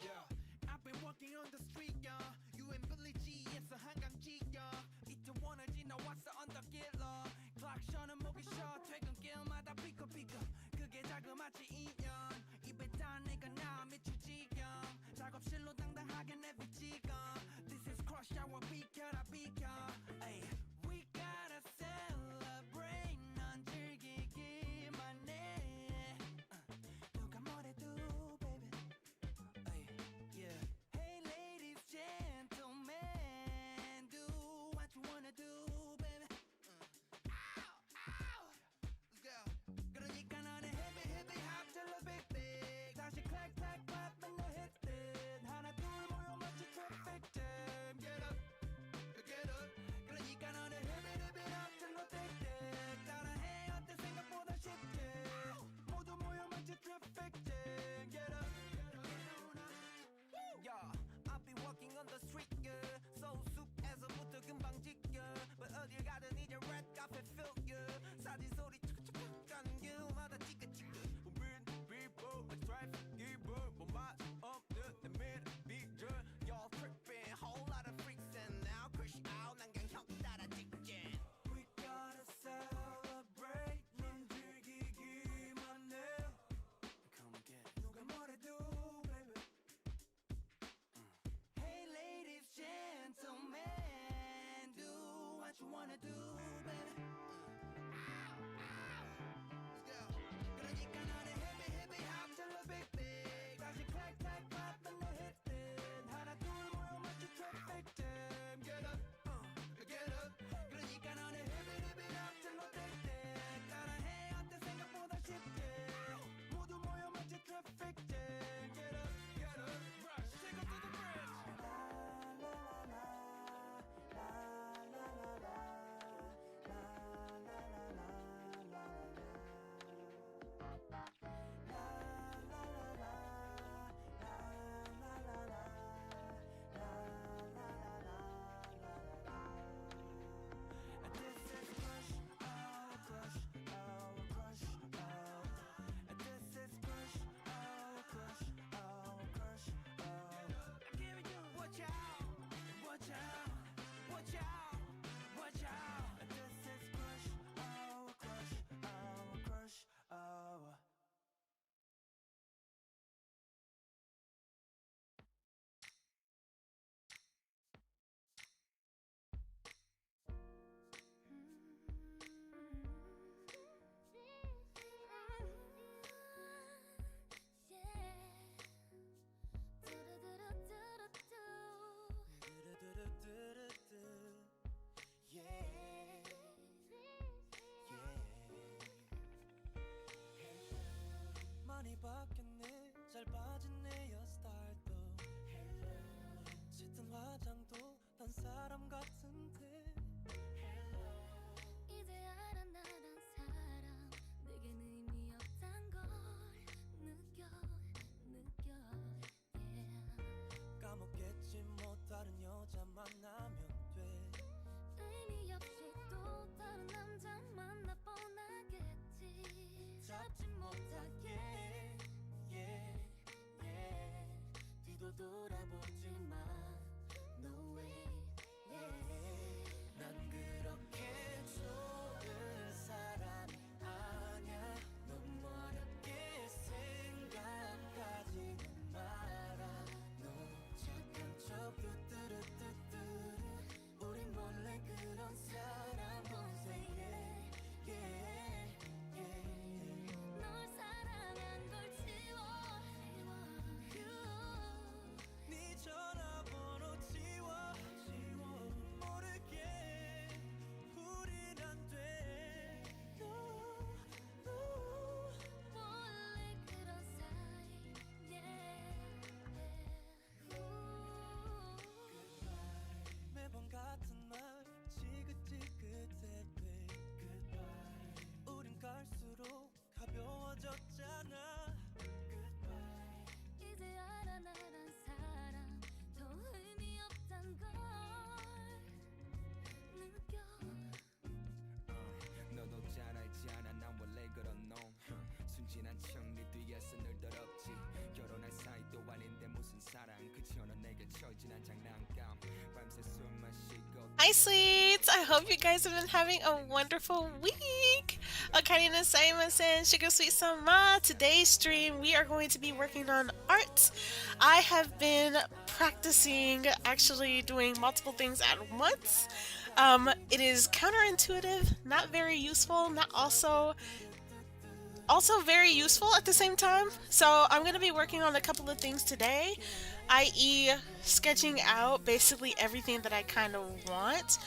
Yeah, I've been walking on the street, yeah. You and Billy G에서 한강지, yeah. 이태원을 지나왔어 언덕길로. 클락션은 목이 쉬어. 퇴근길마다 삐걱삐걱. 그게 자그마치 2년. 입에 다 내가 나 미칠 지경. 작업실로 당당하게 내비치고. This is crush hour. 비켜라 비켜. Ay, we gotta celebrate. 넌 즐기기만 해. 누가 뭐래도 baby. Ay, yeah. Hey ladies, gentlemen, do what you wanna do, baby. Ow, ow. Let's go. 그러니까 너네 hippie hippie hop till the big big. 다시 clack clack clap and the hit it. 하나 둘 모여 마치 traffic jam. Get up, get up. 그러니까 너네 hippie hippie hop till the big big. 따라해 어때 생각보다 쉽게. 모두 모여 마치 traffic jam. Get up, get on up. Yeah, I've been walking on the street, yeah. So 숲에서부터 금방 지겨. But 어딜 가든 이제 red carpet feel, yeah. 사진 소리 툭툭툭 가는 길마다 찌긋찌긋. We're people, a traffic giver. 뭐 맛 없는 내 미래 비전. Y'all tripping, whole lot of freaks and now crush out. 난 그냥 형 따라 직진. We gotta celebrate. 넌 즐기기만 해. Come again. 누가 뭐래도 baby. Hey ladies, gentlemen, do what you wanna do, baby. Ow, ow. Let's go. 그러니까 너네 hippie hippie hop till the big big. 다시 clack clack clap and the hit it. 하나 둘 모여 마치 traffic jam. Get up, get up. 그러니까 너네 hippie hippie hop till the big big. 따라해 어때 생각보다 쉽게. 모두 모여 마치 traffic jam. Get up, rush, take up to the bridge. This is crush, our crush, our crush, our. This is crush, our crush, our crush, our. I'm giving you watch out, watch out, watch out, watch out. This is crush, our crush, our crush, our. Yeah, 많이 바뀌었네. 잘 빠진 내 헤어스타일도. 짙은 화장도 난 사람 같은데. 이제 알아 나란 사람 내겐 의미 없단 걸 느껴 yeah. 까먹겠지 뭐 다른 여자 만나면 돼. 의미 없이 또 다른 남자 만나 뻔하겠지. 잡지 못하게 yeah, yeah. 뒤도 돌아보지 마 No way yeah. 난 그렇게 좋은 사람이 아냐. 너무 어렵게 생각하지는 마라. 너 착한 척 뚜뚜루뚜뚜루. 우린 원래 그런 사람 say yeah, yeah, yeah. 널 사랑한 걸 지워 네 전화번호 지워 모르게 우린 안 돼. No. 원래 그런 사이 yeah. 매번 같은 말 지긋지긋해 babe. Goodbye. 우린 갈수록 가벼워졌잖아. Goodbye. 이제 알아 나란 사람 더 의미 없단 걸 느껴 너도 잘 알잖아 난 원래 그런 놈 순진한 척 네 뒤에서 늘 더럽지 결혼할 사이도 아닌데 무슨 Hi, sweets! I hope you guys have been having a wonderful week! Okarina Saimasen, Sugar Sweet Sama! Today's stream, we are going to be working on art. I have been practicing actually doing multiple things at once. It is counterintuitive, not very useful, not also very useful at the same time. So I'm going to be working on a couple of things today, i.e. sketching out basically everything that I kind of want,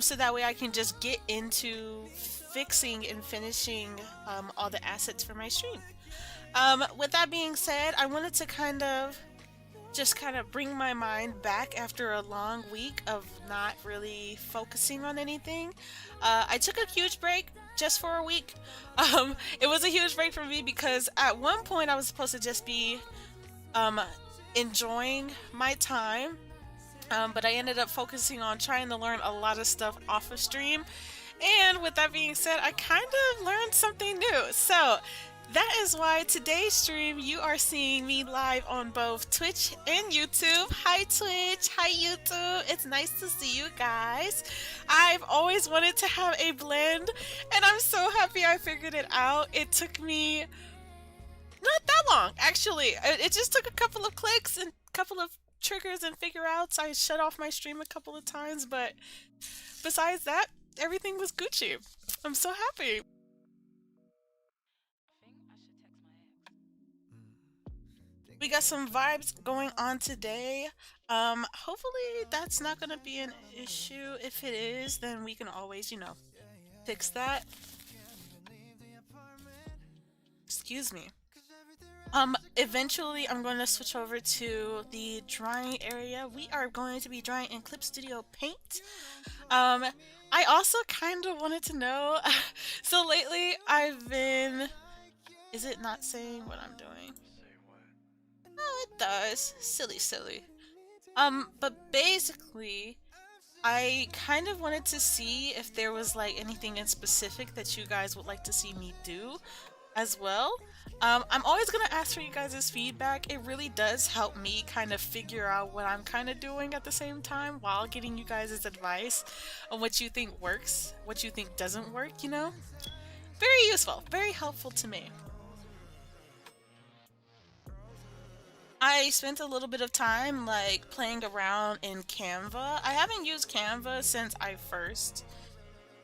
so that way I can just get into fixing and finishing all the assets for my stream. With that being said, I wanted to kind of bring my mind back after a long week of not really focusing on anything. I took a huge break just for a week. It was a huge break for me because at one point I was supposed to just be enjoying my time, but I ended up focusing on trying to learn a lot of stuff off of stream. And with that being said, I kind of learned something new. So that is why today's stream you are seeing me live on both Twitch and YouTube. Hi Twitch, hi YouTube. It's nice to see you guys. I've always wanted to have a blend and I'm so happy I figured it out. It took me not that long, actually. It just took a couple of clicks and a couple of triggers and figure outs. I shut off my stream a couple of times, but besides that, everything was Gucci. I'm so happy. We got some vibes going on today. Hopefully that's not gonna be an issue. If it is, then we can always, fix that. Excuse me. Eventually I'm going to switch over to the drawing area. We are going to be drawing in Clip Studio Paint. I also kind of wanted to know, so lately I've been, is it not saying what I'm doing? Oh, it does. Silly. But basically, I kind of wanted to see if there was like anything in specific that you guys would like to see me do as well. I'm always gonna ask for you guys' feedback. It really does help me kind of figure out what I'm kind of doing at the same time while getting you guys' advice on what you think works, what you think doesn't work, Very useful, very helpful to me. I spent a little bit of time like playing around in Canva. I haven't used Canva since I first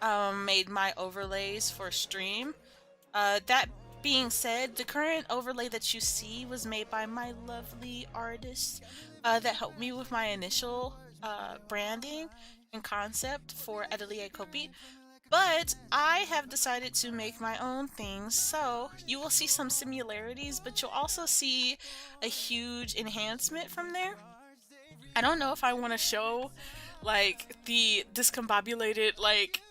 made my overlays for stream. That being said, the current overlay that you see was made by my lovely artist that helped me with my initial branding and concept for Atelierkopii. But I have decided to make my own things, so you will see some similarities, but you'll also see a huge enhancement from there. I don't know if I want to show like the discombobulated like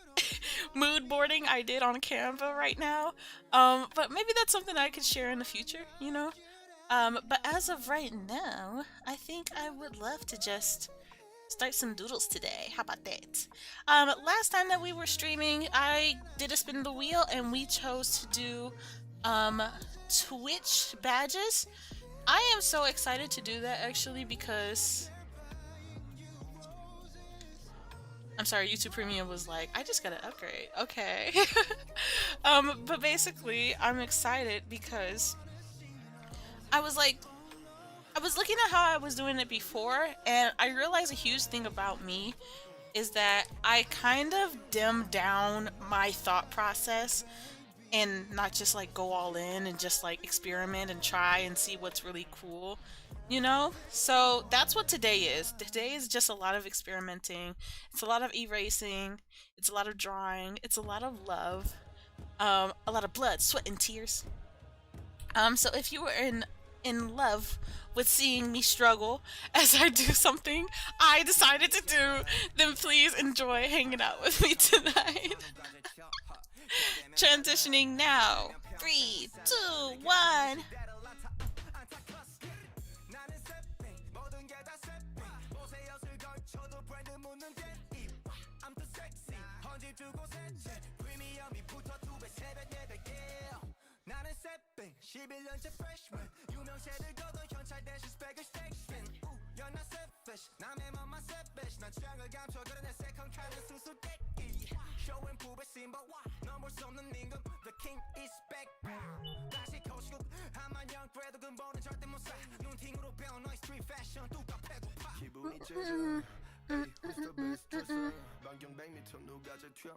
mood boarding I did on Canva right now, but maybe that's something I could share in the future, but as of right now, I think I would love to just start some doodles today. How about that? Last time that we were streaming, I did a spin the wheel and we chose to do Twitch badges. I am so excited to do that actually because I'm sorry, YouTube Premium was like, I just gotta upgrade. Okay. But basically, I'm excited because I was looking at how I was doing it before, and I realized a huge thing about me is that I kind of dim down my thought process and not just like go all in and just like experiment and try and see what's really cool, So that's what today is. Today is just a lot of experimenting. It's a lot of erasing. It's a lot of drawing. It's a lot of love. A lot of blood, sweat, and tears. So if you were in love with seeing me struggle as I do something I decided to do, then please enjoy hanging out with me tonight. Transitioning now. 3, 2, 1. You're not selfish 남의 맘만 selfish 난 취향을 감춰 그래 내 second 칸은 순수대기 showing 부배 심보 넘볼 수 없는 임금 the king is back 다시 거시고 한만영 그래도 근본은 절대 못사 눈팅으로 배운 너의 street fashion 뚜까 배고파 기분이 째져 Hey, who's the best dresser? 반경 100m 누가 제일 튀어?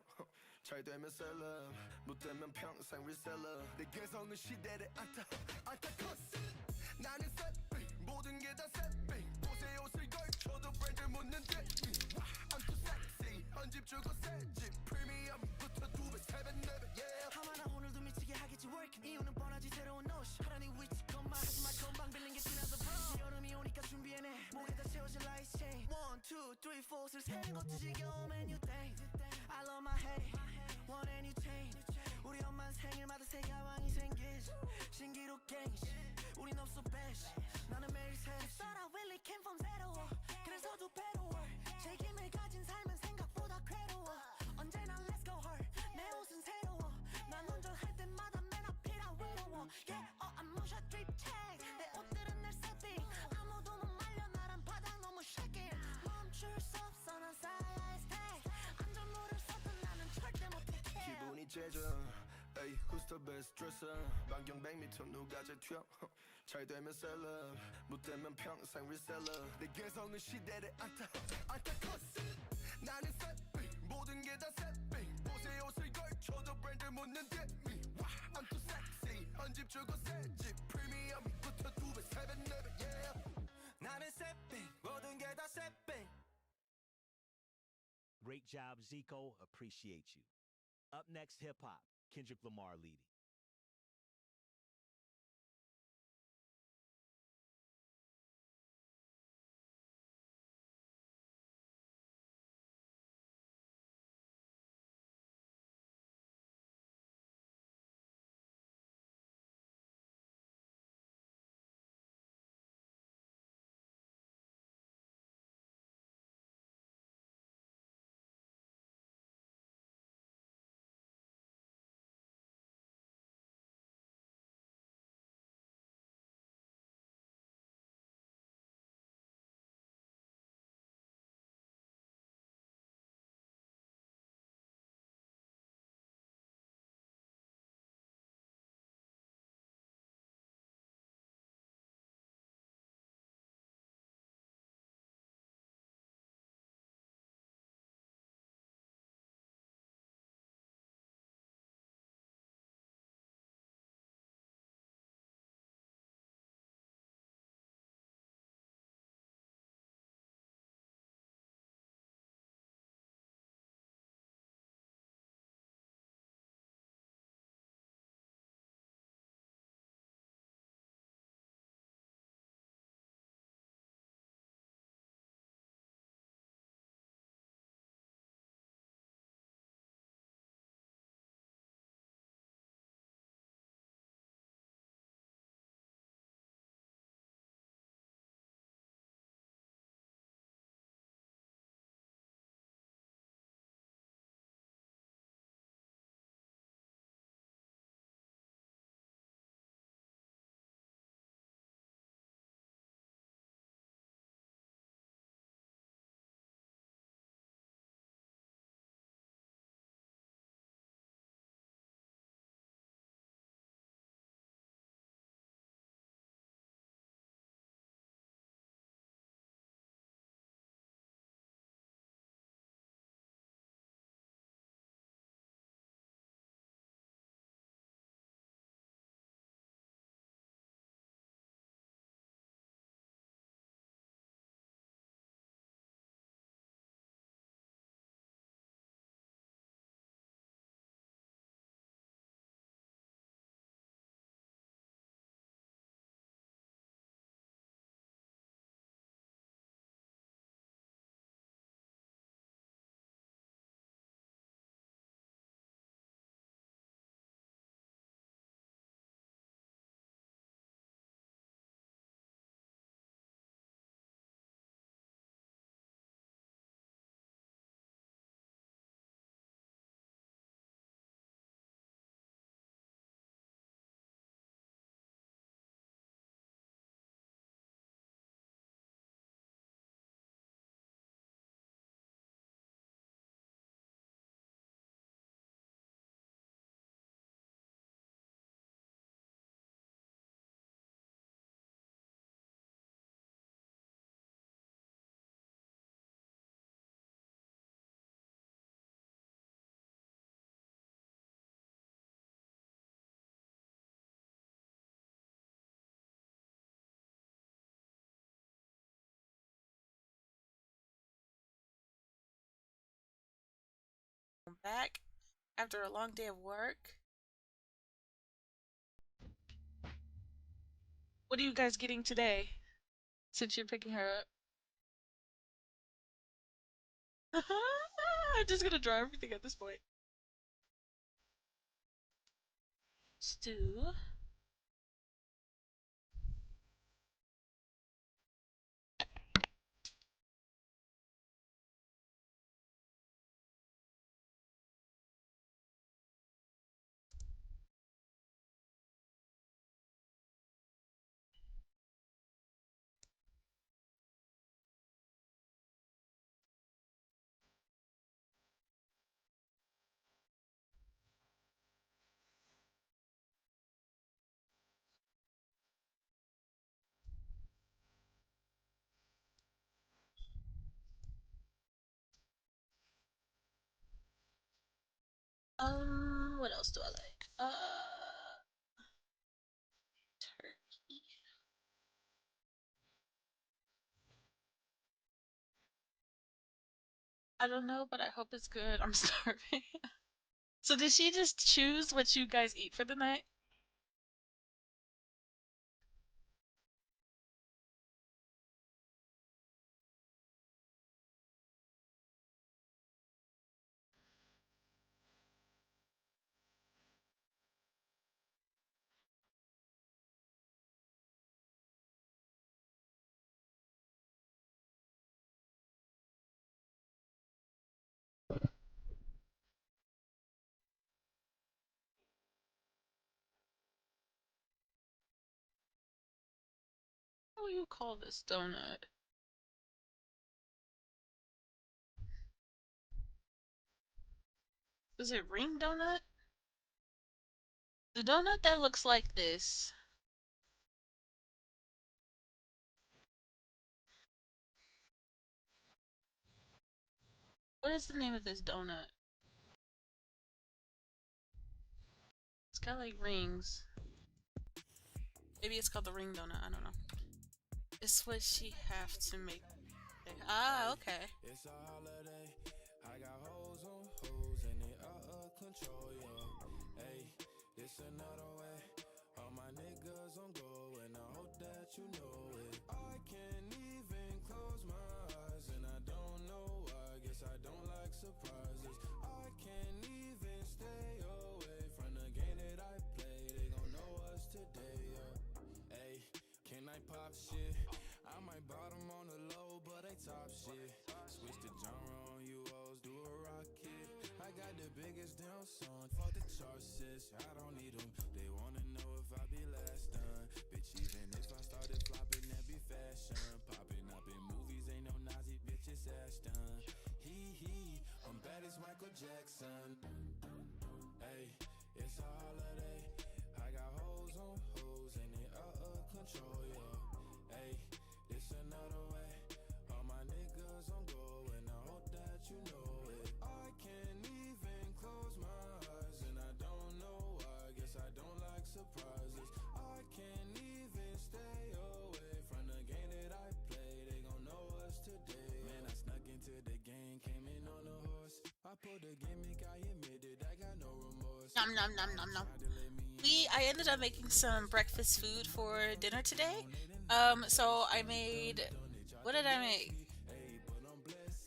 잘 되면 셀럽 못 되면 평생 리셀러 내 개성은 시대를 안타커스 나는 셋빙 모든 게 다 셋빙 옷에 옷을 걸쳐도 브랜드 묻는데 I'm too sexy 한 집 주고 새집 프리미엄부터 2배 3배 4배 yeah 하마나 오늘도 미치게 하겠지 work 이유는 뻔하지 새로운 옷 하라니 위치 것만 하지마 건방 빌린 게 지나서 bro 여름이 오니까 준비해내 목에다 채워질 라이트 체인 1, 2, 3, 4를 세는 것도 지겨움 and you think I love my hate want any change 우리 엄마 생일마다 새 가방이 생기지 신기루 갱시 우린 없어 배시 나는 매일 새로 Thought I really came from zero 그래서 두 배로 책임을 가진 삶은 생각보다 괴로워 언제나 let's go hard 내 옷은 새로워 난 운전할 때마다 맨 앞이라 외로워 Yeah I'm motion drip check 내 옷들은 늘 세팅 아무도 못 말려 나란 바닥 너무 shaking 멈출 수 없어 난 쌓여야 stack 안전모를 썼던 나는 절대 못해 기분이 째져 Hey, who's the best dresser? 반경 100m 누가 제일 튀어? 잘 되면 셀럽 못 되면 평생 리셀러 내 개성은 시대를 안타커스 나는 셋빙 모든 게 다 셋빙 옷에 옷을 걸쳐도 브랜드 묻는 듯미 I'm too sexy 한 집 주고 새집 프리미엄부터 2배 3배 4배 yeah 나는 셋빙 모든 게 다 셋빙 Great job, Zico. Appreciate you. Up next, hip hop. Kendrick Lamar leading. I'm back after a long day of work. What are you guys getting today? Since you're picking her up. I'm just gonna draw everything at this point. Stew. What else do I like? Turkey. I don't know, but I hope it's good. I'm starving. So did she just choose what you guys eat for the night? What do you call this donut? Is it ring donut? The donut that looks like this. What is the name of this donut? It's got like rings. Maybe it's called the ring donut. I don't know. It's what she have to make. Ah, okay. It's a holiday. I got hoes on hoes and they out of control, yo. Hey, it's another way. All my niggas on go and I hope that you know it. I can't even close my eyes and I don't know why. Guess I don't like surprises. I can't even stay away from the game that I play. They gon' know us today, yo. Hey, can I pop shit? I might bottom on the low, but I top shit. Switch the genre on you hoes, do a rocket. I got the biggest damn song, fuck the charts, sis. I don't need them. They wanna know if I be last done. Bitch, even if I started flopping, that be fashion. Popping up in movies, ain't no Nazi bitches ass done. Hee, I'm bad as Michael Jackson. Hey, it's a holiday. I got hoes on hoes and they out of control, yo. Hey, it's another way. All my niggas on go and I hope that you know it. I can't even close my eyes and I don't know why. Guess I don't like surprises. I can't even stay away from the game that I play. They gon' know us today. Man, I snuck into the game, came in on a horse. I pulled a gimmick, I admitted I got no remorse. Nom nom nom nom nom. I ended up making some breakfast food for dinner today. So I made, what did I make?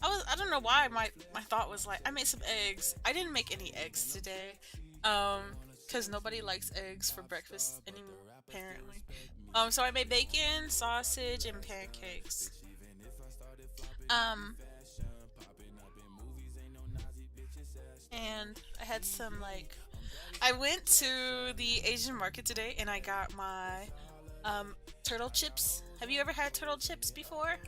I don't know why my thought was like, I made some eggs. I didn't make any eggs today. Cause nobody likes eggs for breakfast anymore, apparently. So I made bacon, sausage, and pancakes. And I had some like, I went to the Asian market today and I got my turtle chips. Have you ever had turtle chips before?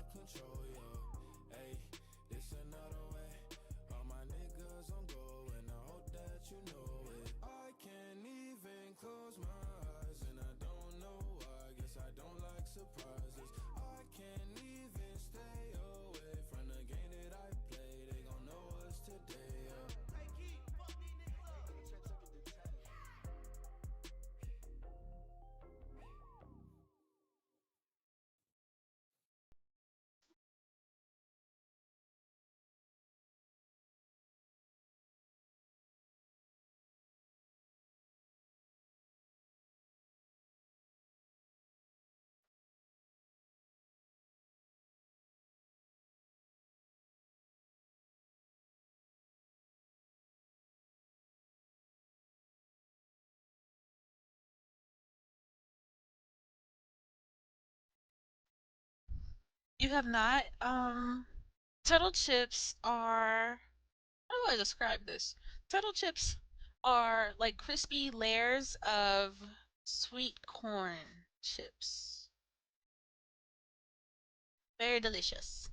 You have not? Turtle chips are. How do I describe this? Turtle chips are like crispy layers of sweet corn chips. Very delicious.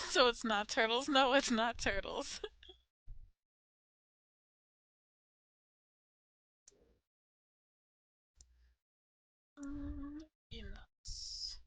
So it's not turtles? No, it's not turtles. Peanuts.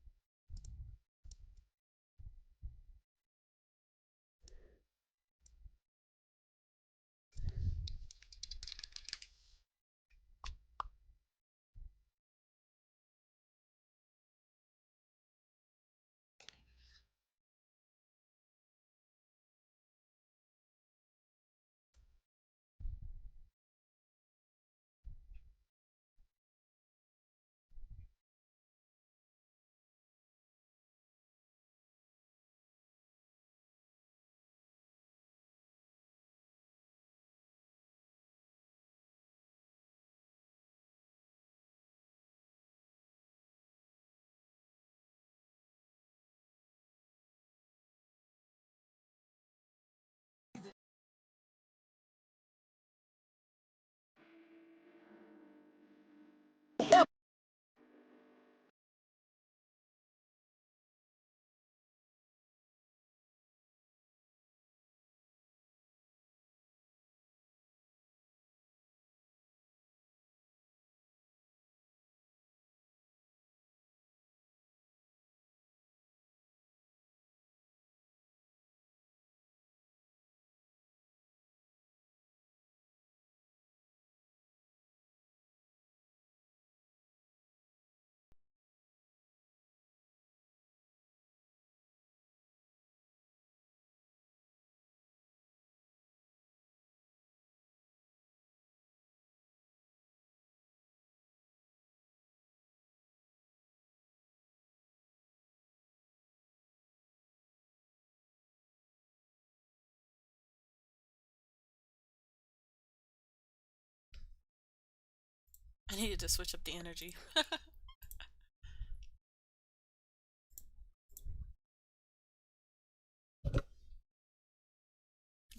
I needed to switch up the energy.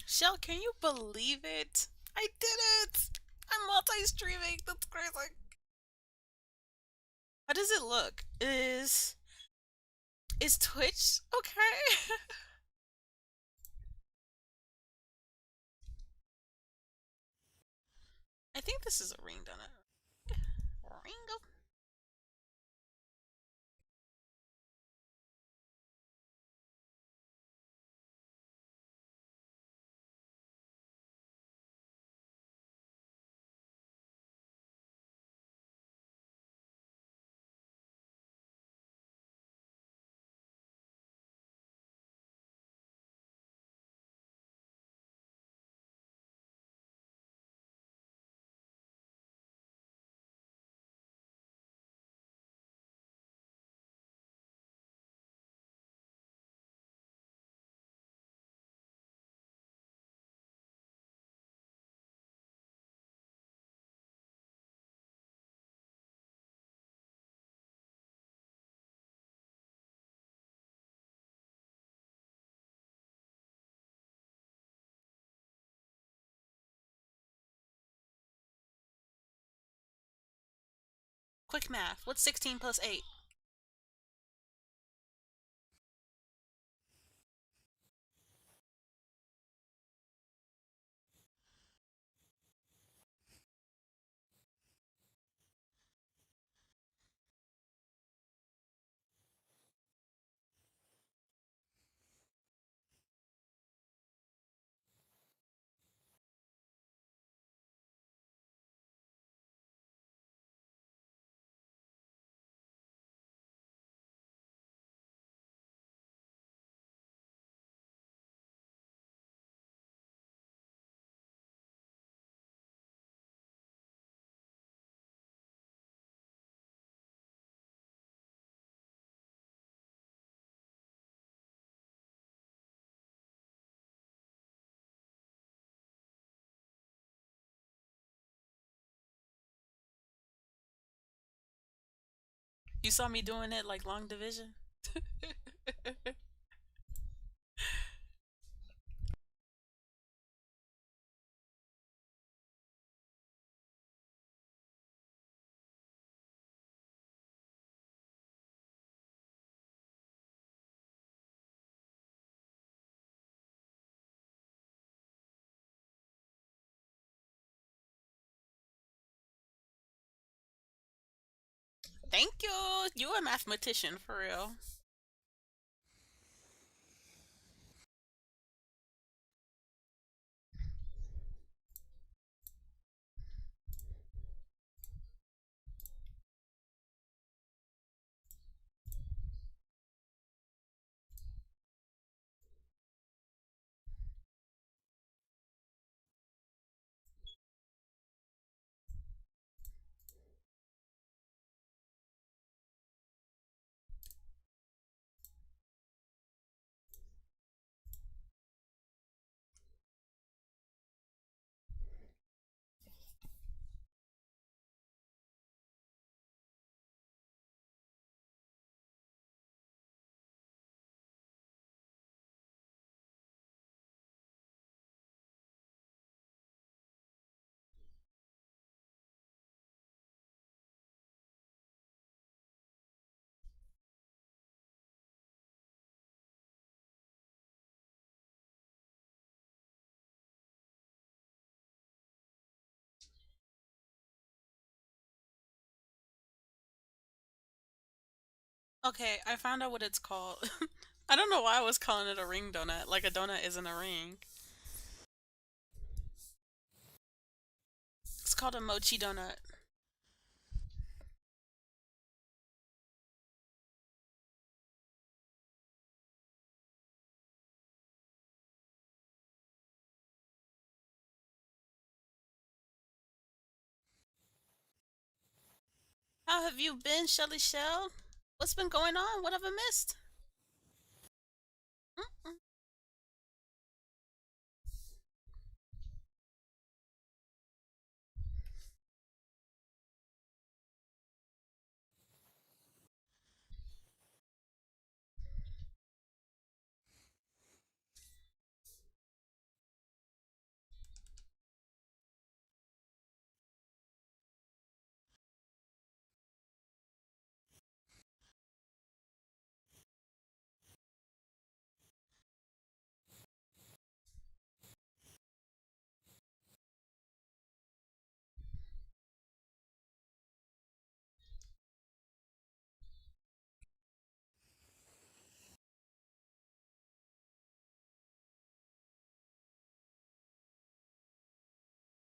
Shell, can you believe it? I did it! I'm multi-streaming. That's crazy. How does it look? Is Twitch okay? I think this is a ring, don't it? Ringo. Quick math. What's 16 plus 8? You saw me doing it like long division? Thank you. You a mathematician for real. Okay, I found out what it's called. I don't know why I was calling it a ring donut. Like a donut isn't a ring. It's called a mochi donut. How have you been, Shelly Shell? What's been going on? What have I missed? Mm-mm.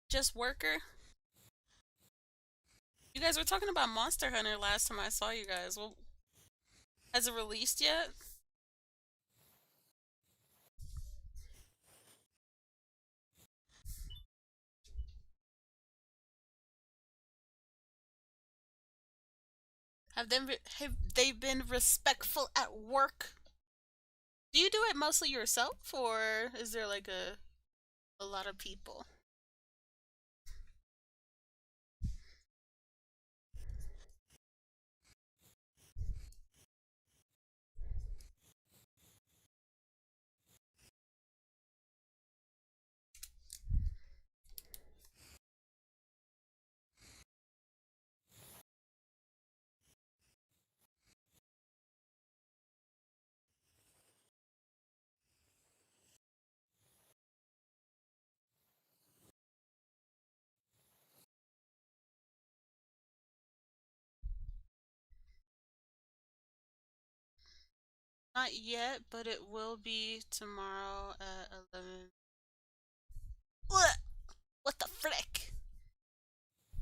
Just worker? You guys were talking about Monster Hunter last time I saw you guys. Well, has it released yet? Have they been respectful at work? Do you do it mostly yourself, or is there like a lot of people? Not yet, but it will be tomorrow at 11. What? What the frick?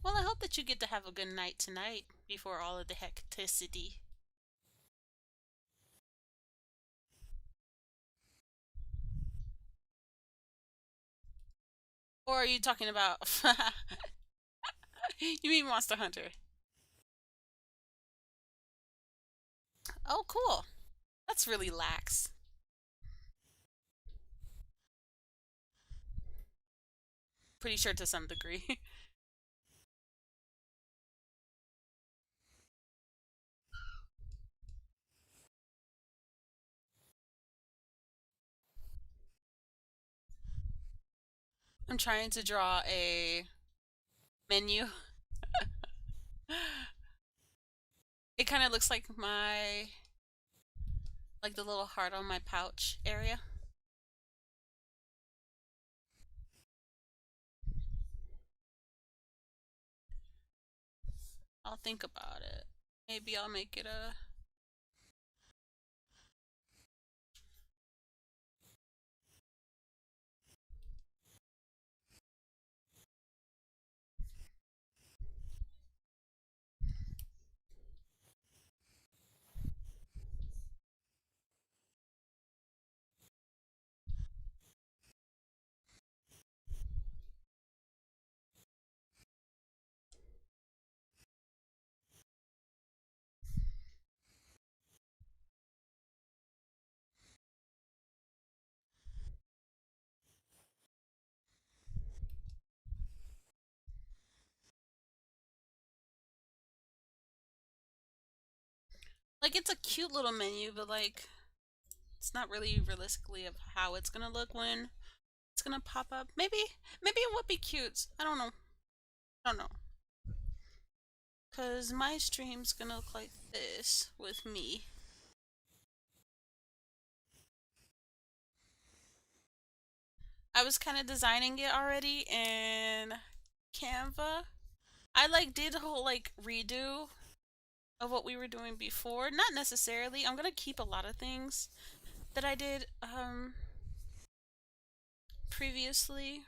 Well, I hope that you get to have a good night tonight before all of the hecticity. Or are you talking about? You mean Monster Hunter? Oh, cool. That's really lax. Pretty sure to some degree. I'm trying to draw a menu. It kind of looks like like the little heart on my pouch area. I'll think about it. Maybe I'll make it a... Like, it's a cute little menu, but like, it's not really realistically of how it's gonna look when it's gonna pop up. Maybe it would be cute. I don't know. I don't know. Cause my stream's gonna look like this with me. I was kind of designing it already in Canva. I like did a whole like redo of what we were doing before. Not necessarily. I'm gonna keep a lot of things that I did previously.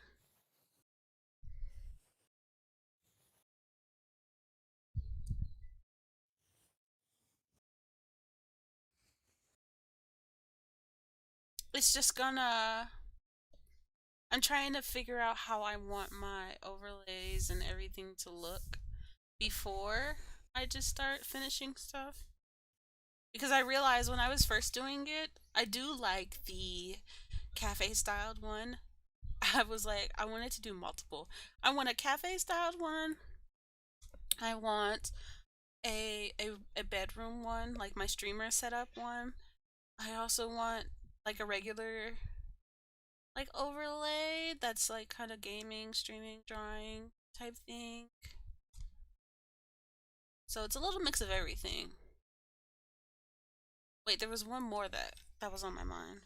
It's just gonna... I'm trying to figure out how I want my overlays and everything to look before I just start finishing stuff. Because I realized when I was first doing it, I do like the cafe styled one. I was like, I wanted to do multiple. I want a cafe styled one. I want a bedroom one, like my streamer setup one. I also want like a regular like overlay that's like kind of gaming, streaming, drawing type thing. So it's a little mix of everything. Wait, there was one more that was on my mind.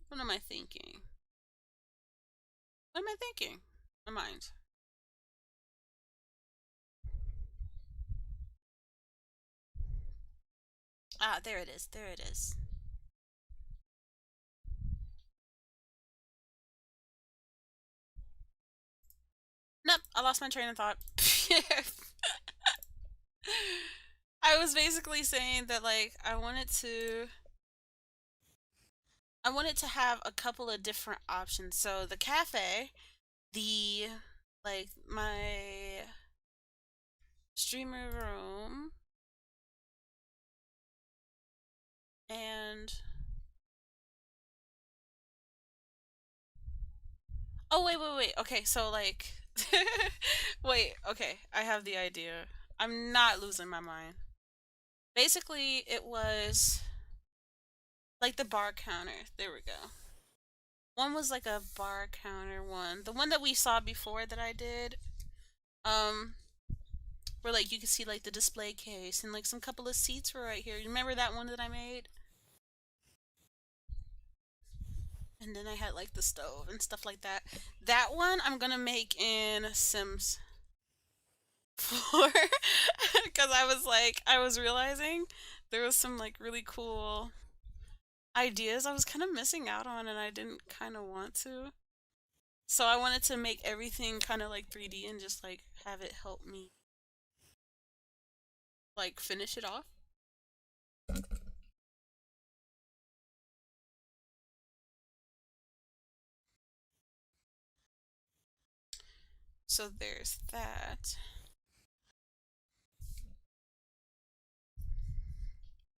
What am I thinking? What am I thinking? My mind. Ah, there it is. There it is. Nope, I lost my train of thought. I was basically saying that like I wanted to have a couple of different options. So the cafe, the like my streamer room, and oh wait. Okay, so like wait, okay, I have the idea. I'm not losing my mind. Basically, it was like the bar counter. There we go. One was like a bar counter one. The one that we saw before that I did, where like you could see like the display case and like some couple of seats were right here. You remember that one that I made? And then I had like the stove and stuff like that. That one I'm gonna make in Sims 4 because I was realizing there was some like really cool ideas I was kind of missing out on and I didn't kind of want to. So I wanted to make everything kind of like 3D and just like have it help me like finish it off. So there's that.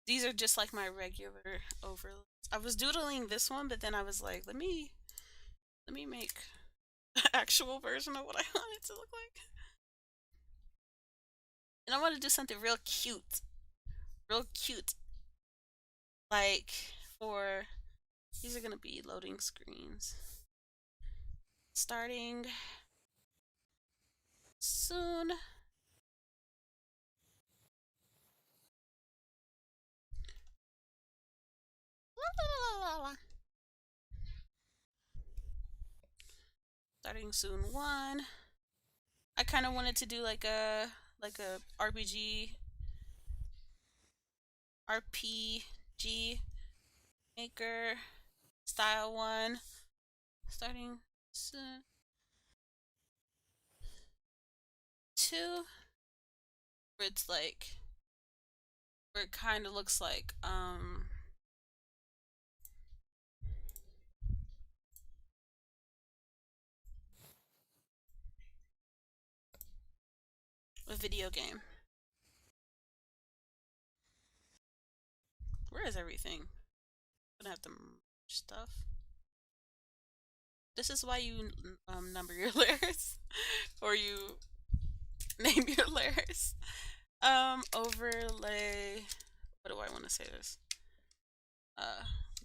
These are just like my regular overlays. I was doodling this one, but then I was like, let me make an actual version of what I want it to look like. And I want to do something real cute. Real cute. Like for these are gonna be loading screens. Starting soon. Starting soon 1. I kind of wanted to do like a RPG maker style one. Starting soon. 2, where it's like where it kind of looks like a video game. Where is everything? I'm gonna have to merge stuff. This is why you number your layers or you name your layers. Overlay. What do I want to say this?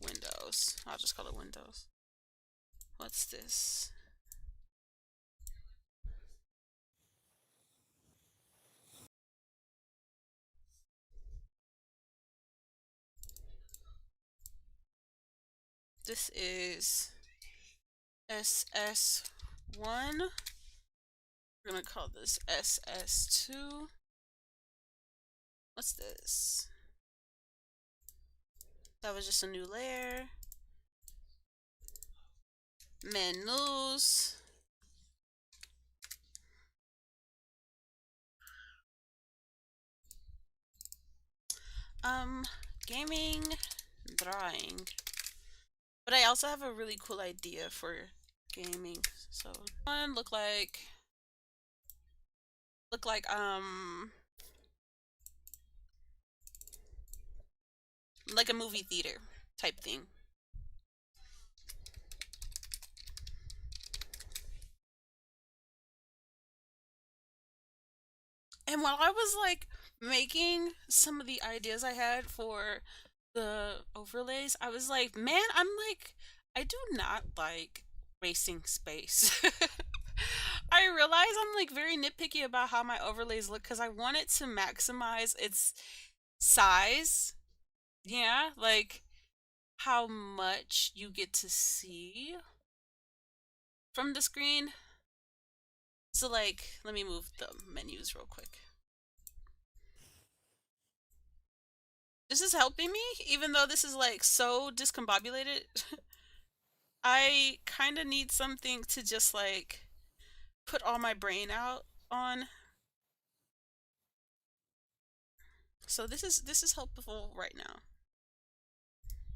Windows. I'll just call it Windows. What's this? This is SS1. We're gonna call this SS2. What's this? That was just a new layer. Menus. Gaming, drawing. But I also have a really cool idea for gaming. So one look like a movie theater type thing. And while I was like making some of the ideas I had for the overlays, I was like, man, I do not like wasting space. I realize I'm like very nitpicky about how my overlays look because I want it to maximize its size. Yeah, like how much you get to see from the screen. So like, let me move the menus real quick. This is helping me, even though this is like so discombobulated. I kind of need something to just like put all my brain out on. So this is helpful right now.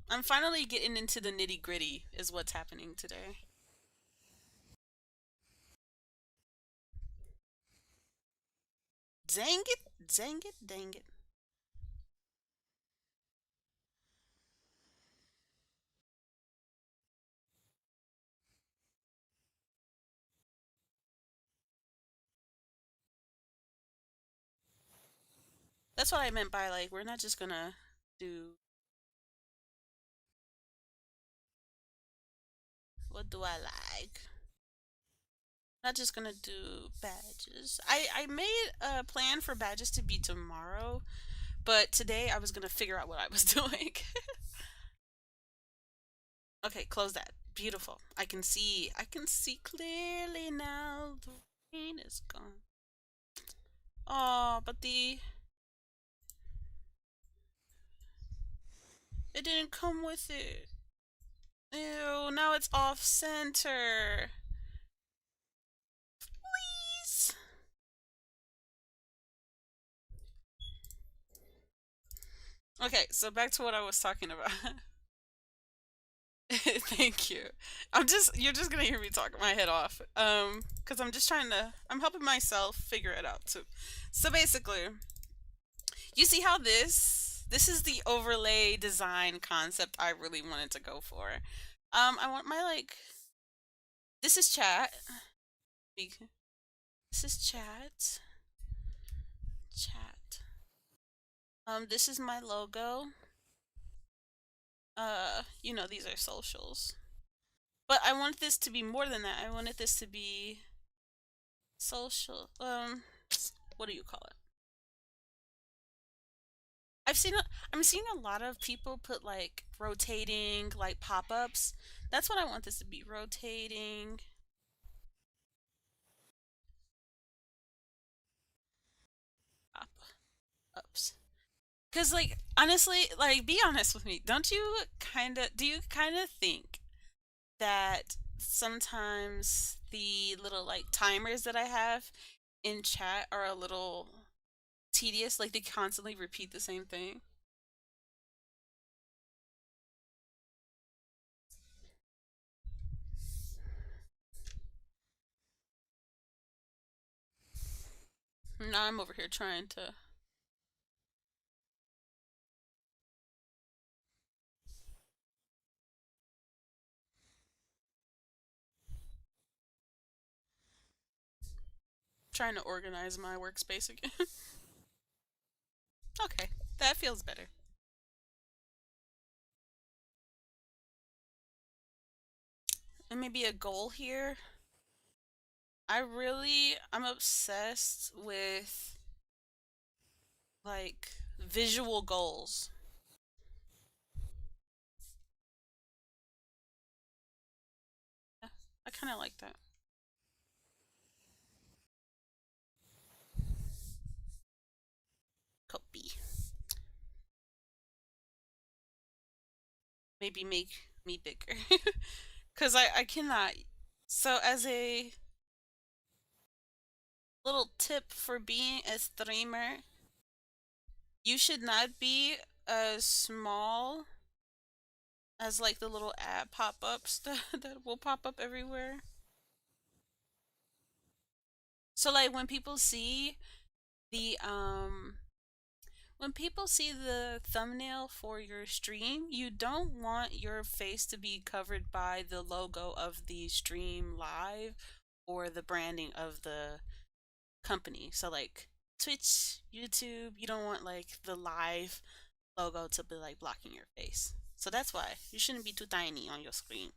I'm finally getting into the nitty-gritty is what's happening today. Dang it, dang it, dang it. That's what I meant by like, we're not just gonna do... What do I like? Not just gonna do badges. I made a plan for badges to be tomorrow, but today I was gonna figure out what I was doing. Okay, close that. Beautiful. I can see clearly now. The rain is gone. Oh, but the It didn't come with it. Ew, now it's off center. Please. Okay, so back to what I was talking about. Thank you. You're just gonna hear me talk my head off. Because I'm helping myself figure it out too. So basically, you see how this is the overlay design concept I really wanted to go for. I want my like, this is chat. This is chat. Chat. This is my logo. These are socials. But I want this to be more than that. I wanted this to be social. What do you call it? I'm seeing a lot of people put like rotating like pop-ups. That's what I want this to be. Rotating pop-ups. Cause like honestly, like be honest with me. Do you kinda think that sometimes the little like timers that I have in chat are a little tedious, like they constantly repeat the same thing? Now I'm over here trying to organize my workspace again. Okay, that feels better. And maybe a goal here. I'm obsessed with like visual goals. Yeah, I kind of like that. Kopii. Maybe make me bigger. Because I cannot. So, as a little tip for being a streamer, you should not be as small as like the little ad pop-ups that will pop up everywhere. So like the when people see the thumbnail for your stream, you don't want your face to be covered by the logo of the stream live or the branding of the company. So like Twitch, YouTube, you don't want like the live logo to be like blocking your face. So that's why you shouldn't be too tiny on your screen.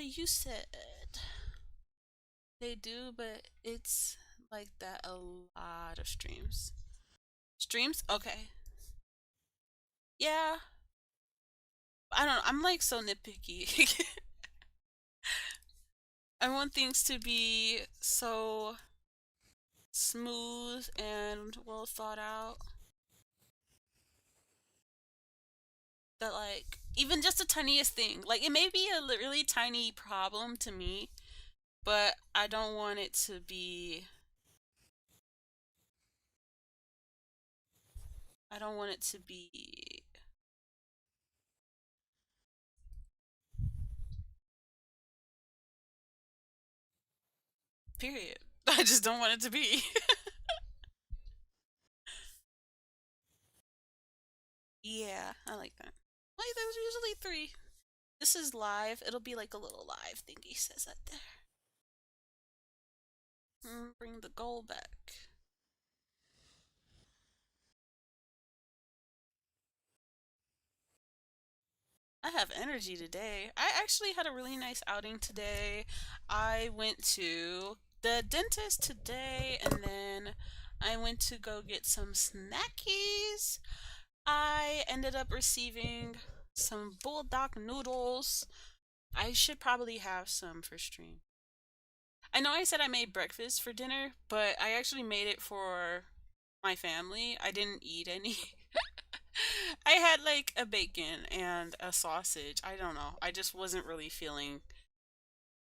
You said they do, but it's like that a lot of streams. Streams? Okay. Yeah. I don't know. I'm like so nitpicky. I want things to be so smooth and well thought out that like even just the tiniest thing, like it may be a really tiny problem to me, but I don't want it to be I don't want it to be period. I just don't want it to be. Yeah, I like that. Like there's usually three. This is live. It'll be like a little live thingy says that there. Bring the goal back. I have energy today. I actually had a really nice outing today. I went to the dentist today and then I went to go get some snackies. I ended up receiving some bulldog noodles. I should probably have some for stream. I know I said I made breakfast for dinner, but I actually made it for my family. I didn't eat any. I had like a bacon and a sausage. I don't know. I just wasn't really feeling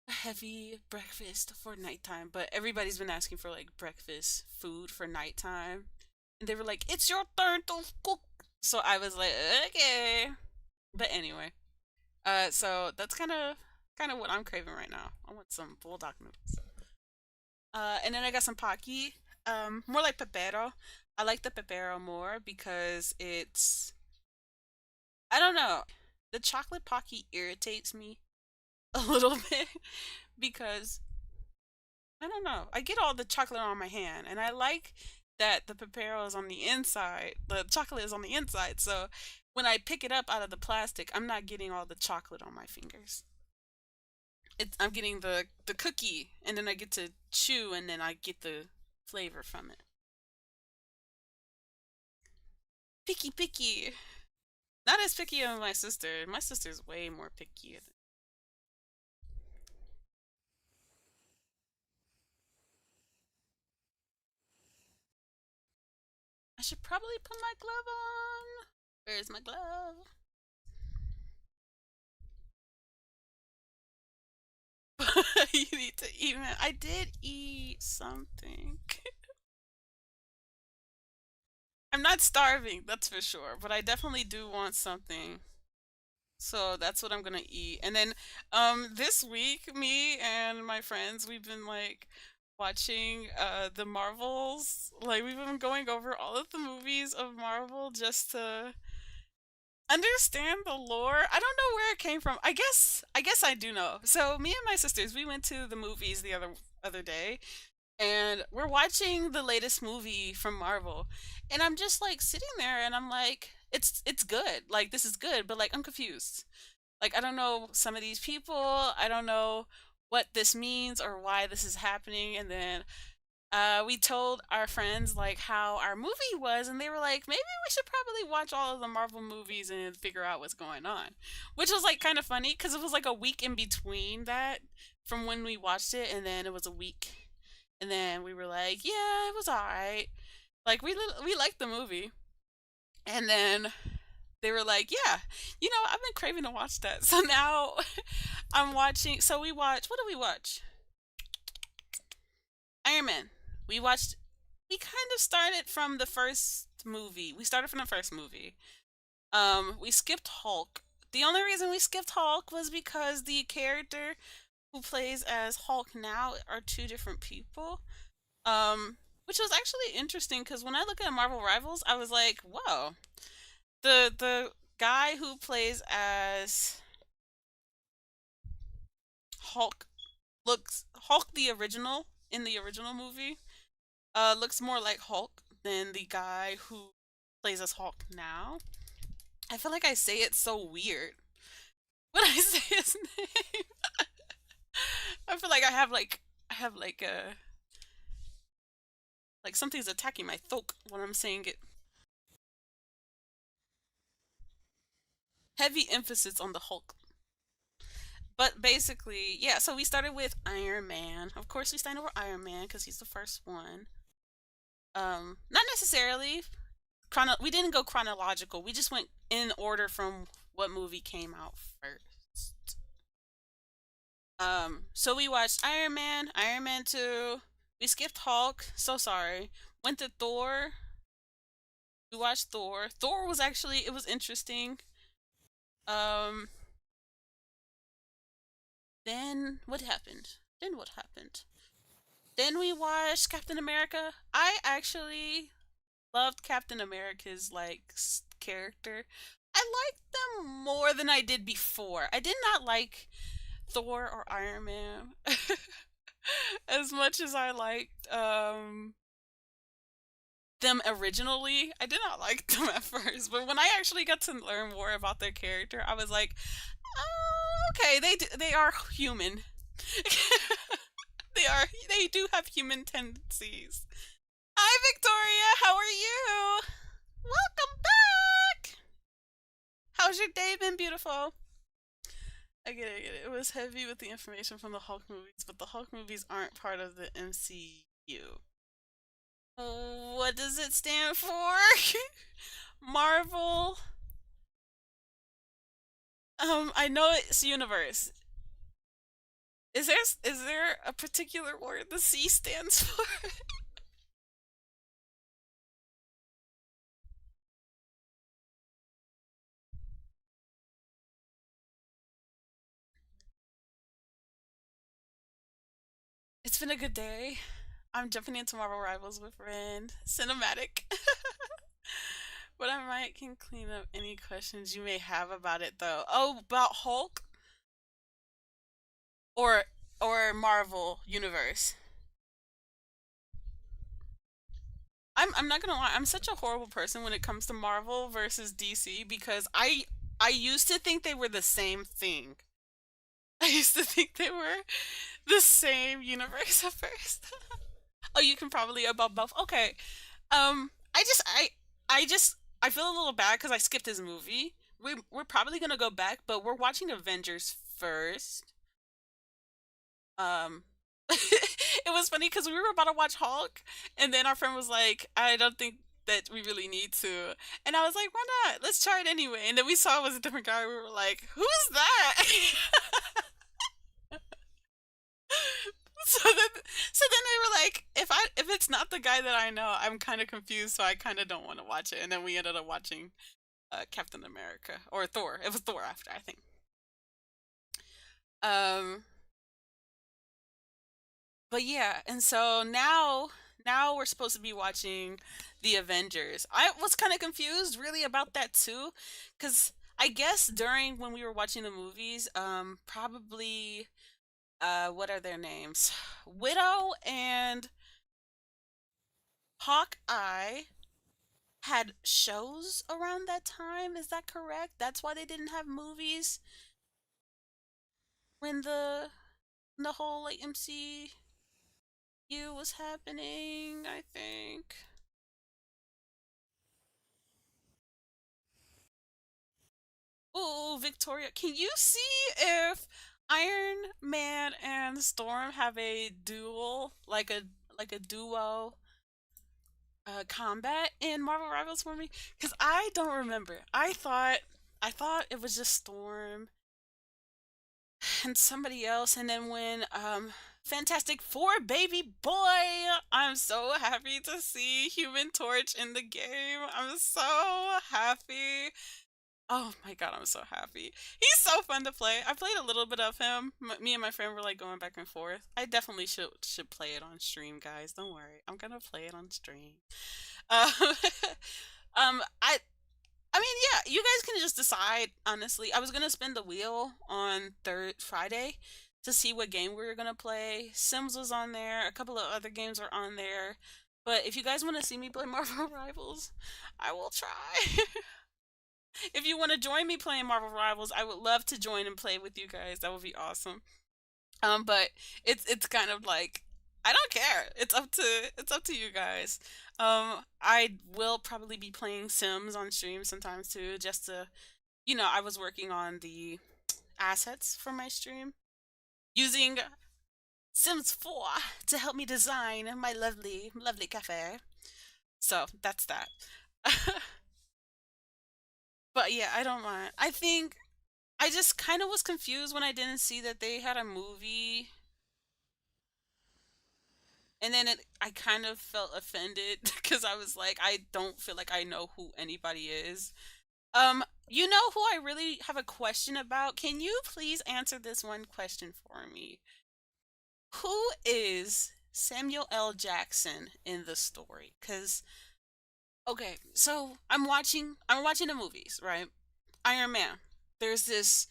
a heavy breakfast for nighttime, but everybody's been asking for like breakfast food for nighttime. And they were like, "It's your turn to cook." So I was like, "Okay." But anyway, so that's kind of what I'm craving right now. I want some bulldog noodles. And then I got some Pocky. More like Pepero. I like the Pepero more because it's, I don't know. The chocolate Pocky irritates me a little bit because I don't know. I get all the chocolate on my hand, and I like that the Pepero is on the inside. The chocolate is on the inside, so when I pick it up out of the plastic, I'm not getting all the chocolate on my fingers. I'm getting the cookie, and then I get to chew, and then I get the flavor from it. Picky, picky. Not as picky as my sister. My sister's way more picky. I should probably put my glove on. Where's my glove? You need to eat, man. I did eat something. I'm not starving, that's for sure, but I definitely do want something. So that's what I'm gonna eat. And then this week, me and my friends, we've been like watching the Marvels. Like we've been going over all of the movies of Marvel just to understand the lore. I don't know where it came from. I guess I do know. So me and my sisters, we went to the movies the other day, and we're watching the latest movie from Marvel. And I'm just like sitting there and I'm like, it's good. Like this is good, but like I'm confused. Like I don't know some of these people. I don't know what this means or why this is happening. And then we told our friends like how our movie was, and they were like, maybe we should probably watch all of the Marvel movies and figure out what's going on, which was like kind of funny because it was like a week in between that from when we watched it, and then it was a week, and then we were like, yeah, it was all right. Like we liked the movie, and then they were like, yeah, I've been craving to watch that, so now I'm watching. So we watched. What did we watch? Iron Man. We watched. We kind of started from the first movie. We started from the first movie. We skipped Hulk. The only reason we skipped Hulk was because the character who plays as Hulk now are two different people. Which was actually interesting because when I look at Marvel Rivals, I was like, whoa, the guy who plays as Hulk looks Hulk the original in the original movie looks more like Hulk than the guy who plays as Hulk now. I feel like I say it so weird when I say his name. I feel like I have like a like something's attacking my throat when I'm saying it. Heavy emphasis on the Hulk. But basically, yeah, so we started with Iron Man. Of course, we started with Iron Man because he's the first one. Not necessarily we didn't go chronological. We just went in order from what movie came out first. So we watched Iron Man, Iron Man 2. We skipped Hulk. So sorry. Went to Thor. We watched Thor. Thor was actually it was interesting. Um, then what happened? Then what happened? Then we watched Captain America. I actually loved Captain America's like character. I liked them more than I did before. I did not like Thor or Iron Man as much as I liked them originally. I did not like them at first, but when I actually got to learn more about their character, I was like, oh, okay, they are human. They do have human tendencies. Hi, Victoria. How are you? Welcome back. How's your day been, beautiful? I get it. It was heavy with the information from the Hulk movies, but the Hulk movies aren't part of the MCU. What does it stand for? Marvel. I know it's universe. Is there a particular word the C stands for? It's been a good day. I'm jumping into Marvel Rivals with Ren. Cinematic. But I might can clean up any questions you may have about it though. Oh, about Hulk or Marvel Universe. I'm not gonna lie, I'm such a horrible person when it comes to Marvel versus DC because I used to think they were the same thing. I used to think they were the same universe at first. Oh, you can probably about both. Okay. I just I feel a little bad because I skipped his movie. We're probably gonna go back, but we're watching Avengers first. Um, it was funny because we were about to watch Hulk, and then our friend was like, "I don't think that we really need to," and I was like, "Why not? Let's try it anyway." And then we saw it was a different guy. We were like, "Who's that?" so then so then they were like, if it's not the guy that I know, I'm kind of confused, so I kind of don't want to watch it. And then we ended up watching Captain America or Thor. It was Thor after, I think. Um, but yeah, and so now we're supposed to be watching the Avengers. I was kind of confused really about that too, because I guess during when we were watching the movies, probably what are their names? Widow and Hawkeye had shows around that time. Is that correct? That's why they didn't have movies when the whole like MCU was happening, I think. Ooh, Victoria, can you see if Iron Man and Storm have a duel, like a duo combat in Marvel Rivals for me? Because I don't remember. I thought it was just Storm and somebody else, and then when Fantastic Four baby boy, I'm so happy to see Human Torch in the game. I'm so happy. Oh my god, I'm so happy. He's so fun to play. I played a little bit of him. Me and my friend were like going back and forth. I definitely should play it on stream, guys. Don't worry. I'm gonna play it on stream. Um, I mean, yeah, you guys can just decide, honestly. I was gonna spin the wheel on third Friday to see what game we were gonna play. Sims was on there, a couple of other games were on there. But if you guys want to see me play Marvel Rivals, I will try. If you want to join me playing Marvel Rivals, I would love to join and play with you guys. That would be awesome. But it's kind of like I don't care. It's up to you guys. I will probably be playing Sims on stream sometimes too, just to I was working on the assets for my stream using Sims 4 to help me design my lovely lovely cafe. So that's that. But yeah, I don't mind. I think I just kind of was confused when I didn't see that they had a movie, and then I kind of felt offended because I was like, I don't feel like I know who anybody is. You know who I really have a question about? Can you please answer this one question for me? Who is Samuel L. Jackson in the story? Because okay, so I'm watching the movies, right? Iron Man. There's this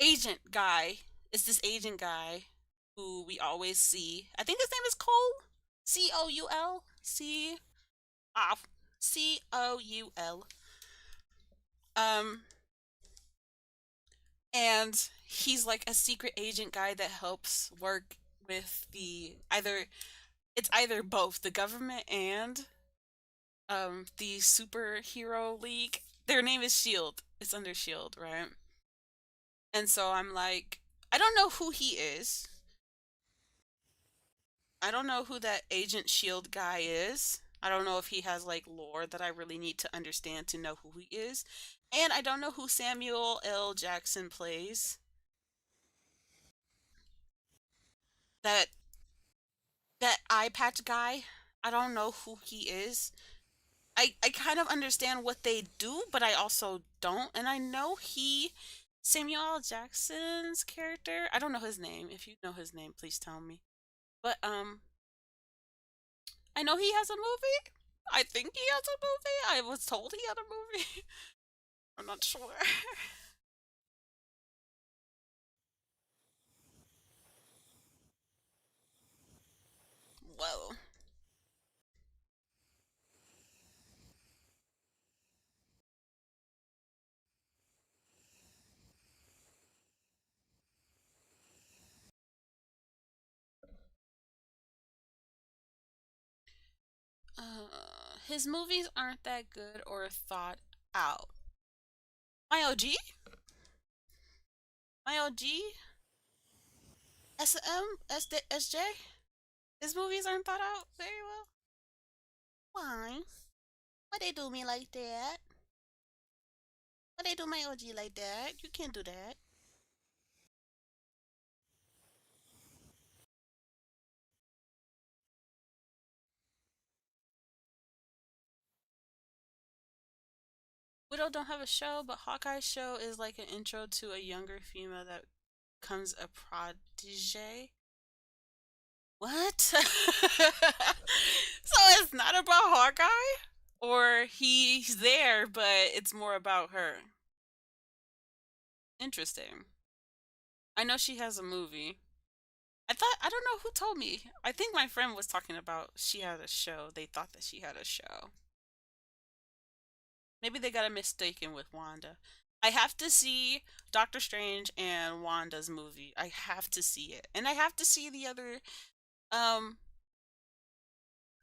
agent guy. It's this agent guy who we always see. I think his name is Cole. Coul. Ah Coul. Um, and he's like a secret agent guy that helps work with the either both the government and the superhero league. Their name is Shield. It's under Shield, right? And so I'm like, I don't know who he is. I don't know who that Agent Shield guy is. I don't know if he has like lore that I really need to understand to know who he is. And I don't know who Samuel L. Jackson plays. That that eye patch guy. I don't know who he is. I kind of understand what they do, but I also don't. And I know Samuel L. Jackson's character. I don't know his name. If you know his name, please tell me. But I know he has a movie. I think he has a movie. I was told he had a movie. I'm not sure. Whoa. His movies aren't that good or thought out. My OG? My OG? SM? SJ? His movies aren't thought out very well. Why? Why they do me like that? Why they do my OG like that? You can't do that. Widow don't have a show, but Hawkeye's show is like an intro to a younger female that becomes a protege. What? So it's not about Hawkeye? Or he's there, but it's more about her. Interesting. I know she has a movie. I don't know who told me. I think my friend was talking about she had a show. They thought that she had a show. Maybe they got it mistaken with Wanda. I have to see Doctor Strange and Wanda's movie. I have to see it. And I have to see the um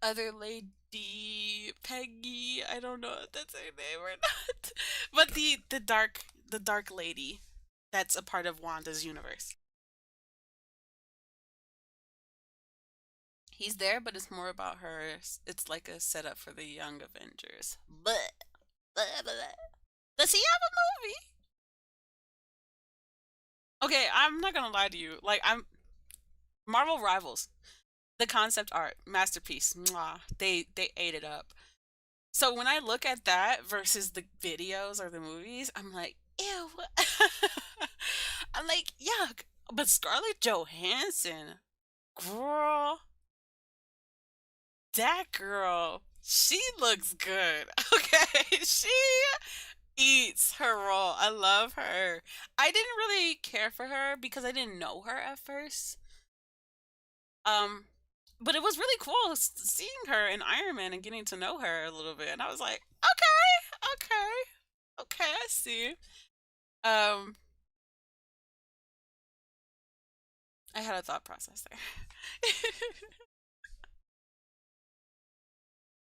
other lady Peggy. I don't know if that's her name or not. But the dark lady that's a part of Wanda's universe. He's there, but it's more about her. It's like a setup for the young Avengers. But does he have a movie? Okay, I'm not gonna lie to you. Like I'm Marvel Rivals, the concept art masterpiece. Mwah. They ate it up. So when I look at that versus the videos or the movies, I'm like, ew. I'm like, yuck. But Scarlett Johansson, girl, that girl, she looks good. Okay, she eats her role. I love her. I didn't really care for her because I didn't know her at first. Um, but it was really cool seeing her in Iron Man and getting to know her a little bit. And I was like, okay, okay, okay, I see. Um, I had a thought process there.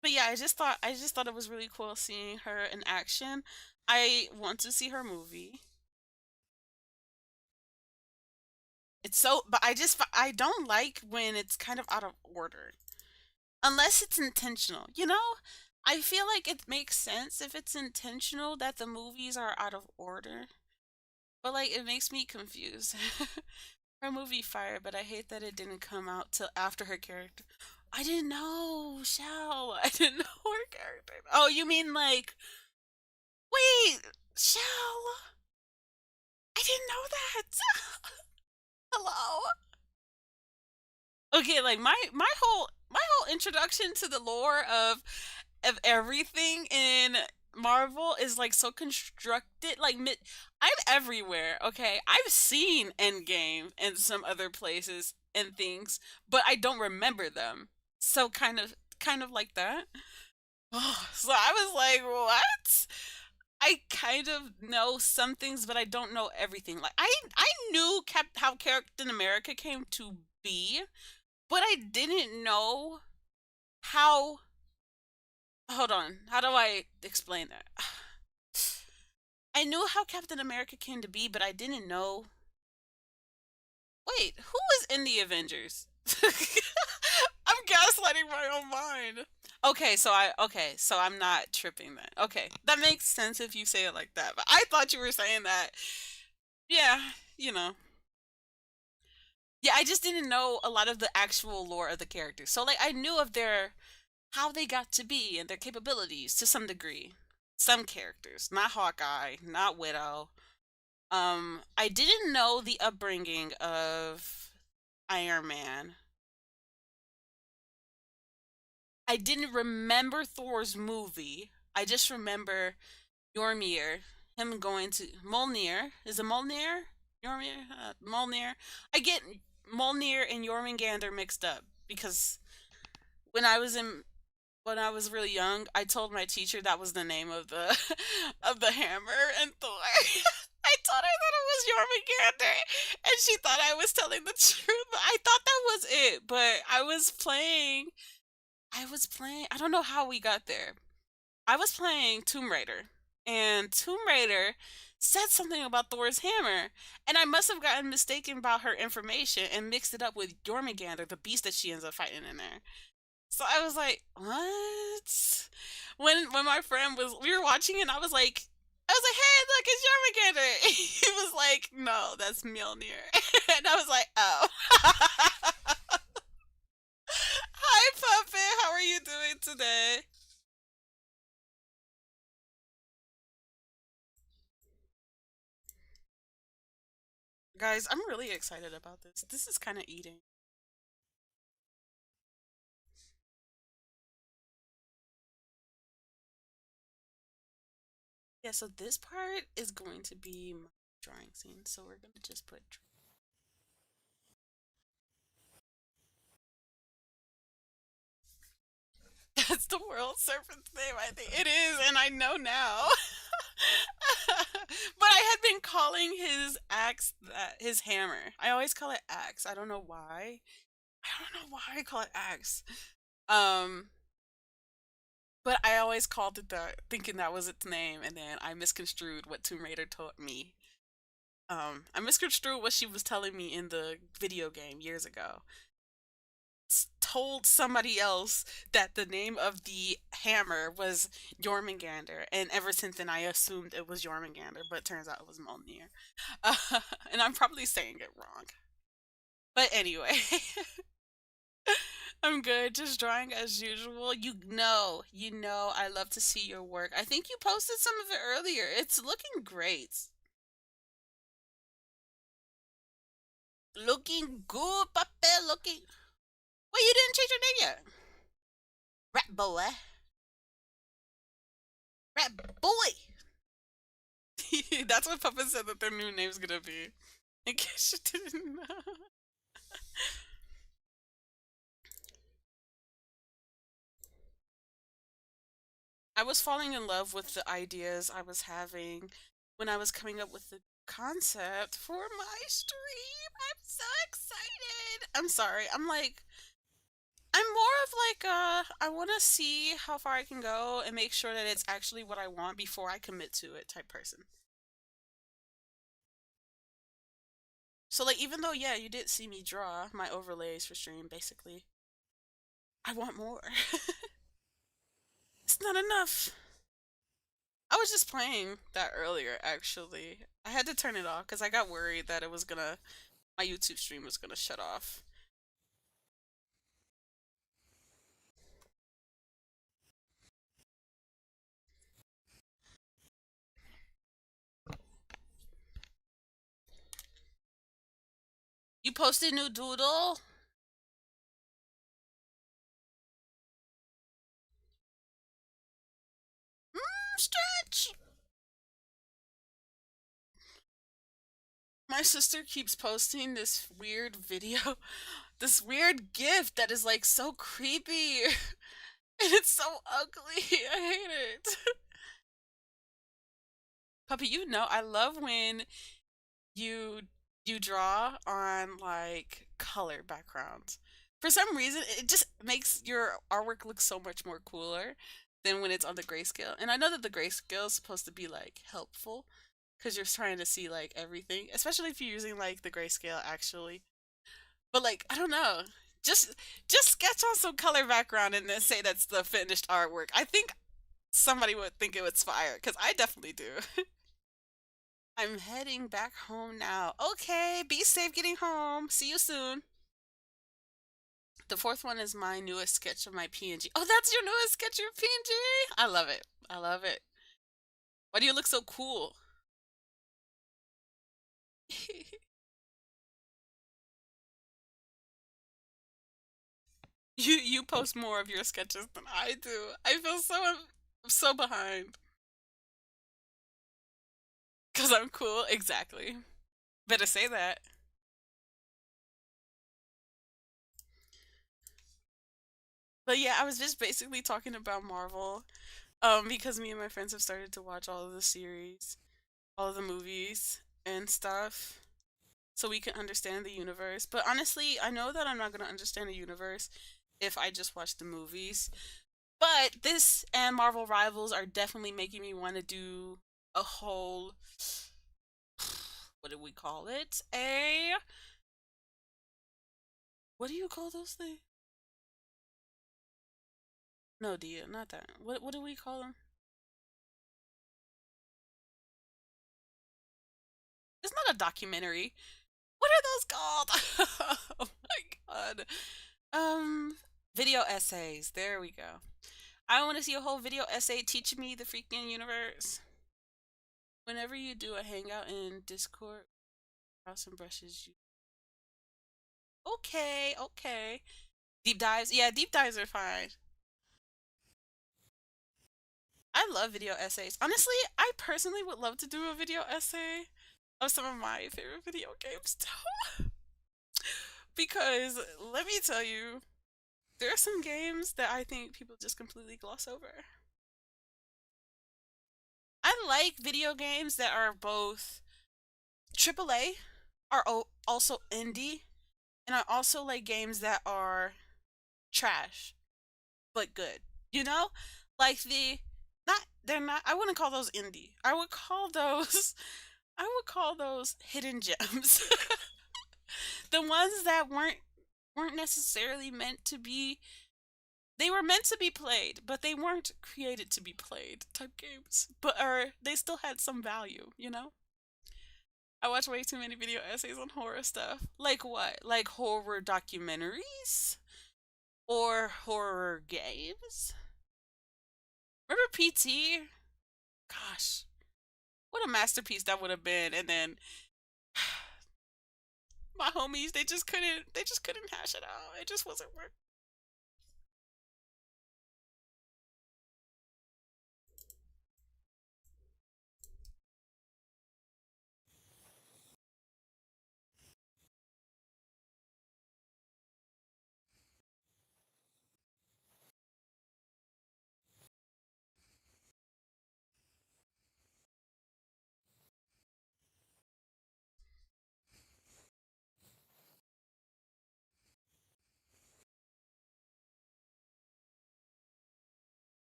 But yeah, I just thought it was really cool seeing her in action. I want to see her movie. But I don't like when it's kind of out of order. Unless it's intentional, you know? I feel like it makes sense if it's intentional that the movies are out of order. But like it makes me confused. Her movie fire, but I hate that it didn't come out till after her character. I didn't know, Shell. I didn't know her character. Oh, you mean like wait, Shell? I didn't know that. Hello. Okay, like my whole introduction to the lore of everything in Marvel is like so constructed. Like I'm everywhere. Okay, I've seen Endgame and some other places and things, but I don't remember them. So kind of like that. So I was like, what? I kind of know some things, but I don't know everything. Like I knew how Captain America came to be, but I didn't know how. Hold on, how do I explain that? I knew how Captain America came to be, but I didn't know. Wait, who was in the Avengers? I'm gaslighting my own mind. Okay, so I'm not tripping then. Okay, that makes sense if you say it like that. But I thought you were saying that. Yeah, you know. Yeah, I just didn't know a lot of the actual lore of the characters. So like I knew of their how they got to be and their capabilities to some degree. Some characters, not Hawkeye, not Widow. I didn't know the upbringing of Iron Man. I didn't remember Thor's movie. I just remember Jormir, him going to Mjolnir. Is it Mjolnir? Jormir? Mjolnir. I get Mjolnir and Jormungandr mixed up because when I was in when I was really young, I told my teacher that was the name of the of the hammer and Thor. I told her that it was Jormungandr, and she thought I was telling the truth. I thought that was it, but I don't know how we got there. I was playing Tomb Raider, and Tomb Raider said something about Thor's hammer, and I must have gotten mistaken about her information and mixed it up with Jormungandr, the beast that she ends up fighting in there. So I was like, "What?" When my friend was we were watching it, and I was like, "Hey, look, it's Jormungandr." He was like, "No, that's Mjolnir," and I was like, "Oh." Hi, Puppet. How are you doing today? Guys, I'm really excited about this. This is kind of eating. Yeah, so this part is going to be my drawing scene. So we're going to just put. That's the world serpent's name, I think. It is, and I know now. But I had been calling his axe his hammer. I always call it axe. I don't know why. I don't know why I call it axe. Um, but I always called it that, thinking that was its name, and then I misconstrued what Tomb Raider taught me. I misconstrued what she was telling me in the video game years ago. Told somebody else that the name of the hammer was Jormungandr, and ever since then I assumed it was Jormungandr, but it turns out it was Mjolnir. And I'm probably saying it wrong. But anyway, I'm good. Just drawing as usual. I love to see your work. I think you posted some of it earlier. It's looking great. Looking good, Papa. Looking. Wait, you didn't change your name yet. Rat boy. Rat boy. That's what Papa said that their new name's gonna be. In case you didn't know. I was falling in love with the ideas I was having when I was coming up with the concept for my stream. I'm so excited. I'm sorry. I'm more of like I want to see how far I can go and make sure that it's actually what I want before I commit to it type person. So like even though yeah, you did see me draw my overlays for stream basically, I want more. It's not enough. I was just playing that earlier actually. I had to turn it off cuz I got worried that it was going to my YouTube stream was going to shut off. You posted new doodle? Stretch. My sister keeps posting this weird video, this weird gift that is like so creepy. And it's so ugly. I hate it. Puppy, I love when you you draw on like color backgrounds. For some reason, it just makes your artwork look so much more cooler than when it's on the grayscale. And I know that the grayscale is supposed to be like helpful, because you're trying to see like everything, especially if you're using like the grayscale actually. But like, I don't know. Just just sketch on some color background and then say that's the finished artwork. I think somebody would think it was fire because I definitely do. I'm heading back home now. Okay, be safe getting home. See you soon. The fourth one is my newest sketch of my PNG. Oh, that's your newest sketch of PNG? I love it. I love it. Why do you look so cool? You post more of your sketches than I do. I feel so behind. Cause I'm cool, exactly. Better say that. But yeah, I was just basically talking about Marvel. Because me and my friends have started to watch all of the series, all of the movies and stuff. So we can understand the universe. But honestly, I know that I'm not gonna understand the universe if I just watch the movies. But this and Marvel Rivals are definitely making me want to do a whole, what do we call it? What do you call those things? No, Dia, not that. What do we call them? It's not a documentary. What are those called? Oh my god. Video essays. There we go. I want to see a whole video essay teaching me the freaking universe. Whenever you do a hangout in Discord, brows and brushes. Okay, okay. Deep dives. Yeah, deep dives are fine. I love video essays. Honestly, I personally would love to do a video essay of some of my favorite video games too. Because let me tell you, there are some games that I think people just completely gloss over. I like video games that are both AAA, are also indie, and I also like games that are trash but good. You know, like not they're not. I wouldn't call those indie. I would call those. I would call those hidden gems. The ones that weren't necessarily meant to be. They were meant to be played, but they weren't created to be played type games. But they still had some value, you know? I watch way too many video essays on horror stuff. Like what? Like horror documentaries? Or horror games? Remember PT? Gosh, what a masterpiece that would have been. And then my homies, they just couldn't hash it out. It just wasn't working.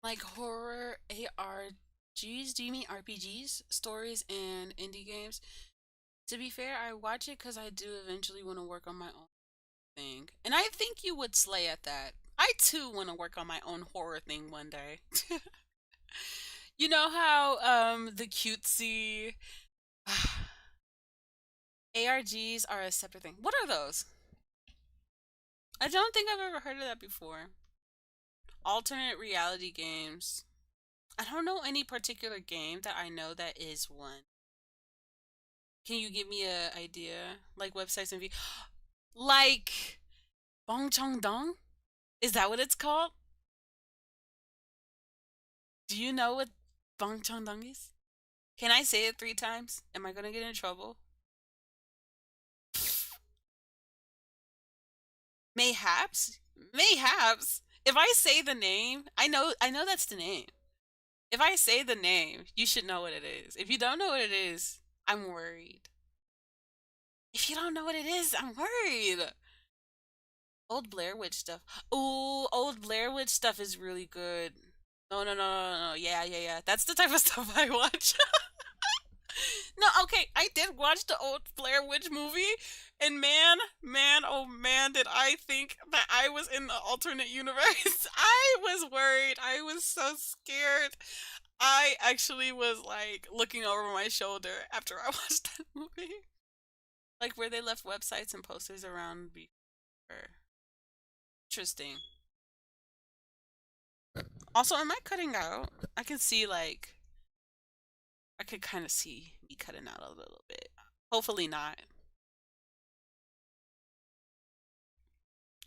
Like horror ARGs? Do you mean RPGs? Stories and indie games? To be fair, I watch it because I do eventually want to work on my own thing. And I think you would slay at that. I too want to work on my own horror thing one day. You know how the cutesy ARGs are a separate thing. What are those? I don't think I've ever heard of that before. Alternate reality games. I don't know any particular game that I know that is one. Can you give me a idea? Like websites and like Bong Chong Dong? Is that what it's called? Do you know what Bong Chong Dong is? Can I say it 3 times? Am I gonna get in trouble? Mayhaps? Mayhaps. If I say the name, I know that's the name. If I say the name, you should know what it is. If you don't know what it is, I'm worried. If you don't know what it is, I'm worried. Old Blair Witch stuff. Ooh, old Blair Witch stuff is really good. No, no, no, no, no. Yeah, yeah, yeah. That's the type of stuff I watch. No, okay, I did watch the old Blair Witch movie, and man, oh man, did I think that I was in the alternate universe. I was worried. I was so scared. I actually was like looking over my shoulder after I watched that movie. Like where they left websites and posters around before. Interesting. Also, am I cutting out? I can see like I could kind of see me cutting out a little bit. Hopefully not.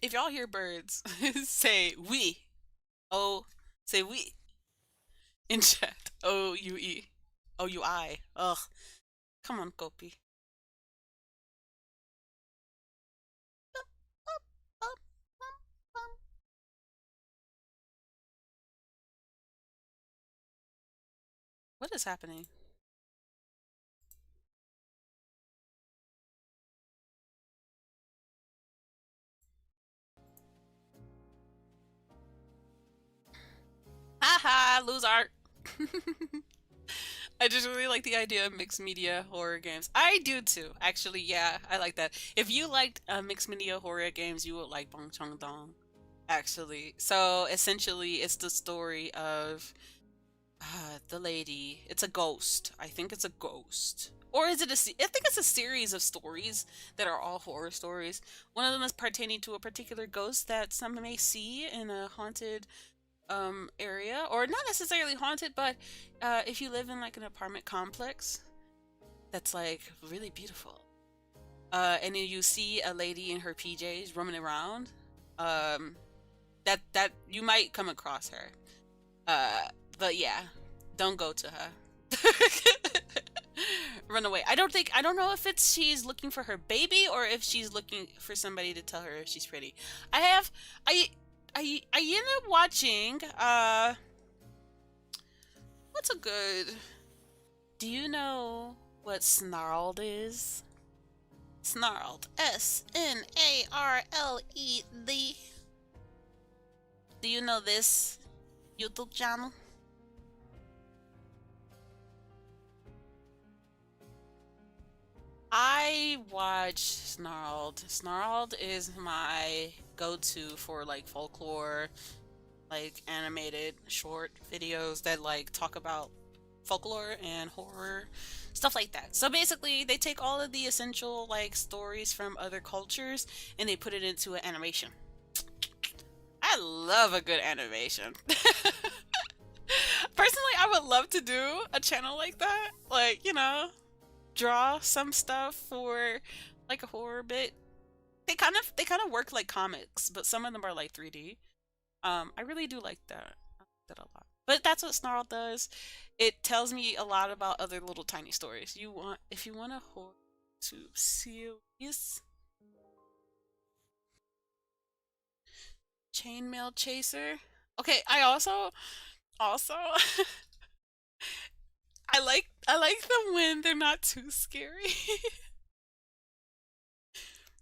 If y'all hear birds, say we. Oh, say we in chat. O-U-E. O-U-I. Ugh. Come on, Kopii. What is happening? Haha, lose art. I just really like the idea of mixed media horror games. I do too, actually. Yeah, I like that. If you liked mixed media horror games, you would like Bong Chong Dong, actually. So essentially, it's the story of the lady. It's a ghost. I think it's a ghost. Or is it I think it's a series of stories that are all horror stories. One of them is pertaining to a particular ghost that some may see in a haunted area, or not necessarily haunted, but if you live in like an apartment complex that's like really beautiful, and then you see a lady in her PJs roaming around, that you might come across her. But yeah, don't go to her. Run away. I don't know if it's she's looking for her baby or if she's looking for somebody to tell her if she's pretty. I ended up watching what's a good, do you know what snarled is? Snarled. S-N-A-R-L-E-D. Do you know this YouTube channel? I watch Snarled. Snarled is my go-to for like folklore, like animated short videos that like talk about folklore and horror, stuff like that. So basically, they take all of the essential like stories from other cultures and they put it into an animation. I love a good animation. Personally, I would love to do a channel like that. Like, you know, draw some stuff for like a horror bit. They kind of work like comics, but some of them are like 3D. I really do like that. I like that a lot. But that's what Snarl does. It tells me a lot about other little tiny stories. If you want a horror tube series, Chainmail Chaser. Okay, I also I like them when they're not too scary.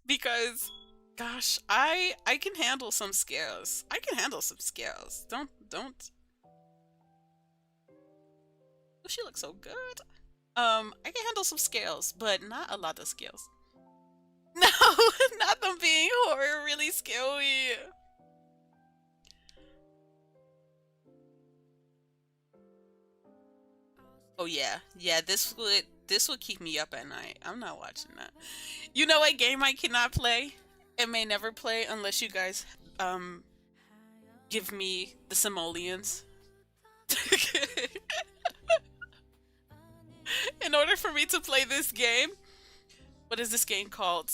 Because gosh, I can handle some scares. I can handle some scares. Don't. Oh, she looks so good. I can handle some scales, but not a lot of scales. No, not them being horror really scary. Oh yeah, yeah. This would keep me up at night. I'm not watching that. You know what game I cannot play? It may never play unless you guys give me the simoleons. In order for me to play this game, what is this game called?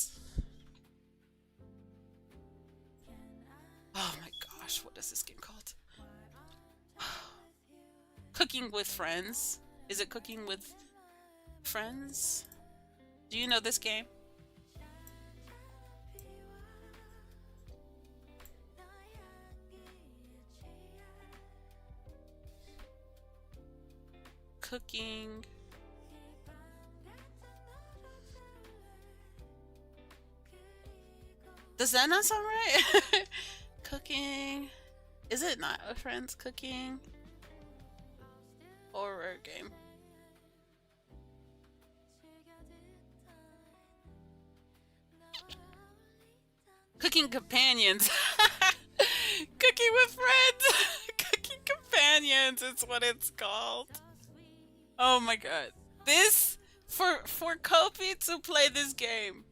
Oh my gosh, what is this game called? Cooking with Friends. Is it Cooking with Friends? Do you know this game? cooking. Does that not sound right? Cooking. Is it not, friends? Cooking. Horror game. Cooking companions. Cooking with friends. Cooking companions is what it's called. Oh my god. This for Kopii to play this game.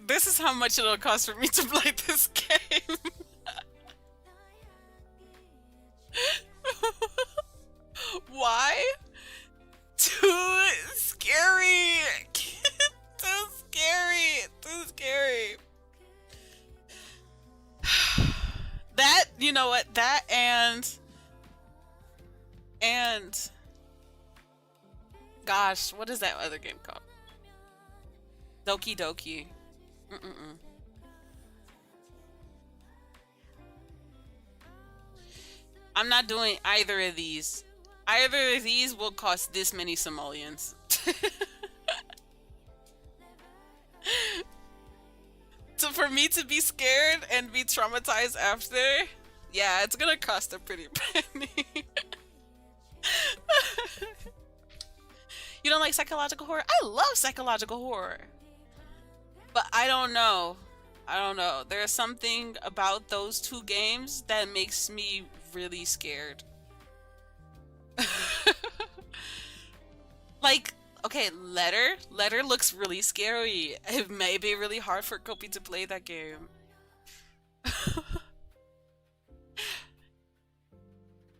This is how much it'll cost for me to play this game. Why? Too scary. Too scary. Too scary. That, you know what? That and gosh, what is that other game called? Doki Doki. I'm not doing either of these. Either of these will cost this many simoleons. So for me to be scared and be traumatized after, yeah, it's gonna cost a pretty penny. You don't like psychological horror? I love psychological horror. But I don't know. I don't know. There's something about those two games that makes me really scared. Like, okay, Letter looks really scary. It may be really hard for Kopii to play that game.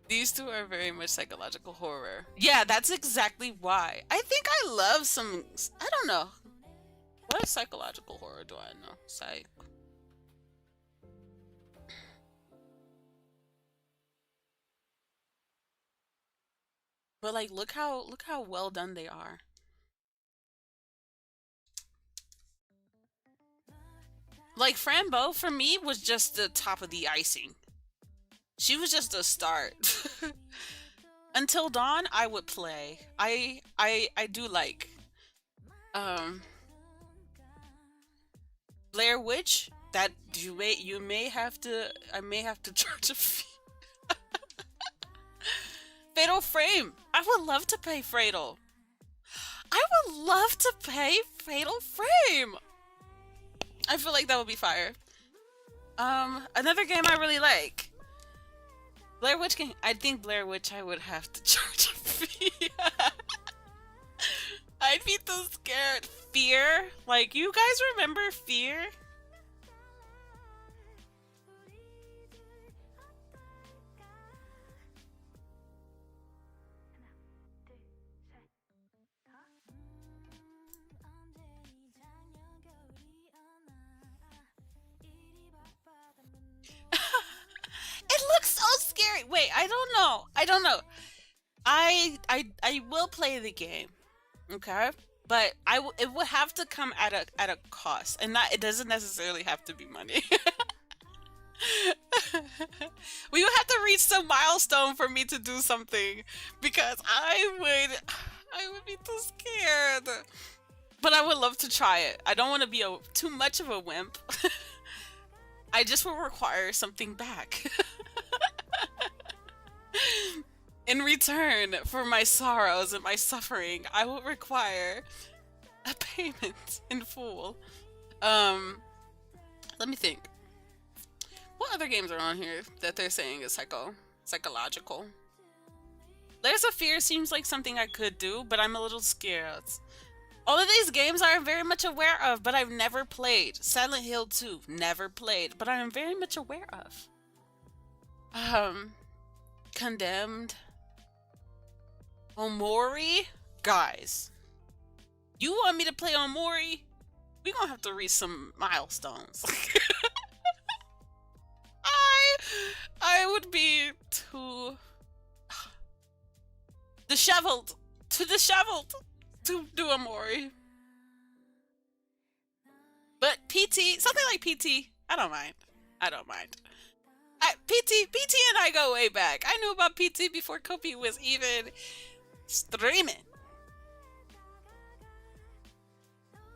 These two are very much psychological horror. Yeah, that's exactly why. I think I love some... I don't know. What psychological horror do I know? Psych. But like, look how well done they are. Like, Frambo for me was just the top of the icing. She was just a start. Until Dawn, I would play. I do like Blair Witch. That you may have to. I may have to charge a fee. Fatal Frame. I would love to pay Fatal. I would love to pay Fatal Frame. I feel like that would be fire. Another game I really like. Blair Witch game. I think Blair Witch I would have to charge a fee. I'd be too scared. Fear? Like, you guys remember Fear? It looks so scary. Wait, I don't know. I will play the game, okay? But it would have to come at a cost, and it doesn't necessarily have to be money. We would have to reach some milestone for me to do something, because I would be too scared. But I would love to try it. I don't want to be too much of a wimp. I just will require something back. In return for my sorrows and my suffering, I will require a payment in full. Let me think. What other games are on here that they're saying is psychological? Layers of Fear seems like something I could do, but I'm a little scared. All of these games I'm very much aware of, but I've never played. Silent Hill 2, never played, but I am very much aware of. Condemned. Omori? Guys. You want me to play Omori? We gonna have to reach some milestones. I would be too... disheveled. Too disheveled to do a Mori. But PT, something like PT, I don't mind. I don't mind. PT and I go way back. I knew about PT before Kopii was even streaming.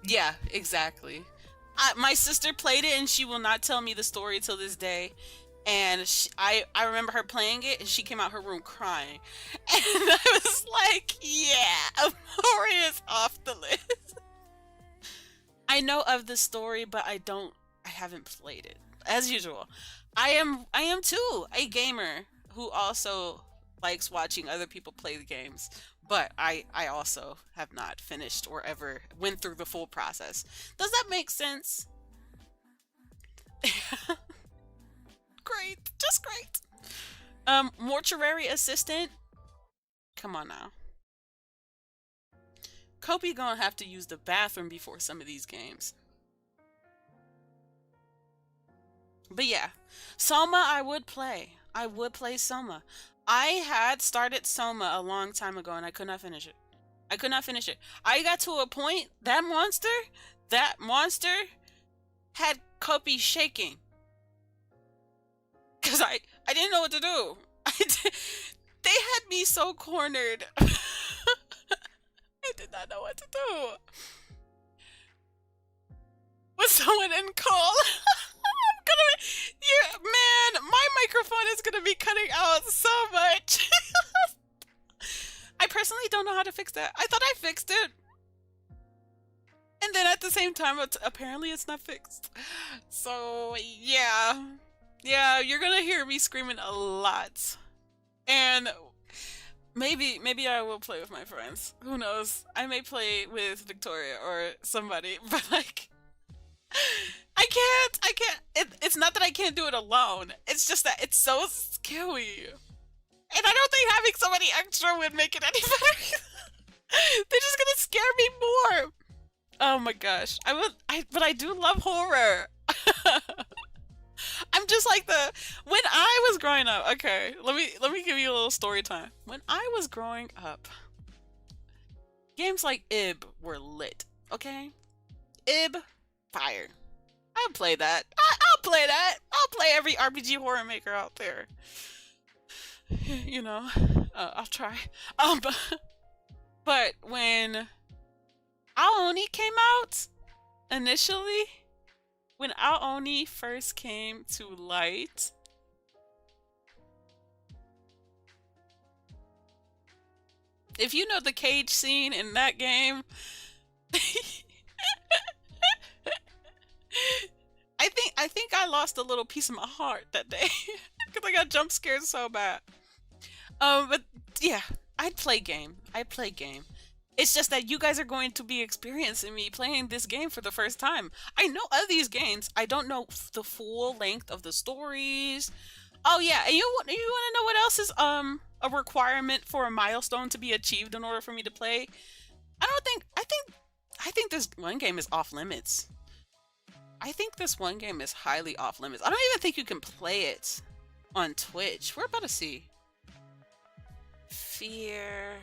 Yeah, exactly. My sister played it and she will not tell me the story till this day. And I remember her playing it and she came out her room crying. And I was like, yeah, Mori is off the list. I know of the story, but I haven't played it. As usual. I am too a gamer who also likes watching other people play the games. But I also have not finished or ever went through the full process. Does that make sense? Great. Just great. Mortuary assistant. Come on now. Kopii gonna have to use the bathroom before some of these games. But yeah, Soma I would play. I would play Soma. I had started Soma a long time ago and I could not finish it. I could not finish it. I got to a point, that monster had Kopii shaking. Because I didn't know what to do. They had me so cornered. I did not know what to do. Was someone in call? Man, my microphone is gonna be cutting out so much. I personally don't know how to fix that. I thought I fixed it. And then at the same time, apparently it's not fixed. So, yeah. Yeah, you're gonna hear me screaming a lot. And maybe I will play with my friends. Who knows? I may play with Victoria or somebody, but like... I can't. It's not that I can't do it alone. It's just that it's so scary. And I don't think having somebody extra would make it any better. They're just gonna scare me more. Oh my gosh. But I do love horror. I'm just like when I was growing up, okay, let me give you a little story time. When I was growing up, games like IB were lit, okay? IB, fire. I'll play that. I'll play that. I'll play every RPG horror maker out there. You know, I'll try. But when Aoni came out, initially, when Aoni first came to light, if you know the cage scene in that game, I think I lost a little piece of my heart that day because I got jump scared so bad. But yeah, I'd play game. It's just that you guys are going to be experiencing me playing this game for the first time. I know of these games. I don't know the full length of the stories. Oh yeah, and you want to know what else is a requirement for a milestone to be achieved in order for me to play? I think this one game is off limits. I think this one game is highly off limits. I don't even think you can play it on Twitch. We're about to see. Fear.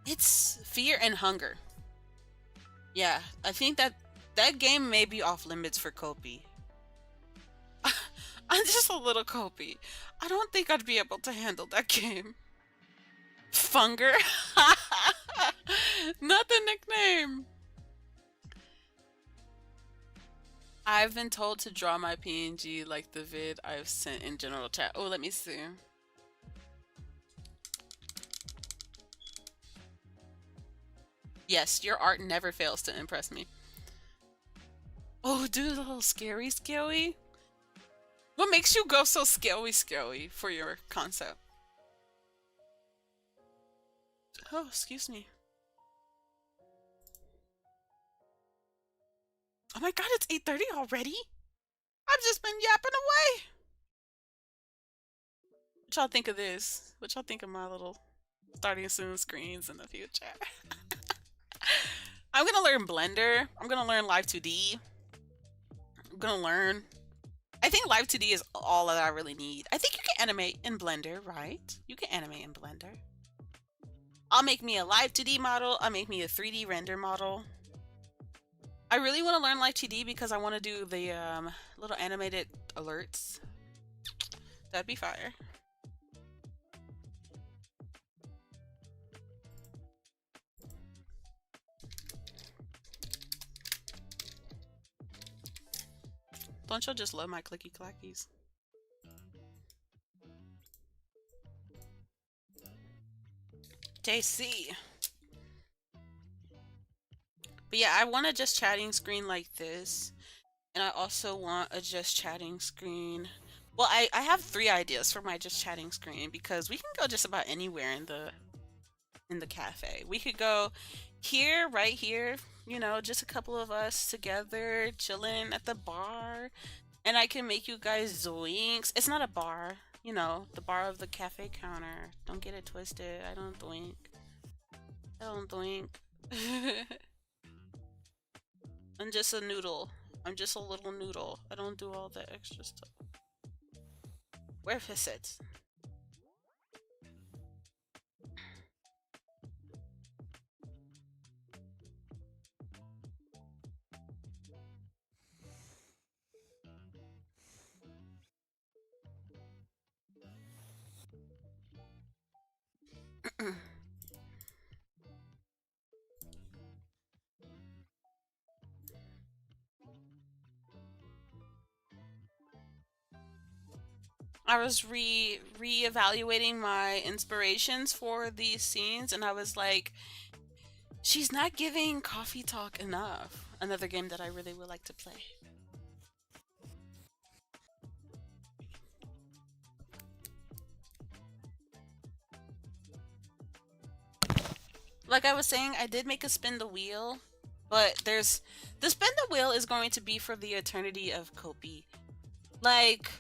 It's Fear and Hunger. Yeah, I think that game may be off limits for Kopii. I'm just a little Kopii. I don't think I'd be able to handle that game. Funger? Not the nickname. I've been told to draw my PNG like the vid I've sent in general chat. Oh, let me see. Yes, your art never fails to impress me. Oh, do a little scary. What makes you go so scary for your concept? Oh, excuse me. Oh my god, it's 8:30 already? I've just been yapping away. What y'all think of this? What y'all think of my little starting soon screens in the future? I'm gonna learn Blender. I'm gonna learn Live 2D. I think Live 2D is all that I really need. I think you can animate in Blender, right? You can animate in Blender. I'll make me a live 2D model. I'll make me a 3D render model. I really want to learn live 2D because I want to do the little animated alerts. That'd be fire. Don't y'all just love my clicky clackies? JC. But yeah, I want a just chatting screen like this. And I also want a just chatting screen. Well, I have 3 ideas for my just chatting screen because we can go just about anywhere in the cafe. We could go here, right here, you know, just a couple of us together chilling at the bar. And I can make you guys zoinks. It's not a bar, you know, the bar of the cafe counter. Don't get it twisted. I don't doink. I don't doink. I'm just a noodle. I'm just a little noodle. I don't do all the extra stuff. Where is it? I was re-evaluating my inspirations for these scenes, and I was like, she's not giving Coffee Talk enough. Another game that I really would like to play. Like I was saying, I did make a spin the wheel, but the spin the wheel is going to be for the eternity of Kopii. Like,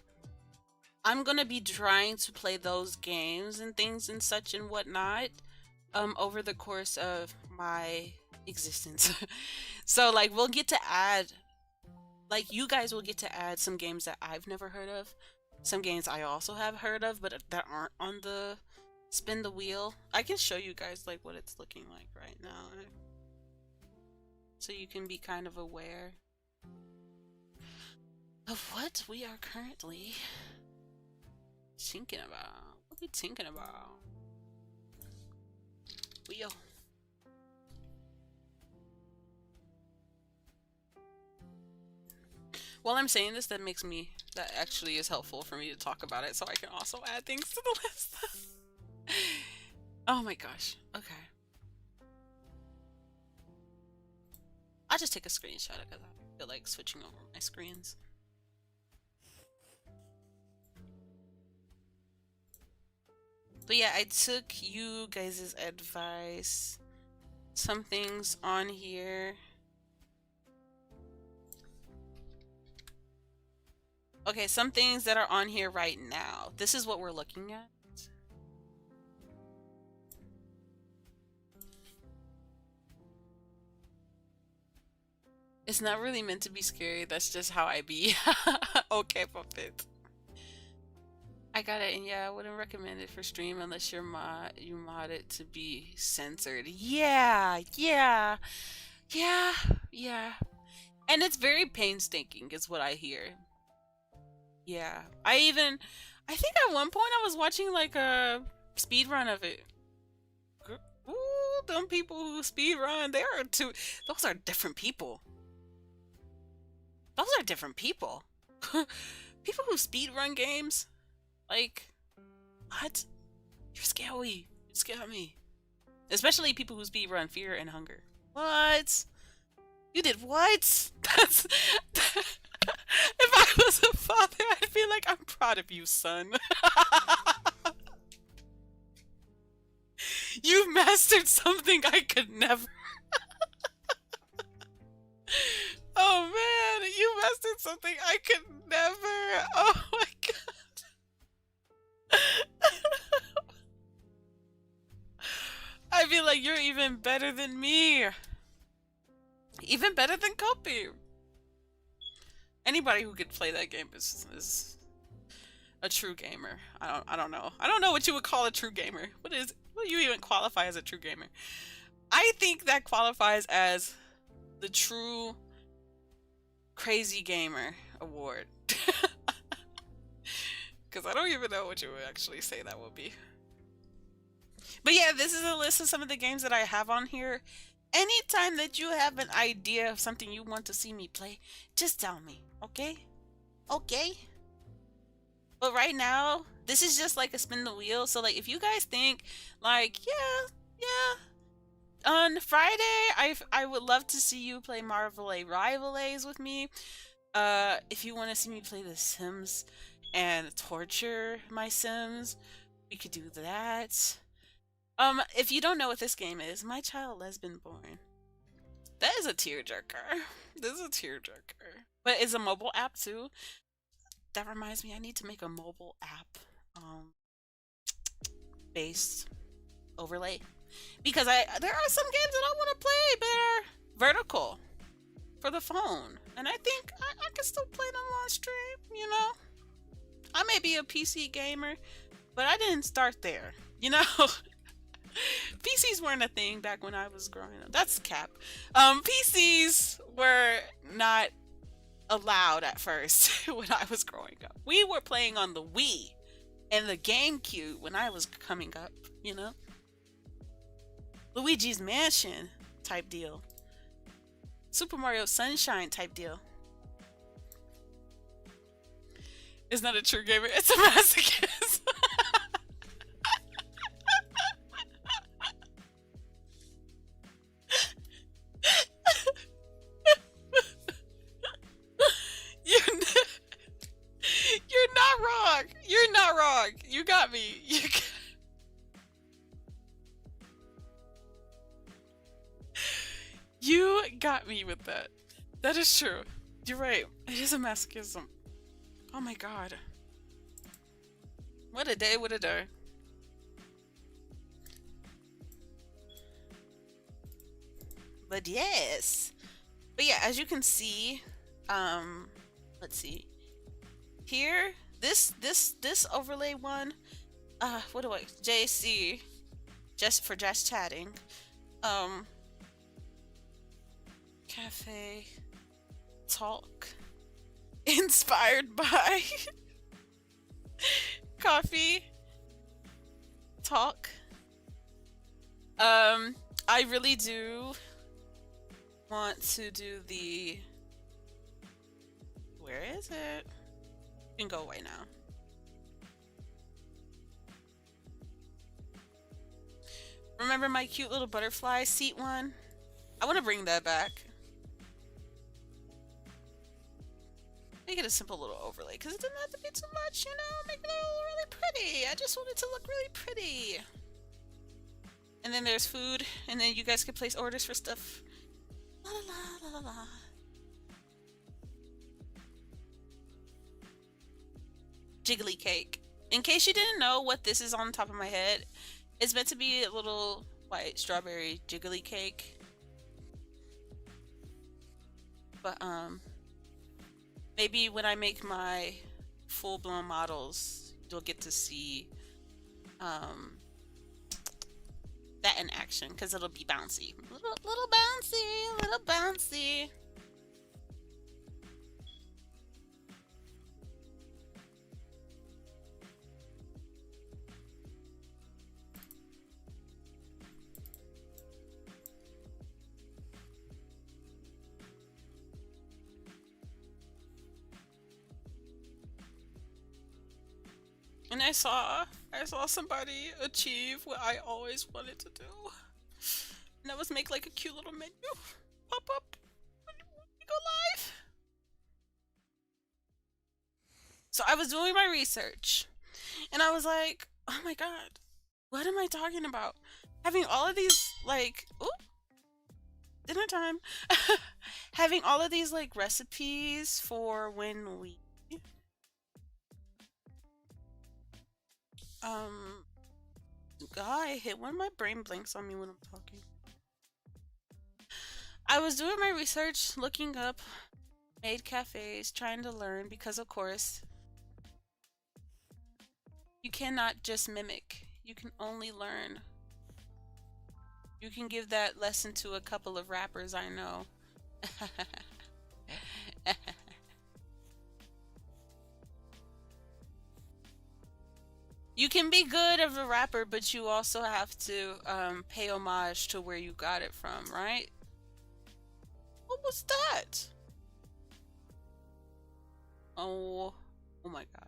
I'm gonna be trying to play those games and things and such and whatnot over the course of my existence. So like we'll get to add, like you guys will get to add some games that I've never heard of, some games I also have heard of but that aren't on the spin the wheel. I can show you guys like what it's looking like right now, so you can be kind of aware of what we are currently thinking about. What are we thinking about? Wheel. While I'm saying this, that actually is helpful for me to talk about it, so I can also add things to the list. Oh my gosh. Okay. I'll just take a screenshot because I feel like switching over my screens. But yeah, I took you guys' advice. Some things on here. Okay, some things that are on here right now. This is what we're looking at. It's not really meant to be scary. That's just how I be. Okay, puppet. I got it, and yeah, I wouldn't recommend it for stream unless you mod it to be censored. Yeah. And it's very painstaking, is what I hear. Yeah. I think at one point I was watching like a speed run of it. Ooh, them people who speed run, those are different people. Those are different people. People who speed run games. Like, what? You're scary. You scare me. Especially people who speedrun Fear and Hunger. What? You did what? That's... If I was a father, I'd be like, I'm proud of you, son. You've mastered something I could never. Oh man, you mastered something I could never. Oh my god. I feel like you're even better than me. Even better than Kopii. Anybody who could play that game is a true gamer. I don't know. I don't know what you would call a true gamer. What do you even qualify as a true gamer? I think that qualifies as the true crazy gamer award. Because I don't even know what you would actually say that would be. But yeah, this is a list of some of the games that I have on here. Anytime that you have an idea of something you want to see me play, just tell me, okay? Okay? But right now, this is just like a spin the wheel. So like, if you guys think like, yeah, on Friday, I would love to see you play Marvel A Rivals with me. If you want to see me play The Sims and torture my Sims, we could do that. If you don't know what this game is, My Child Has Been Born. That is a tearjerker. This is a tearjerker. But it's a mobile app too. That reminds me, I need to make a mobile app based overlay. Because there are some games that I want to play that are vertical for the phone. And I think I can still play them on stream, you know? I may be a PC gamer, but I didn't start there, you know? PCs weren't a thing back when I was growing up. That's cap. PCs were not allowed at first when I was growing up. We were playing on the Wii and the GameCube when I was coming up, you know? Luigi's Mansion type deal. Super Mario Sunshine type deal. It's not a true gamer, it's a masochist. You're not wrong. You're not wrong. You got me. You got me with that. That is true. You're right. It is a masochism. Oh my god. What a day, what a day. But yes. But yeah, as you can see, let's see. Here, this overlay one, what do I, JC, just for just chatting, cafe talk, inspired by coffee talk. I really do want to do the, where is it? You can go away now. Remember my cute little butterfly seat one? I want to bring that back. Make it a simple little overlay because it doesn't have to be too much, you know? Make it really pretty. I just want it to look really pretty. And then there's food, and then you guys can place orders for stuff. La la la la la la. Jiggly cake. In case you didn't know what this is on the top of my head, it's meant to be a little white strawberry jiggly cake. But maybe when I make my full-blown models, you'll get to see that in action because it'll be bouncy. Little bouncy, little bouncy. And I saw somebody achieve what I always wanted to do. And that was make like a cute little menu pop up when you go live. So I was doing my research and I was like, oh my god, what am I talking about? Having all of these like, ooh, dinner time. Having all of these like recipes for when we I hate when my brain blanks on me when I'm talking. I was doing my research, looking up maid cafes, trying to learn because of course cannot just mimic. You can only learn. You can give that lesson to a couple of rappers I know. You can be good of a rapper, but you also have to pay homage to where you got it from, right? What was that? Oh my god.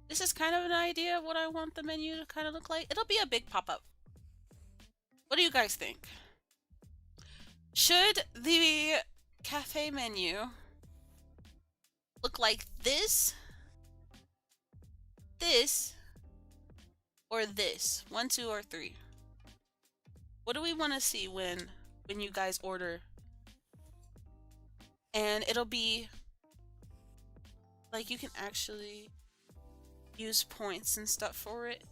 This is kind of an idea of what I want the menu to kind of look like. It'll be a big pop-up. What do you guys think? Should the cafe menu look like this, or this? 1, 2, or 3? What do we want to see when you guys order? And it'll be like you can actually use points and stuff for it.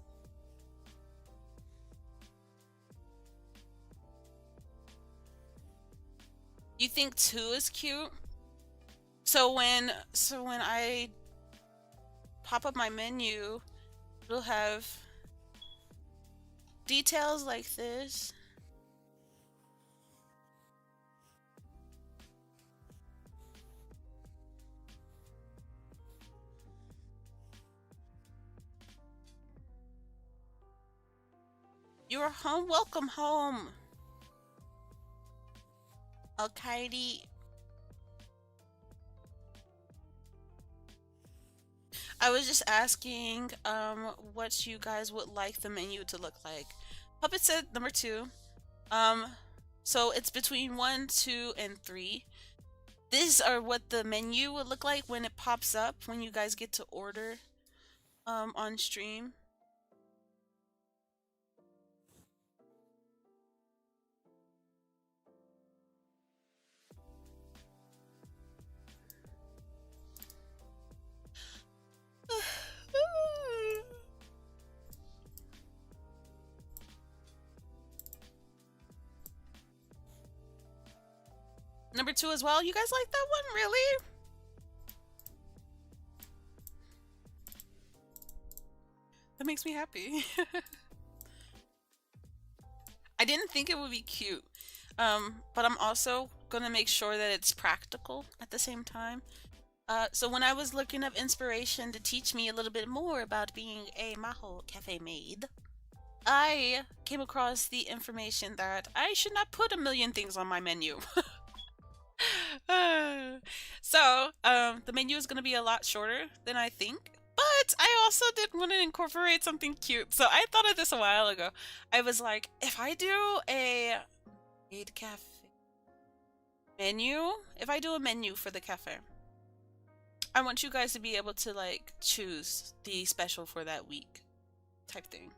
You think 2 is cute? So when I pop up my menu, it'll have details like this. You are home. Welcome home. Alrighty. I was just asking what you guys would like the menu to look like. Puppet said number 2. So it's between 1, 2, and 3. These are what the menu would look like when it pops up when you guys get to order on stream. Number 2 as well. You guys like that one? Really? That makes me happy. I didn't think it would be cute. But I'm also gonna make sure that it's practical at the same time. So when I was looking up inspiration to teach me a little bit more about being a Maho cafe maid, I came across the information that I should not put a million things on my menu. So the menu is going to be a lot shorter than I think, but I also did want to incorporate something cute. So I thought of this a while ago. I was like, if I do a maid cafe menu, if I do a menu for the cafe, I want you guys to be able to like choose the special for that week type thing.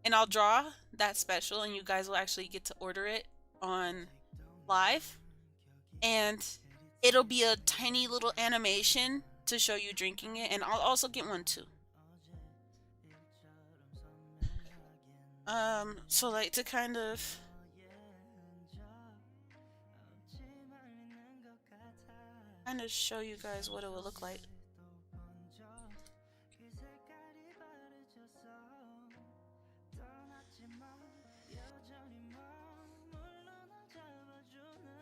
And I'll draw that special and you guys will actually get to order it on live. And it'll be a tiny little animation to show you drinking it. And I'll also get one too. So like to kind of show you guys what it will look like.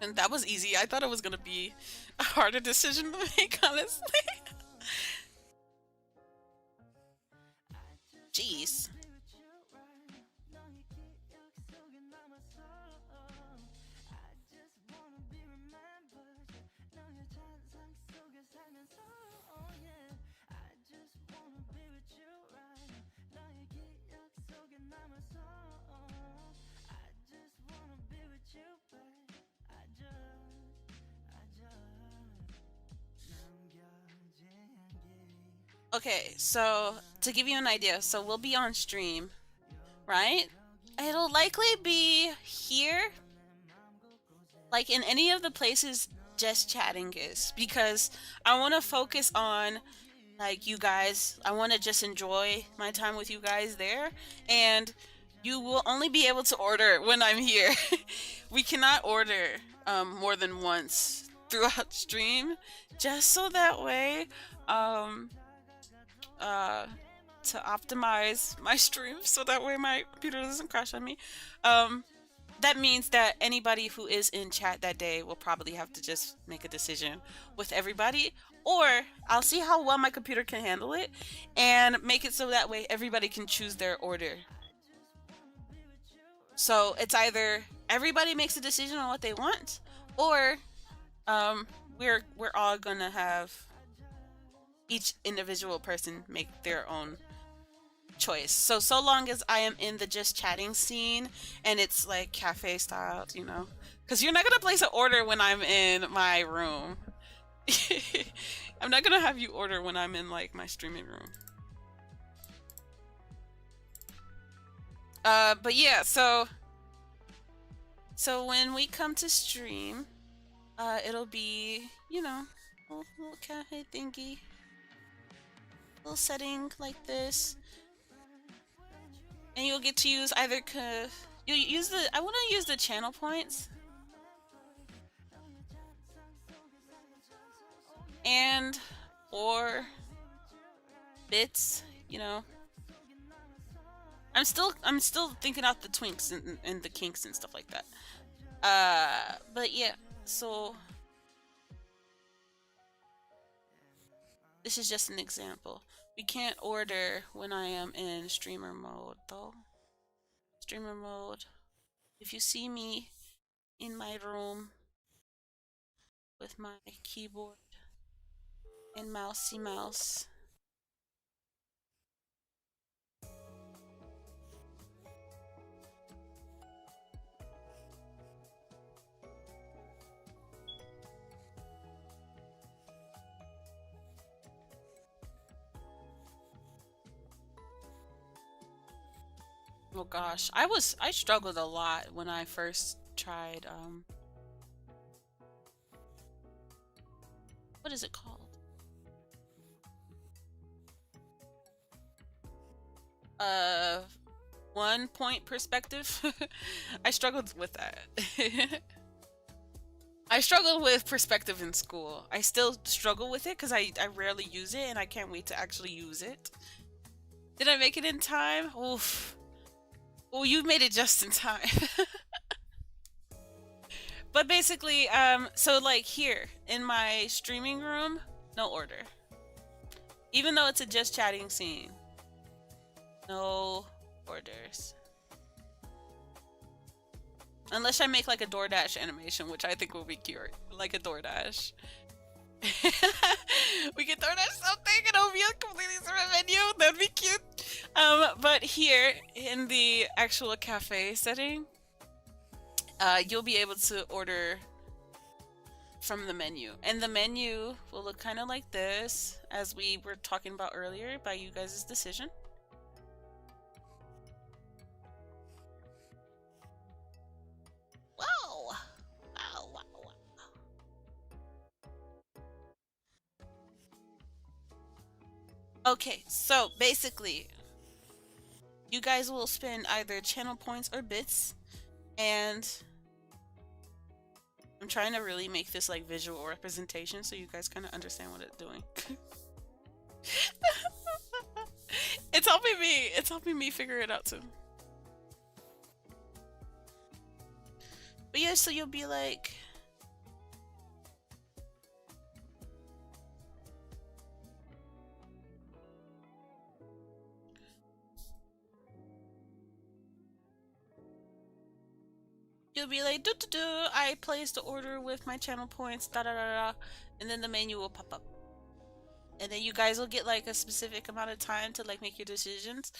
And that was easy. I thought it was gonna be a harder decision to make, honestly. Jeez. Okay, so to give you an idea, so we'll be on stream, right? It'll likely be here, like in any of the places just chatting is, because I want to focus on like you guys. I want to just enjoy my time with you guys there, and you will only be able to order when I'm here. We cannot order more than once throughout stream, just so that way, to optimize my stream, so that way my computer doesn't crash on me. That means that anybody who is in chat that day will probably have to just make a decision with everybody, or I'll see how well my computer can handle it and make it so that way everybody can choose their order. So it's either everybody makes a decision on what they want, or we're all gonna have each individual person make their own choice. So long as I am in the just chatting scene and it's like cafe style, you know, because you're not gonna place an order when I'm in my room. I'm not gonna have you order when I'm in like my streaming room. But yeah, so when we come to stream, it'll be, you know, a little cafe thingy, little setting like this. And you'll get to use either you use the, I want to use the channel points and or bits, you know. I'm still thinking out the twinks and the kinks and stuff like that. But yeah, so this is just an example. We can't order when I am in streamer mode though. Streamer mode. If you see me in my room with my keyboard and mousey mouse. Oh gosh, I struggled a lot when I first tried what is it called? 1 point perspective. I struggled with that. I struggled with perspective in school. I still struggle with it because I rarely use it and I can't wait to actually use it. Did I make it in time? Oof. Well, you made it just in time. But basically, so like here in my streaming room, no order. Even though it's a just chatting scene, no orders. Unless I make like a DoorDash animation, which I think will be cute, like a DoorDash. We can DoorDash something and it'll be a completely different menu. That'd be cute. But here in the actual cafe setting, you'll be able to order from the menu, and the menu will look kind of like this, as we were talking about earlier, by you guys' decision. Whoa! Wow, wow, wow. Okay, so basically, you guys will spend either channel points or bits, and I'm trying to really make this like visual representation so you guys kind of understand what it's doing. It's helping me figure it out too. But yeah, so you'll be like, I placed the order with my channel points, da da da da, and then the menu will pop up. And then you guys will get like a specific amount of time to like make your decisions.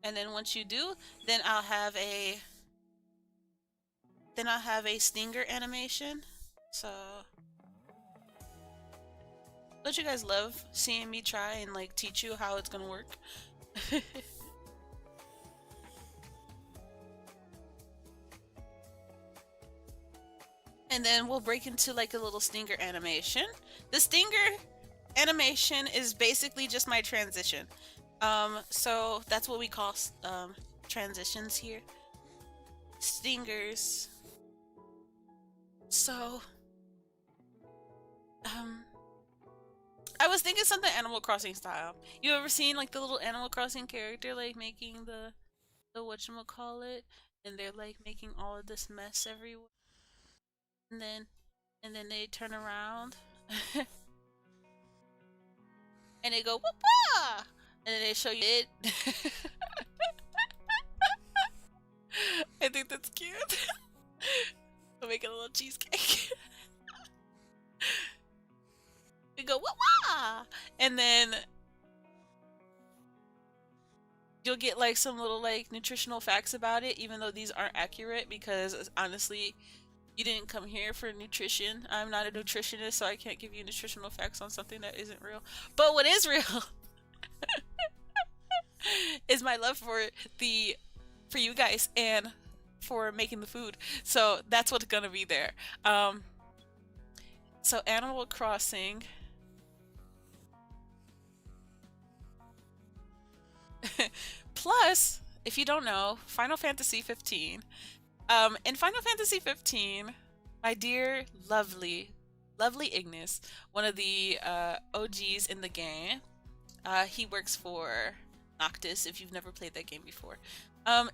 And then once you do, then I'll have a stinger animation. So don't you guys love seeing me try and like teach you how it's gonna work? And then we'll break into like a little stinger animation. The stinger animation is basically just my transition. So that's what we call transitions here. Stingers. So was thinking something Animal Crossing style. You ever seen like the little Animal Crossing character like making the whatchamacallit, and they're like making all of this mess everywhere, and then they turn around and they go whoop-ah! And then they show you it. I think that's cute. We'll make it a little cheesecake. We go wah-wah! And then you'll get like some little like nutritional facts about it, even though these aren't accurate, because honestly, you didn't come here for nutrition. I'm not a nutritionist, so I can't give you nutritional facts on something that isn't real. But what is real is my love for you guys and for making the food. So that's what's gonna be there. So Animal Crossing. Plus, if you don't know, Final Fantasy 15. In Final Fantasy 15, my dear, lovely Ignis, one of the OGs in the game, he works for Noctis, if you've never played that game before.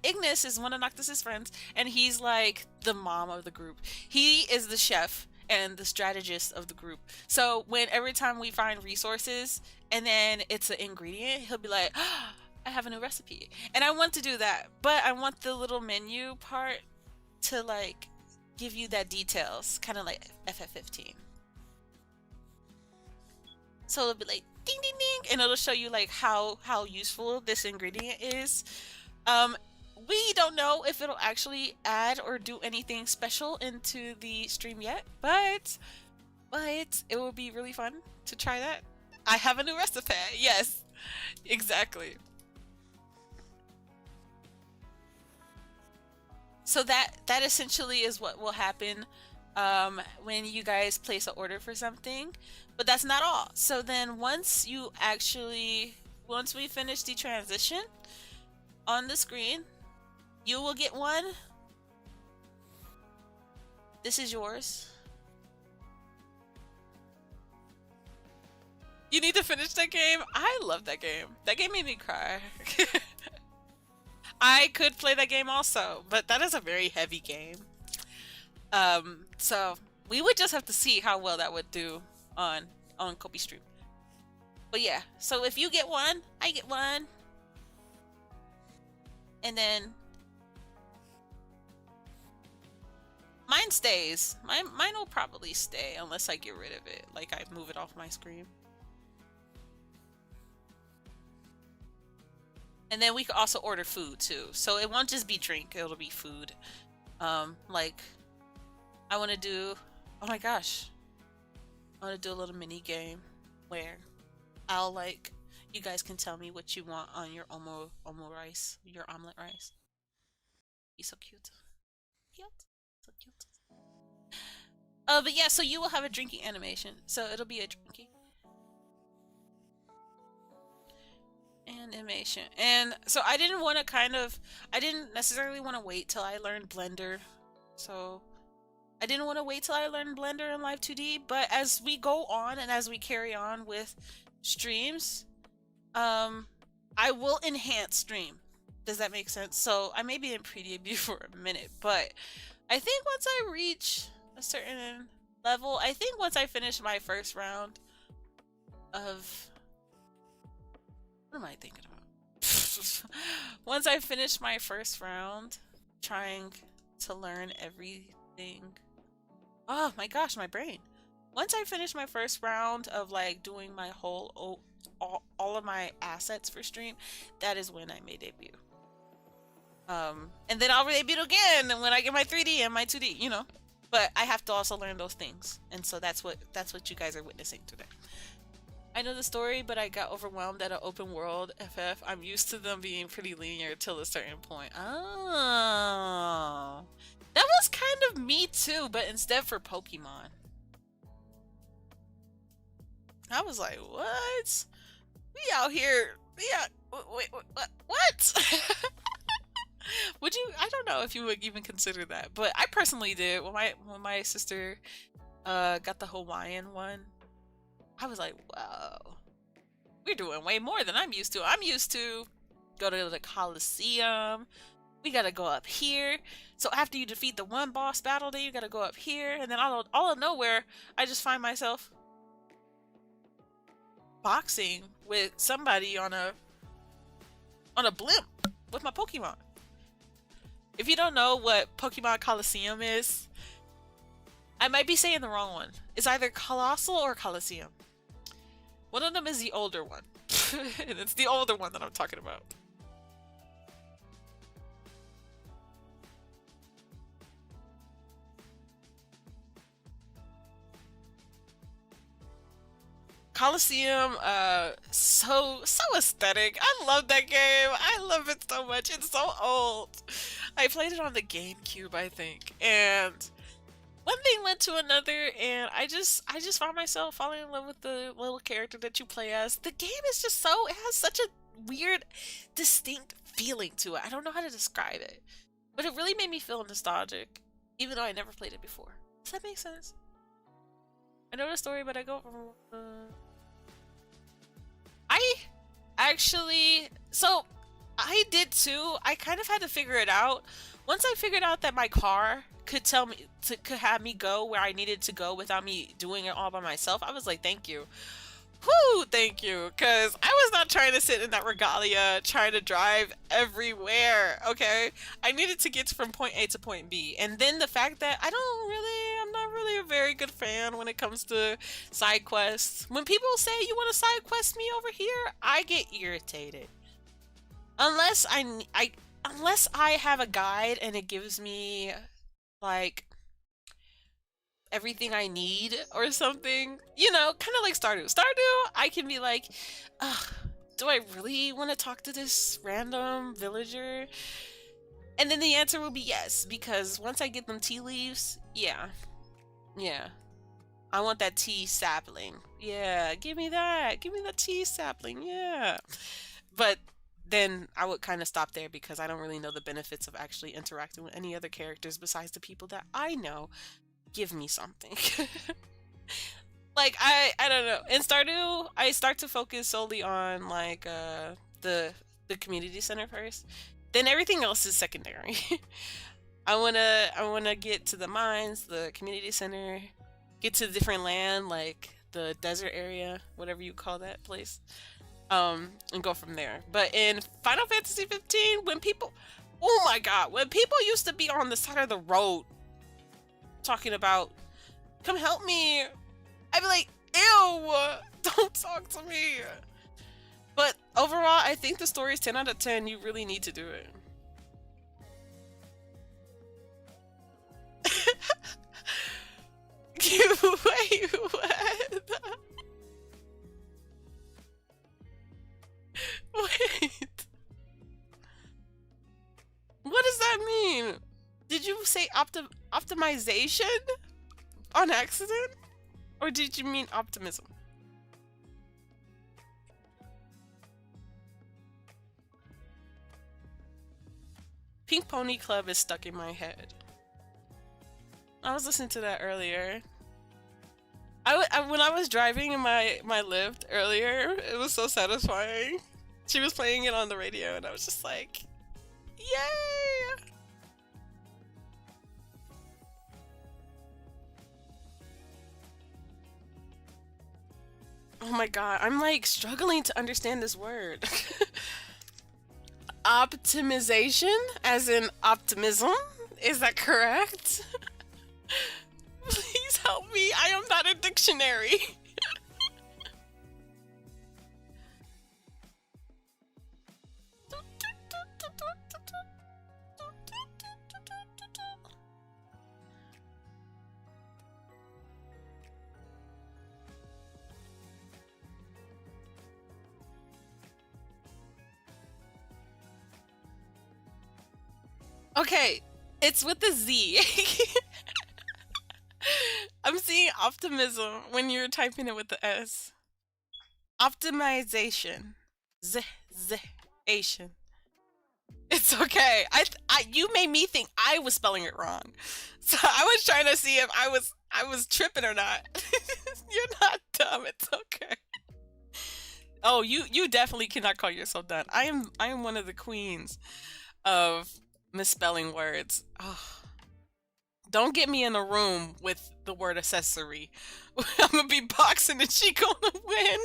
Ignis is one of Noctis's friends, and he's like the mom of the group. He is the chef and the strategist of the group. So every time we find resources and then it's an ingredient, he'll be like, oh, I have a new recipe. And I want to do that, but I want the little menu part to like give you that details, kind of like FF15. So it'll be like ding ding ding, and it'll show you like how useful this ingredient is. We don't know if it'll actually add or do anything special into the stream yet, but it will be really fun to try that. I have a new recipe. Yes, exactly. So that essentially is what will happen when you guys place an order for something. But that's not all. So then once we finish the transition on the screen, you will get one. This is yours. You need to finish that game. I love that game. That game made me cry. I could play that game also, but that is a very heavy game. So we would just have to see how well that would do on Kopii stream. But yeah, so if you get one, I get one. And then mine stays. Mine will probably stay unless I get rid of it. Like I move it off my screen. And then we could also order food too. So it won't just be drink, it'll be food. Like I want to do, oh my gosh. I want to do a little mini game where I'll like, you guys can tell me what you want on your omo rice, your omelet rice. He's so cute. Cute. So cute. But yeah, so you will have a drinking animation. So it'll be a drinking animation. And so I didn't necessarily want to wait till I learned Blender. So I didn't want to wait till I learned Blender and Live 2D, but as we go on and as we carry on with streams, I will enhance stream. Does that make sense? So I may be in pre-debut for a minute, but I think once I reach a certain level, I think once I finish my first round of, what am I thinking about? Once I finish my first round trying to learn everything, oh my gosh, my brain. Once I finish my first round of like doing my whole all of my assets for stream, that is when I may debut. And then I'll debut again when I get my 3D and my 2D, you know. But I have to also learn those things, and so that's what you guys are witnessing today. I know the story, but I got overwhelmed at an open world FF. I'm used to them being pretty linear till a certain point. Oh, that was kind of me too, but instead for Pokemon. I was like, what? We out here, wait, what? Would you? I don't know if you would even consider that, but I personally did when my sister got the Hawaiian one. I was like, whoa, we're doing way more than I'm used to. I'm used to go to the Coliseum. We gotta go up here. So after you defeat the one boss battle, then you gotta go up here, and then all of nowhere, I just find myself boxing with somebody on a blimp with my Pokemon. If you don't know what Pokemon Coliseum is, I might be saying the wrong one. It's either Colossal or Coliseum. One of them is the older one. And it's the older one that I'm talking about. Coliseum, so aesthetic. I love that game. I love it so much. It's so old. I played it on the GameCube, I think, and one thing led to another, and I just found myself falling in love with the little character that you play as. The game is just it has such a weird, distinct feeling to it. I don't know how to describe it, but it really made me feel nostalgic, even though I never played it before. Does that make sense? I know the story, but I go. I did too. I kind of had to figure it out. Once I figured out that my car could could have me go where I needed to go without me doing it all by myself, I was like, thank you. Whoo, thank you. Because I was not trying to sit in that regalia trying to drive everywhere, okay? I needed to get from point A to point B. And then the fact that I'm not really a very good fan when it comes to side quests. When people say you want to side quest me over here, I get irritated. Unless I have a guide and it gives me like everything I need or something, you know, kind of like Stardew. I can be like, ugh, do I really want to talk to this random villager? And then the answer will be yes, because once I get them tea leaves, yeah. I want that tea sapling. Yeah, give me that. Give me the tea sapling, yeah. But then I would kind of stop there because I don't really know the benefits of actually interacting with any other characters besides the people that I know. Give me something. Like, I don't know. In Stardew, I start to focus solely on like the community center first. Then everything else is secondary. I wanna get to the mines, the community center, get to the different land, like the desert area, whatever you call that place. And go from there. But in Final Fantasy 15, when people, oh my god, when people used to be on the side of the road talking about, come help me, I'd be like, ew, don't talk to me. But overall, I think the story is 10 out of 10. You really need to do it. Wait, what? Wait. What does that mean? Did you say optimization on accident? Or did you mean optimism? Pink Pony Club is stuck in my head. I was listening to that earlier. When I was driving in my Lyft earlier, it was so satisfying. She was playing it on the radio and I was just like, yay! Oh my god, I'm like struggling to understand this word. Optimization, as in optimism? Is that correct? Please help me, I am not a dictionary. Okay, it's with the Z. I'm seeing optimism when you're typing it with the S. Optimization. Z-Z-ation. It's okay. You made me think I was spelling it wrong. So I was trying to see if I was tripping or not. You're not dumb. It's okay. Oh, you definitely cannot call yourself done. I am one of the queens of misspelling words. Oh, don't get me in a room with the word accessory. I'm gonna be boxing and she gonna win.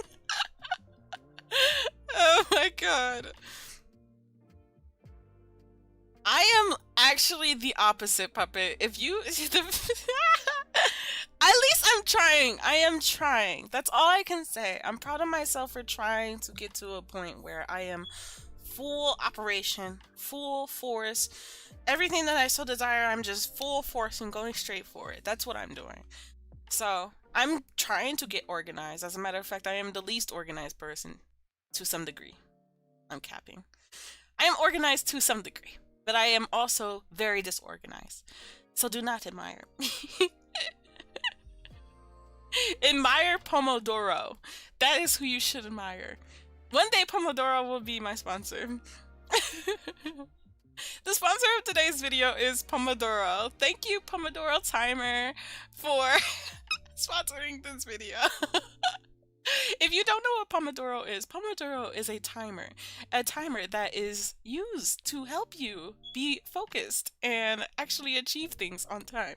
Oh my god. I am actually the opposite, Puppet. If you at least I'm trying. I am trying. That's all I can say. I'm proud of myself for trying to get to a point where I am full operation, full force. Everything that I so desire, I'm just full force and going straight for it. That's what I'm doing. So, I'm trying to get organized. As a matter of fact, I am the least organized person to some degree. I'm capping. I am organized to some degree, but I am also very disorganized. So do not admire me. Admire Pomodoro. That is who you should admire. One day Pomodoro will be my sponsor. The sponsor of today's video is Pomodoro. Thank you, Pomodoro Timer, for sponsoring this video. If you don't know what Pomodoro is a timer that is used to help you be focused and actually achieve things on time.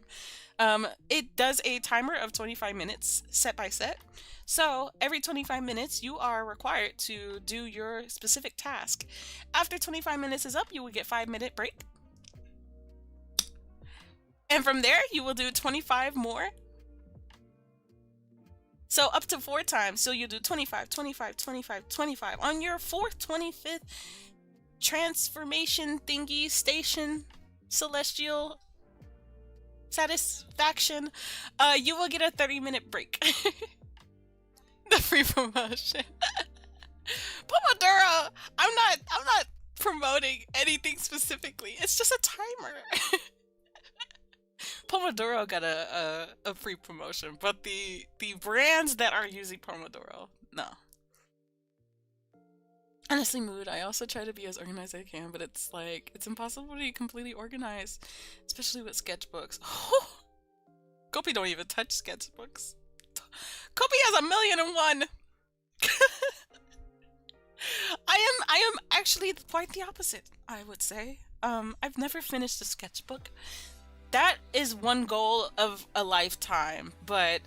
It does a timer of 25 minutes set by set. So every 25 minutes you are required to do your specific task. After 25 minutes is up, you will get 5-minute break. And from there, you will do 25 more. So up to 4 times. So you do 25, 25, 25, 25. On your 4th, 25th transformation thingy station, celestial satisfaction, you will get a 30-minute break. The free promotion. Pomodoro! I'm not promoting anything specifically. It's just a timer. Pomodoro got a free promotion, but the brands that are using Pomodoro, no. Honestly, Mood, I also try to be as organized as I can, but it's like, it's impossible to be completely organized, especially with sketchbooks. Kopii don't even touch sketchbooks. Kopii has 1,000,001! I am actually quite the opposite, I would say. I've never finished a sketchbook. That is one goal of a lifetime, but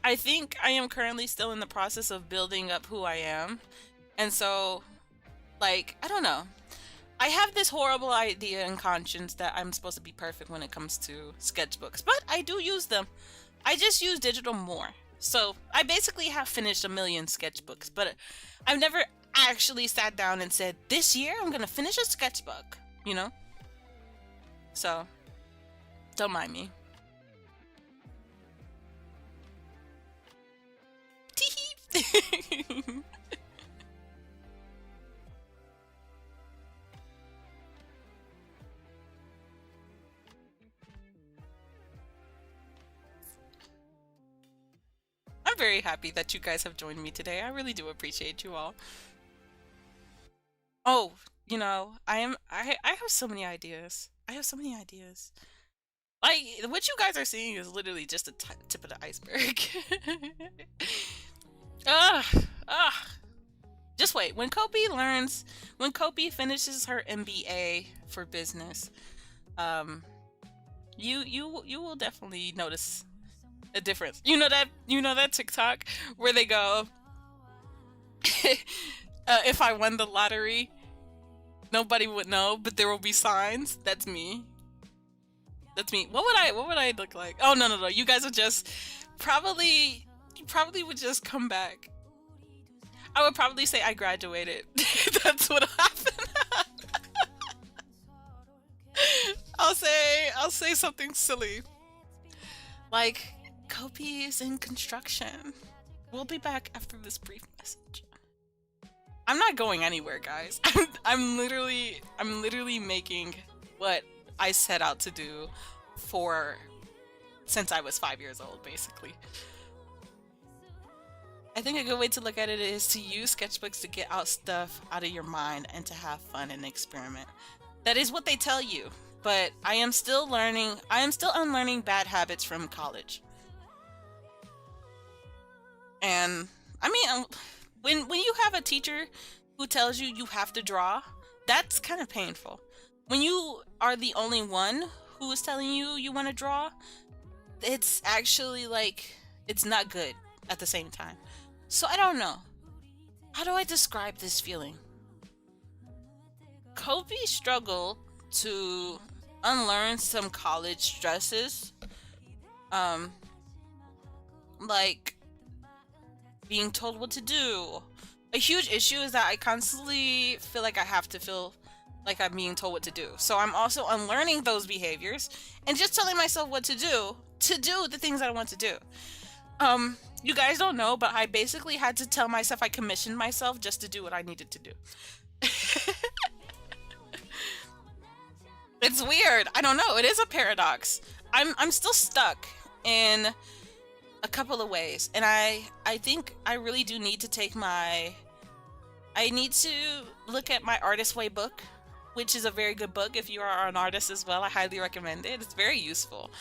I think I am currently still in the process of building up who I am. And so, like, I don't know. I have this horrible idea in conscience that I'm supposed to be perfect when it comes to sketchbooks, but I do use them. I just use digital more. So, I basically have finished 1,000,000 sketchbooks, but I've never actually sat down and said, this year I'm gonna finish a sketchbook, you know? So, don't mind me. Tee-hee! I'm very happy that you guys have joined me today. I really do appreciate you all. Oh, you know, I have so many ideas. I have so many ideas. Like, what you guys are seeing is literally just the tip of the iceberg. Just wait. When Kopii finishes her MBA for business, you will definitely notice a difference. You know that TikTok where they go, if I won the lottery, nobody would know, but there will be signs. That's me. That's me. What would I look like? Oh no. You guys would just you probably would just come back. I would probably say I graduated. That's what happened. I'll say something silly. Like, Kopii is in construction. We'll be back after this brief message. I'm not going anywhere, guys. I'm literally making what I set out to do since I was 5 years old, basically. I think a good way to look at it is to use sketchbooks to get stuff out of your mind and to have fun and experiment. That is what they tell you, but I am still unlearning bad habits from college. And And I mean, when you have a teacher who tells you you have to draw, that's kind of painful. When you are the only one who is telling you you want to draw, it's actually like, it's not good at the same time. So I don't know. How do I describe this feeling? Kopii struggled to unlearn some college stresses. Like being told what to do. A huge issue is that I constantly feel like I have to feel like I'm being told what to do. So I'm also unlearning those behaviors and just telling myself what to do the things that I want to do. You guys don't know, but I basically had to tell myself I commissioned myself just to do what I needed to do. It's weird. I don't know. It is a paradox. I'm still stuck in a couple of ways, and I think I really do need to take I need to look at my Artist Way book, which is a very good book if you are an artist as well. I highly recommend it. It's very useful.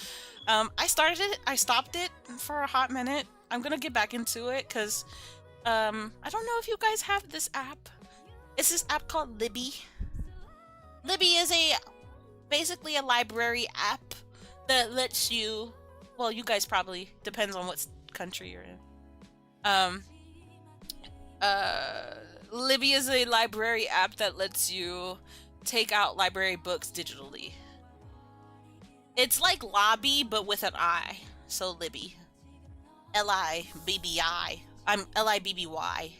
I stopped it for a hot minute. I'm gonna get back into it because I don't know if you guys have this app. It's this app called Libby. Libby is basically a library app that lets you, well, you guys probably, depends on what country you're in. Libby is a library app that lets you take out library books digitally. It's like Lobby, but with an I. So Libby. L-I-B-B-I. I'm L-I-B-B-Y.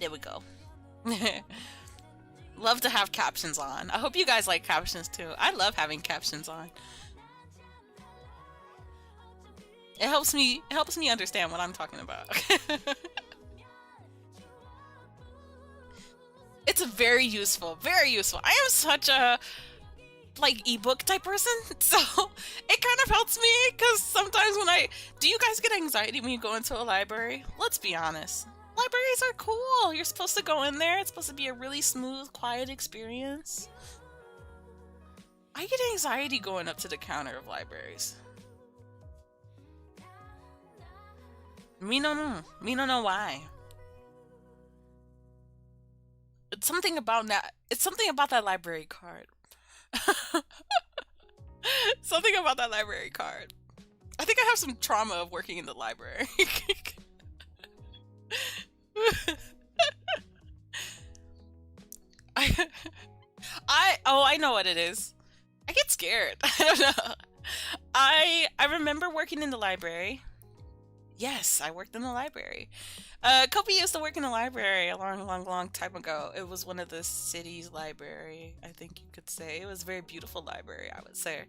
There we go. Love to have captions on. I hope you guys like captions too. I love having captions on. It helps me understand what I'm talking about. It's very useful, very useful. I am such a like ebook type person, so it kind of helps me because sometimes do you guys get anxiety when you go into a library? Let's be honest. Libraries are cool. You're supposed to go in there. It's supposed to be a really smooth, quiet experience. I get anxiety going up to the counter of libraries. Me no know. Me no know why. It's something about that. It's something about that library card. Something about that library card. I think I have some trauma of working in the library. I know what it is. I get scared. I don't know. I remember working in the library. Yes, I worked in the library. Kopii used to work in the library a long time ago. It was one of the city's library, I think you could say. It was a very beautiful library, I would say.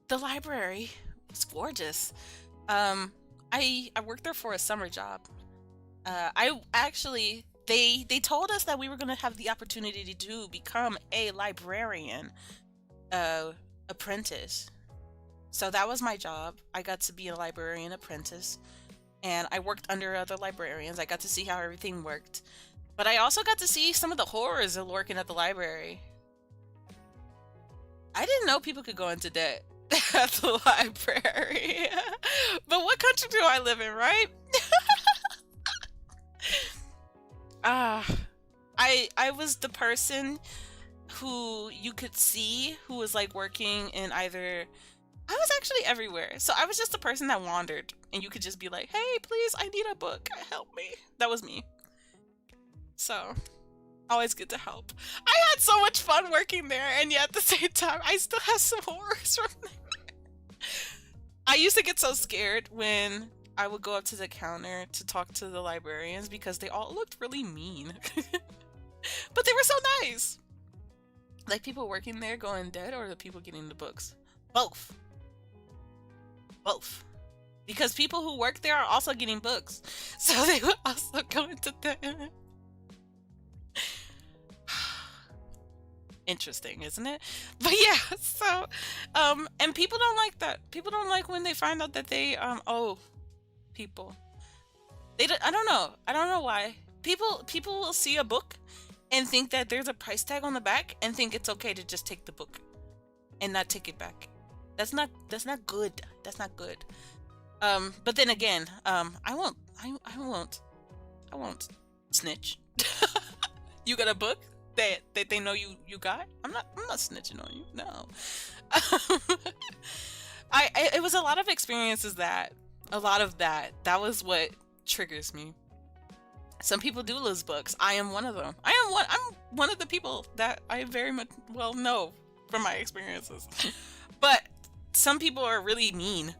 The library was gorgeous. I worked there for a summer job. They told us that we were going to have the opportunity to become a librarian apprentice. So that was my job. I got to be a librarian apprentice, and I worked under other librarians. I got to see how everything worked. But I also got to see some of the horrors of working at the library. I didn't know people could go into debt at the library. But what country do I live in, right? I was the person who you could see who was like working in either... I was actually everywhere. So I was just the person that wandered, and you could just be like, hey, please, I need a book. Help me. That was me. So, always good to help. I had so much fun working there, and yet at the same time, I still have some horrors from there. I used to get so scared when I would go up to the counter to talk to the librarians because they all looked really mean. But they were so nice. Like people working there going dead, or the people getting the books? Both. Both. Because people who work there are also getting books. So they would also go into debt. Interesting, isn't it? But yeah, so and people don't like that. People don't like when they find out that they owe people. I don't know why. People will see a book and think that there's a price tag on the back and think it's okay to just take the book and not take it back. That's not good. That's not good. But then again, I won't snitch. You got a book that they know you got? I'm not snitching on you. No. It was a lot of experiences that that was what triggers me. Some people do lose books. I am one of them. I'm one of the people that I very much well know from my experiences. But some people are really mean.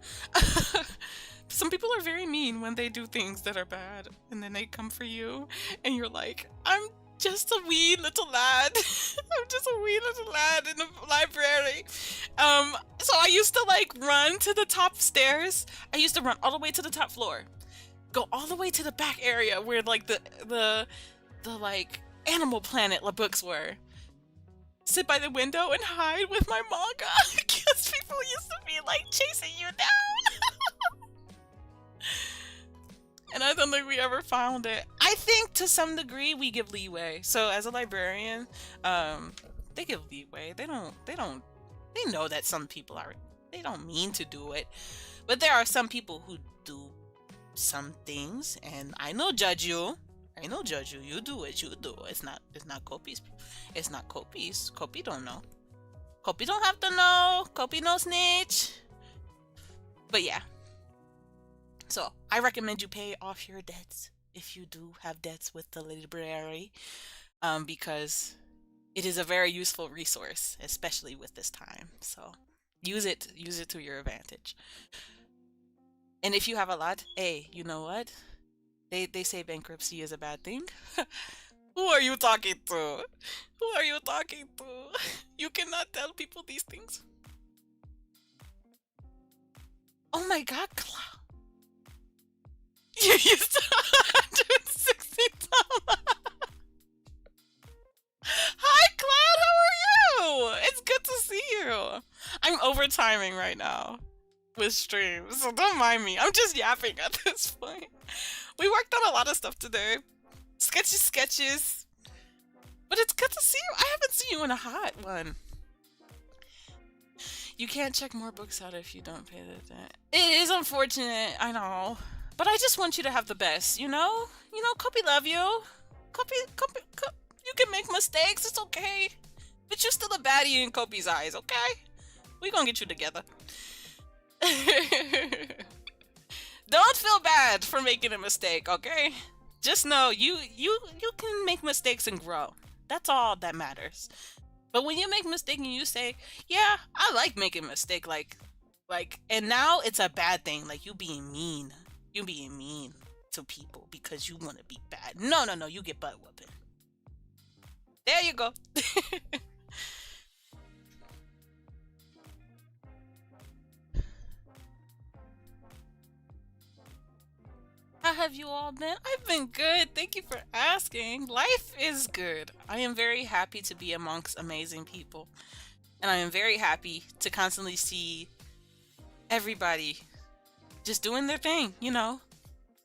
Some people are very mean when they do things that are bad, and then they come for you, and you're like, I'm just a wee little lad. I'm just a wee little lad in the library. So I used to like run to the top stairs. I used to run all the way to the top floor, go all the way to the back area where like the like Animal Planet books were. Sit by the window and hide with my manga because people used to be like chasing you down. And I don't think we ever found it. I think to some degree we give leeway. So as a librarian, they give leeway. They know that some people they don't mean to do it. But there are some people who do some things, and I no judge you. I no judge you. You do what you do. It's not Kopie's. It's not Kopie's. Kopii don't know. Kopii don't have to know. Kopii no snitch. But yeah. So I recommend you pay off your debts if you do have debts with the library, because it is a very useful resource, especially with this time. So use it to your advantage. And if you have a lot, hey, you know what? They say bankruptcy is a bad thing. Who are you talking to? Who are you talking to? You cannot tell people these things. Oh my god, Cloud. You used to 160 dollars. Hi, Cloud. How are you? It's good to see you. I'm overtiming right now with streams, so don't mind me. I'm just yapping at this point. We worked on a lot of stuff today. Sketches. But it's good to see you. I haven't seen you in a hot one. You can't check more books out if you don't pay the debt. It is unfortunate, I know. But I just want you to have the best, you know? You know, Kopii love you. Kopii, you can make mistakes, it's okay. But you're still a baddie in Kopie's eyes, okay? We gonna get you together. Don't feel bad for making a mistake, okay? Just know you can make mistakes and grow. That's all that matters. But when you make a mistake and you say, yeah, I like making a mistake, like, and now it's a bad thing, like you being mean. You being mean to people because you want to be bad. No, you get butt whooping. There you go. How have you all been? I've been good. Thank you for asking. Life is good. I am very happy to be amongst amazing people. And I am very happy to constantly see everybody just doing their thing, you know?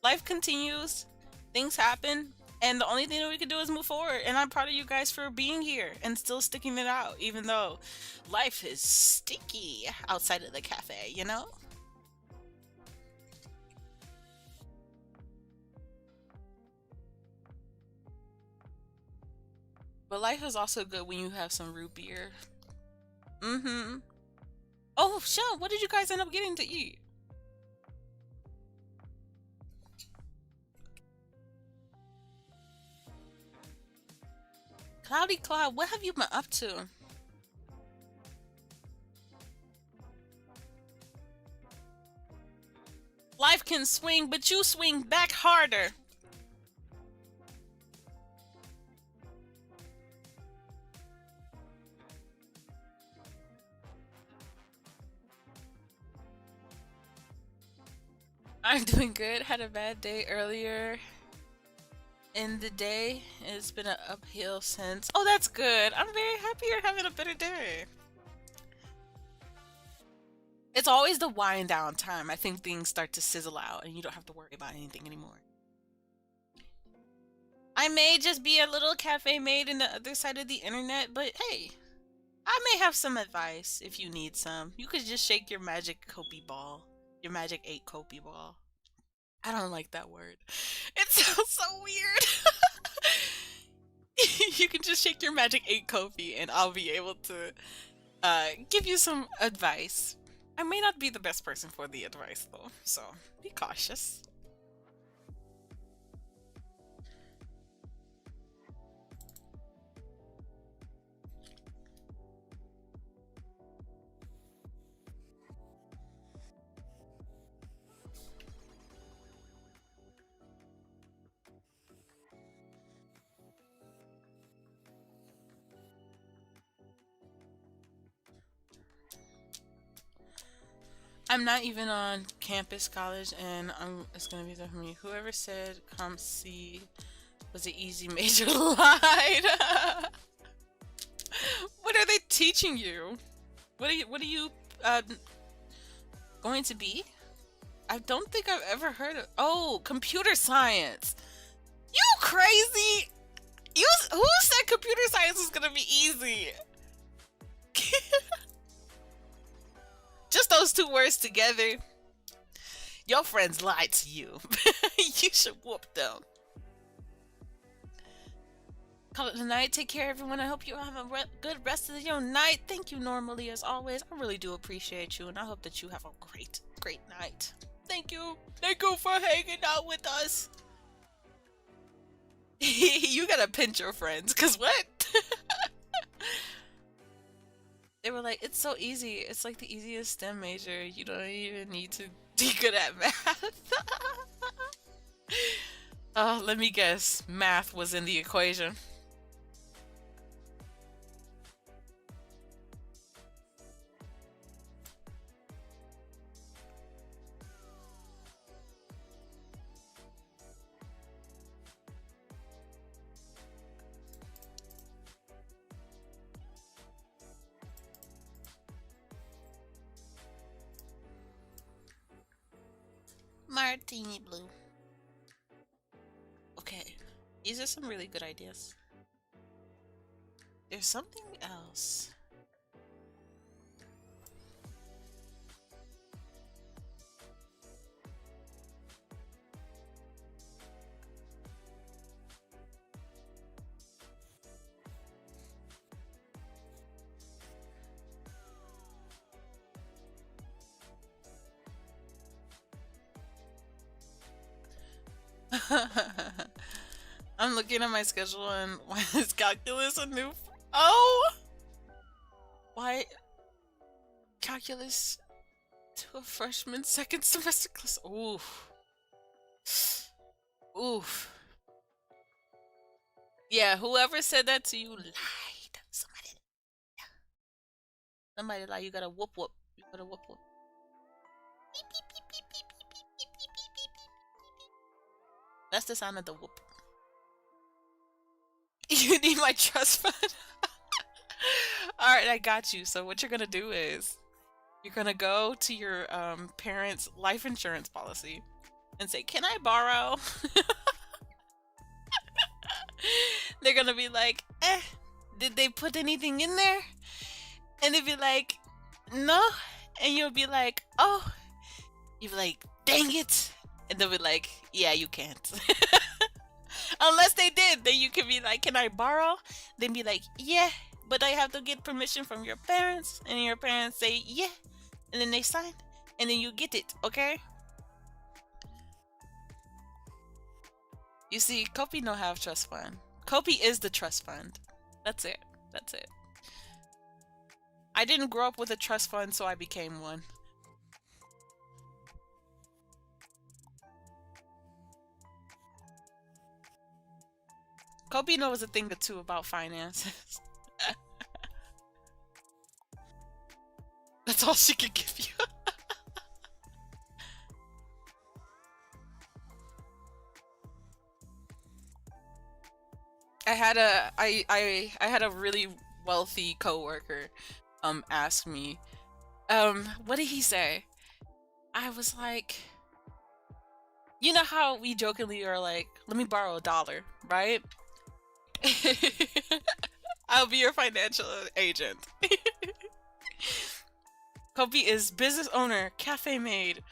Life continues. Things happen. And the only thing that we can do is move forward. And I'm proud of you guys for being here and still sticking it out, even though life is sticky outside of the cafe, you know? But life is also good when you have some root beer. Mm-hmm. Oh, Sean, what did you guys end up getting to eat? Cloudy Cloud, what have you been up to? Life can swing, but you swing back harder. I'm doing good. Had a bad day earlier in the day. It's been an uphill since. Oh, that's good. I'm very happy you're having a better day. It's always the wind down time. I think things start to sizzle out and you don't have to worry about anything anymore. I may just be a little cafe maid in the other side of the internet, but hey, I may have some advice if you need some. You could just shake your magic Kopii ball. Your magic 8 Kopii ball. I don't like that word. It sounds so weird. You can just shake your magic 8 Kopii and I'll be able to give you some advice. I may not be the best person for the advice though, so be cautious. I'm not even on campus college, and it's gonna be there for me. Whoever said Comp C was an easy major lied. What are they teaching you? What are you going to be? I don't think I've ever heard of. Oh, computer science. You crazy? Who said computer science was gonna be easy? Just those two words together. Your friends lied to you. You should whoop them. Call it a night. Take care, everyone. I hope you have a good rest of your night. Thank you, normally, as always. I really do appreciate you, and I hope that you have a great night. Thank you. Thank you for hanging out with us. You gotta pinch your friends, cause what? They were like, it's so easy. It's like the easiest STEM major. You don't even need to be good at math. Oh, let me guess. Math was in the equation. Martini blue. Okay, these are some really good ideas. There's something else. I'm looking at my schedule and why is calculus a new why calculus to a freshman second semester class? Oof. Yeah, whoever said that to you lied. Somebody lied. You gotta whoop. You gotta whoop. Beep, beep, beep, beep, beep, beep, beep, beep, beep, beep, beep. That's the sound of the whoop. You need my trust fund? Alright, I got you. So what you're gonna do is you're gonna go to your parents' life insurance policy and say, can I borrow? They're gonna be like, did they put anything in there? And they'll be like, no. And you'll be like, oh. You'll be like, dang it. And they'll be like, yeah, you can't. Unless they did, then you can be like, can I borrow? Then be like, yeah, but I have to get permission from your parents. And your parents say, yeah. And then they sign. And then you get it, okay? You see, Kopii don't have trust fund. Kopii is the trust fund. That's it. That's it. I didn't grow up with a trust fund, so I became one. Kopii knows a thing or two about finances. That's all she can give you. I had a really wealthy coworker ask me, what did he say? I was like, you know how we jokingly are like, let me borrow $1, right? I'll be your financial agent. Kopii is business owner, cafe maid,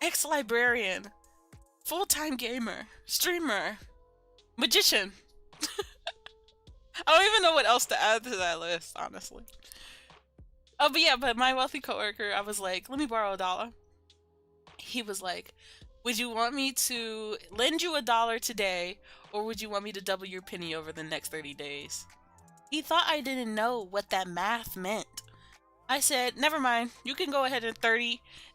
ex-librarian, full-time gamer, streamer, magician. I don't even know what else to add to that list, honestly. Oh, but yeah, but my wealthy coworker, I was like, let me borrow $1. He was like, would you want me to lend you $1 today, or would you want me to double your penny over the next 30 days? He thought I didn't know what that math meant. I said, never mind, you can go ahead and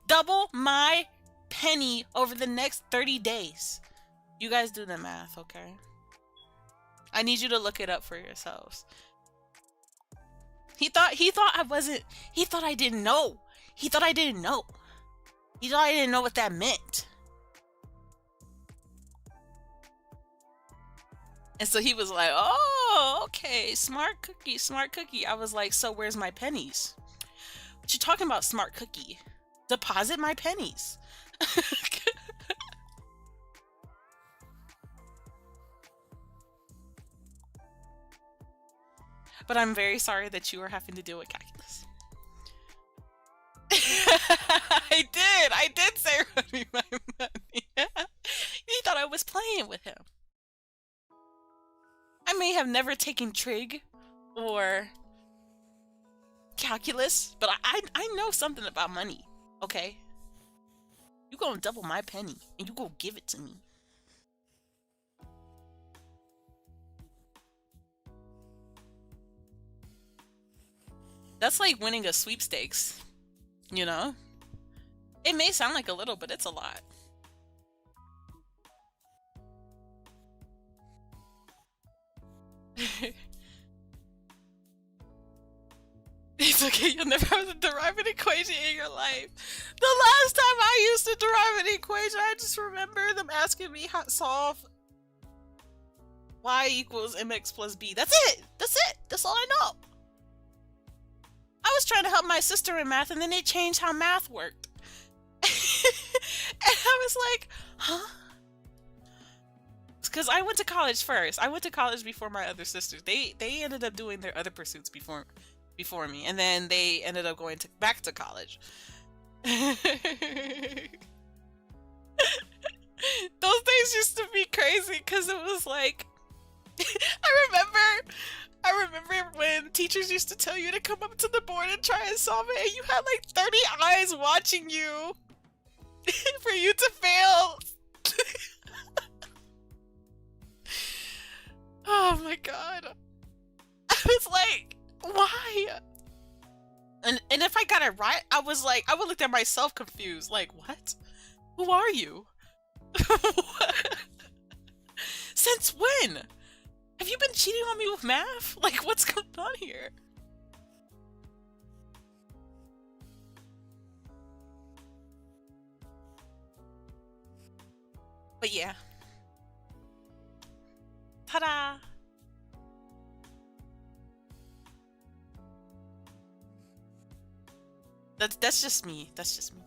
double my penny over the next 30 days. You guys do the math, okay? I need you to look it up for yourselves. He thought I wasn't, he thought I didn't know. He thought I didn't know. He thought I didn't know what that meant. And so he was like, oh, okay, smart cookie, smart cookie. I was like, so where's my pennies? What you talking about, smart cookie? Deposit my pennies. But I'm very sorry that you are having to deal with calculus. I did say run me my money. He thought I was playing with him. I may have never taken trig or calculus, but I know something about money, okay? You gonna double my penny and you gonna give it to me. That's like winning a sweepstakes, you know? It may sound like a little, but it's a lot. It's okay, you'll never have to derive an equation in your life. The last time I used to derive an equation, I just remember them asking me how to solve y equals mx plus b. That's it! That's it! That's all I know! I was trying to help my sister in math, and then they changed how math worked. And I was like, huh? Because I went to college first. I went to college before my other sisters. They ended up doing their other pursuits before me, and then they ended up going back to college. Those days used to be crazy because it was like I remember when teachers used to tell you to come up to the board and try and solve it, and you had like 30 eyes watching you for you to fail. Oh my god. I was like, why? And if I got it right, I was like, I would look at myself confused, like, what? Who are you? Since when? Have you been cheating on me with math? Like, what's going on here? But yeah. Ta-da! That's just me. That's just me.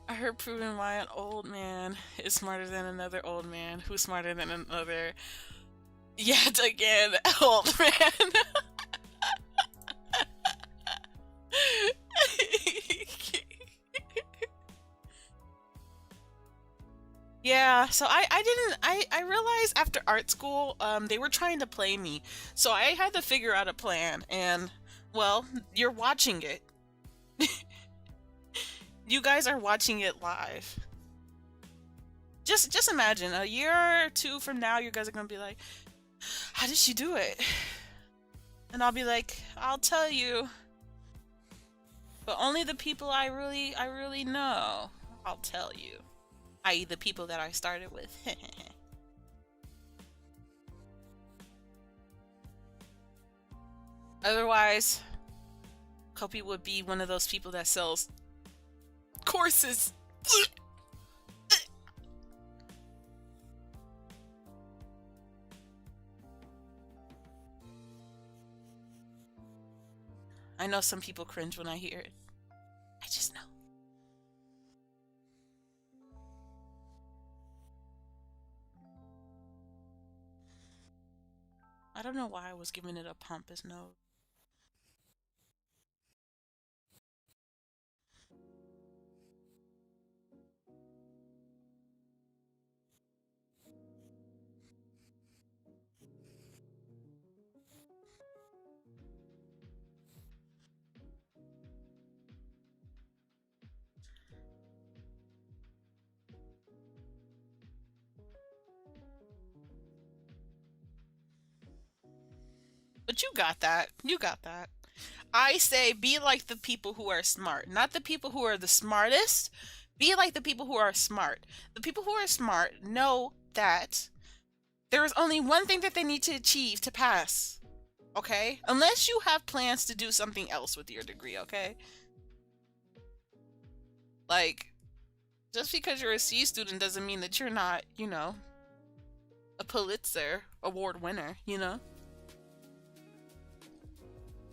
I heard proving why an old man is smarter than another old man who's smarter than another yet again old man. Yeah, so I realized after art school, they were trying to play me. So I had to figure out a plan, and, well, you're watching it. You guys are watching it live. Just imagine, a year or two from now, you guys are gonna be like, how did she do it? And I'll be like, I'll tell you. But only the people I really know, I'll tell you. I.e. the people that I started with. Otherwise, Kopii would be one of those people that sells courses. I know some people cringe when I hear it. I just know. I don't know why I was giving it a pompous note. But you got that. You got that. I say be like the people who are smart, not the people who are the smartest. Be like the people who are smart. The people who are smart know that there is only one thing that they need to achieve to pass. Okay? Unless you have plans to do something else with your degree, okay? Like, just because you're a C student doesn't mean that you're not, you know, a Pulitzer Award winner, you know?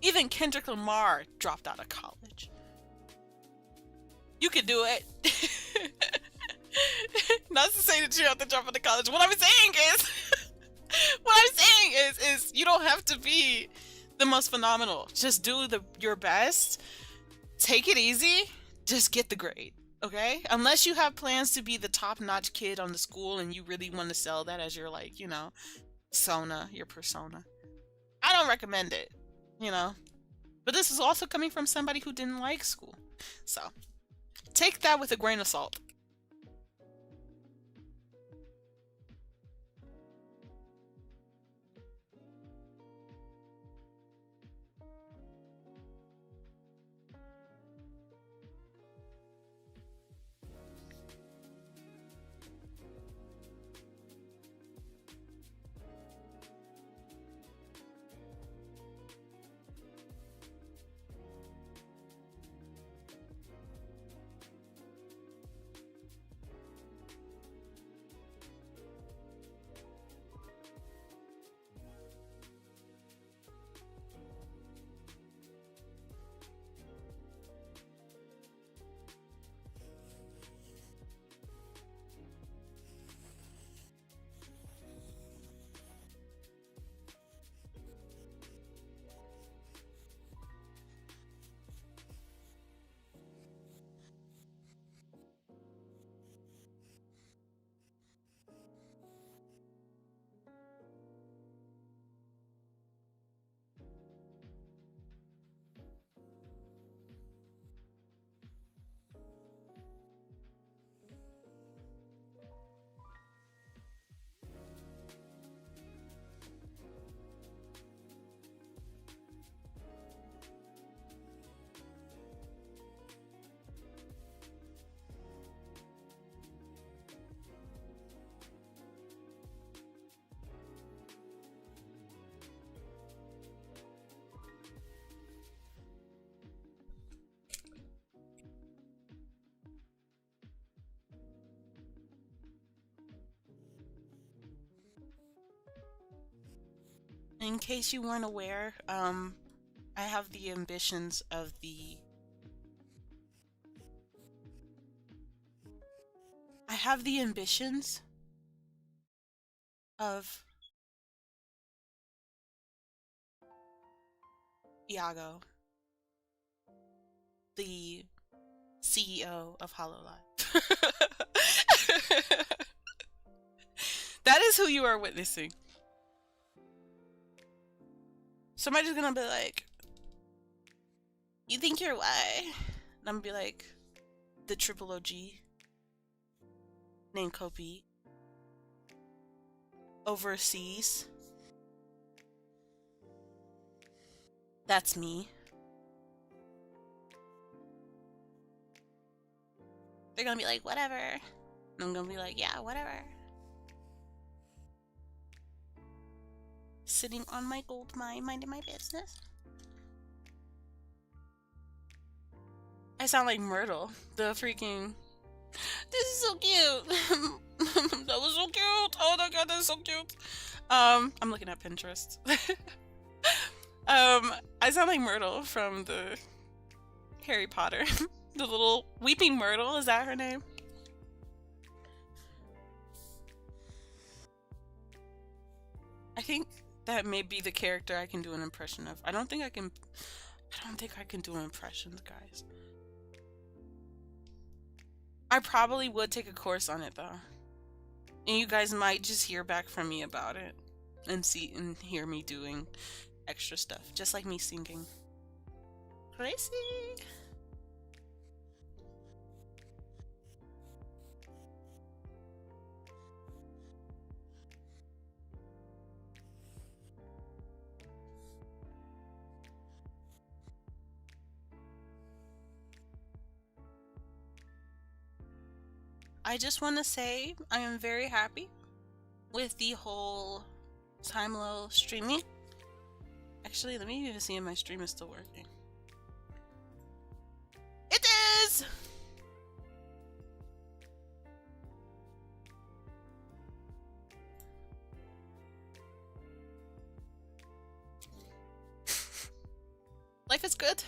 Even Kendrick Lamar dropped out of college. You could do it. Not to say that you have to drop out of college. What I'm saying is you don't have to be the most phenomenal. Just do your best. Take it easy. Just get the grade. Okay? Unless you have plans to be the top-notch kid on the school and you really want to sell that as your, like, you know, your persona. I don't recommend it, you know? But this is also coming from somebody who didn't like school. So, take that with a grain of salt. In case you weren't aware, I have the ambitions of Iago, the CEO of HoloLive. That is who you are witnessing. Somebody's gonna be like, you think you're why? And I'm gonna be like, the triple OG named Kopii overseas. That's me. They're gonna be like, whatever. And I'm gonna be like, yeah, whatever. Sitting on my gold mine, minding my business. I sound like Myrtle, the freaking... This is so cute! That was so cute! Oh my god, that's so cute! I'm looking at Pinterest. I sound like Myrtle from the Harry Potter. The little weeping Myrtle, is that her name? I think that may be the character I can do an impression of. I don't think I can do impressions, guys. I probably would take a course on it though. And you guys might just hear back from me about it and see and hear me doing extra stuff, just like me singing. Crazy. I just want to say I am very happy with the whole time-low streaming. Actually, let me even see if my stream is still working. It is! Life is good.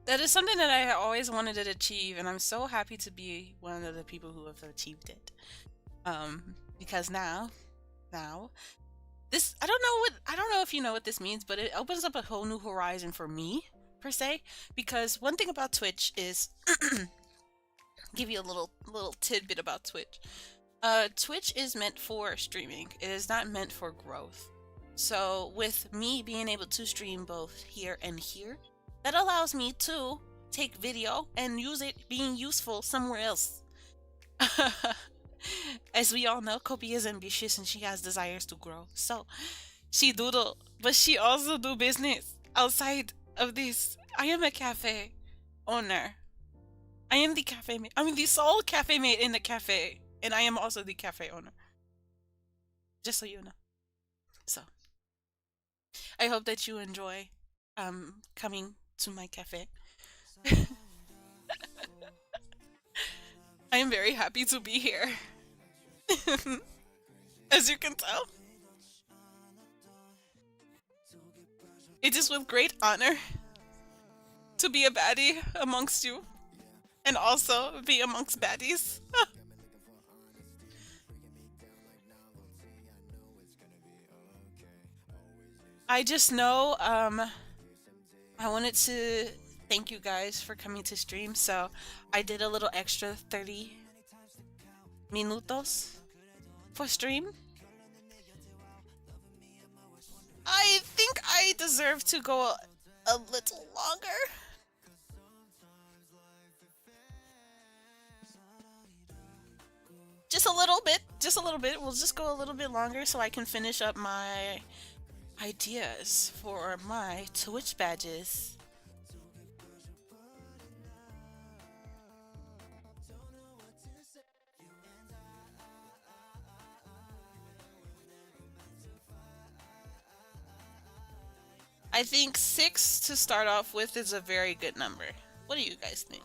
That is something that I always wanted to achieve, and I'm so happy to be one of the people who have achieved it. Because now, this I don't know if you know what this means, but it opens up a whole new horizon for me, per se. Because one thing about Twitch is, give you a little tidbit about Twitch. Twitch is meant for streaming. It is not meant for growth. So with me being able to stream both here and here, that allows me to take video and use it being useful somewhere else. As we all know, Kopii is ambitious and she has desires to grow. So she doodle, but she also do business outside of this. I am a cafe owner. I am the cafe maid. I'm the sole cafe maid in the cafe, and I am also the cafe owner. Just so you know. So I hope that you enjoy coming to my cafe. I am very happy to be here. As you can tell. It is with great honor to be a baddie amongst you. And also be amongst baddies. I just know, I wanted to thank you guys for coming to stream, so I did a little extra 30 minutos for stream. I think I deserve to go a little longer. Just a little bit. We'll just go a little bit longer so I can finish up my ideas for my Twitch badges. I think 6 to start off with is a very good number. What do you guys think?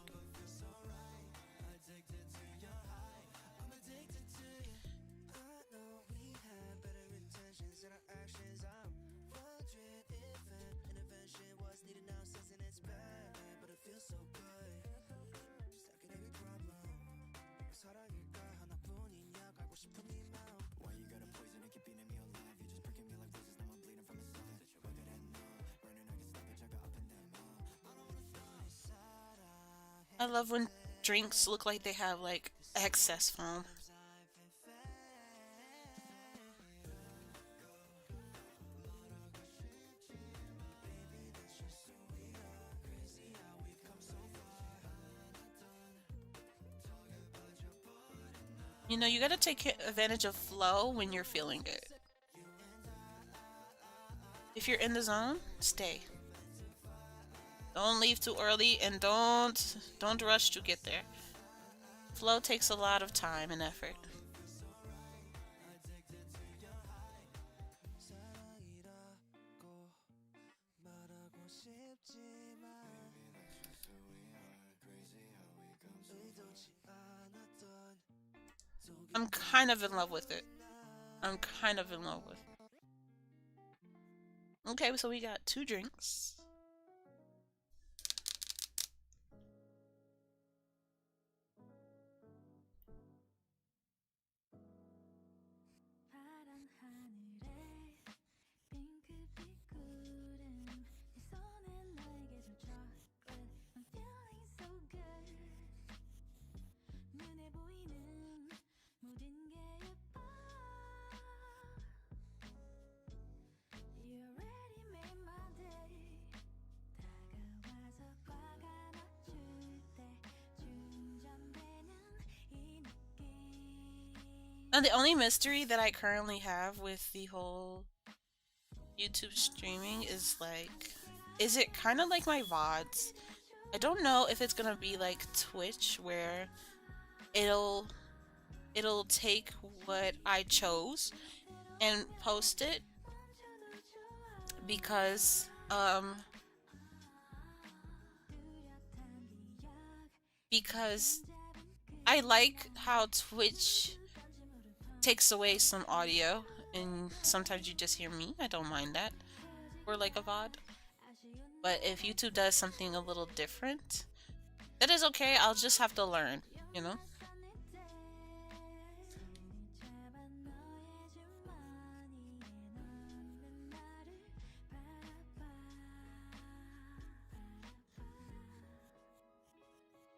I love when drinks look like they have like excess foam. You know, you gotta take advantage of flow when you're feeling it. If you're in the zone, stay. Don't leave too early and don't rush to get there. Flow takes a lot of time and effort. I'm kind of in love with it. I'm kind of in love with it. Okay, so we got 2 drinks. 파란 하늘에 핑크빛 구름 네 손을 나에게 줘 chocolate I'm feeling so good 눈에 보이는 모든 게 예뻐 You already made my day 다가와서 꽉 안아줄 때 충전되는 이 느낌 And the only mystery that I currently have with the whole YouTube streaming is like, is it kind of like my VODs? I don't know if it's gonna be like Twitch where it'll take what I chose and post it because I like how Twitch takes away some audio and sometimes you just hear me. I don't mind that. Or like a VOD. But if YouTube does something a little different, that is okay. I'll just have to learn, you know?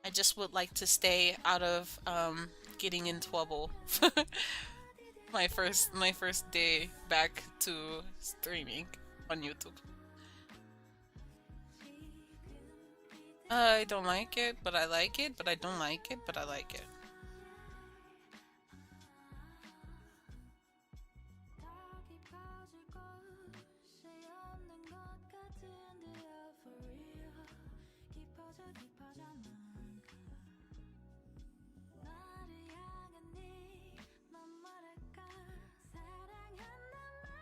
I just would like to stay out of getting in trouble. my first day back to streaming on YouTube. I don't like it, but I like it, but I don't like it, but I like it.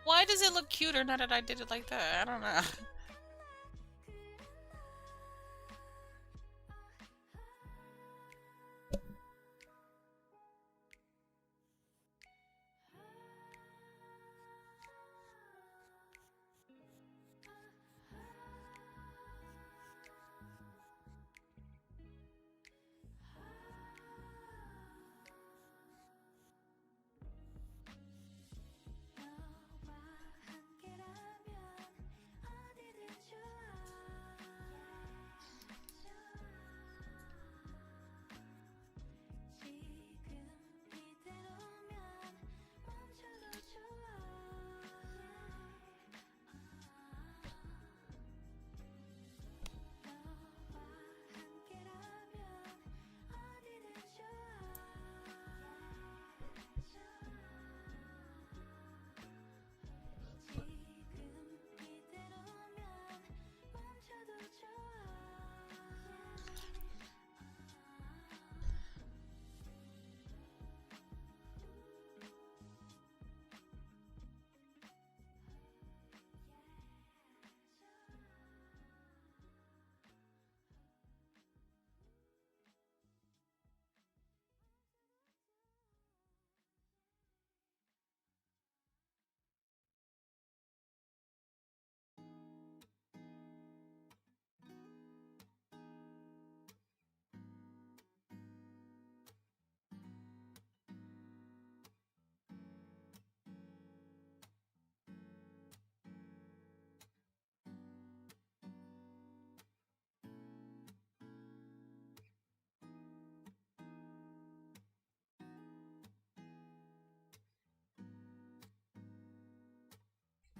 Why does it look cuter now that I did it like that? I don't know.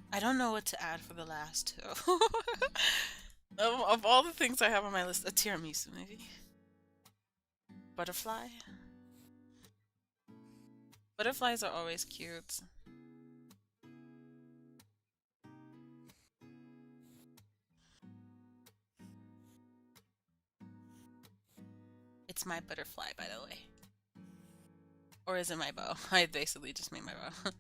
I don't know what to add for the last two. Of all the things I have on my list, a tiramisu maybe. Butterfly. Butterflies are always cute. It's my butterfly, by the way. Or is it my bow? I basically just made my bow.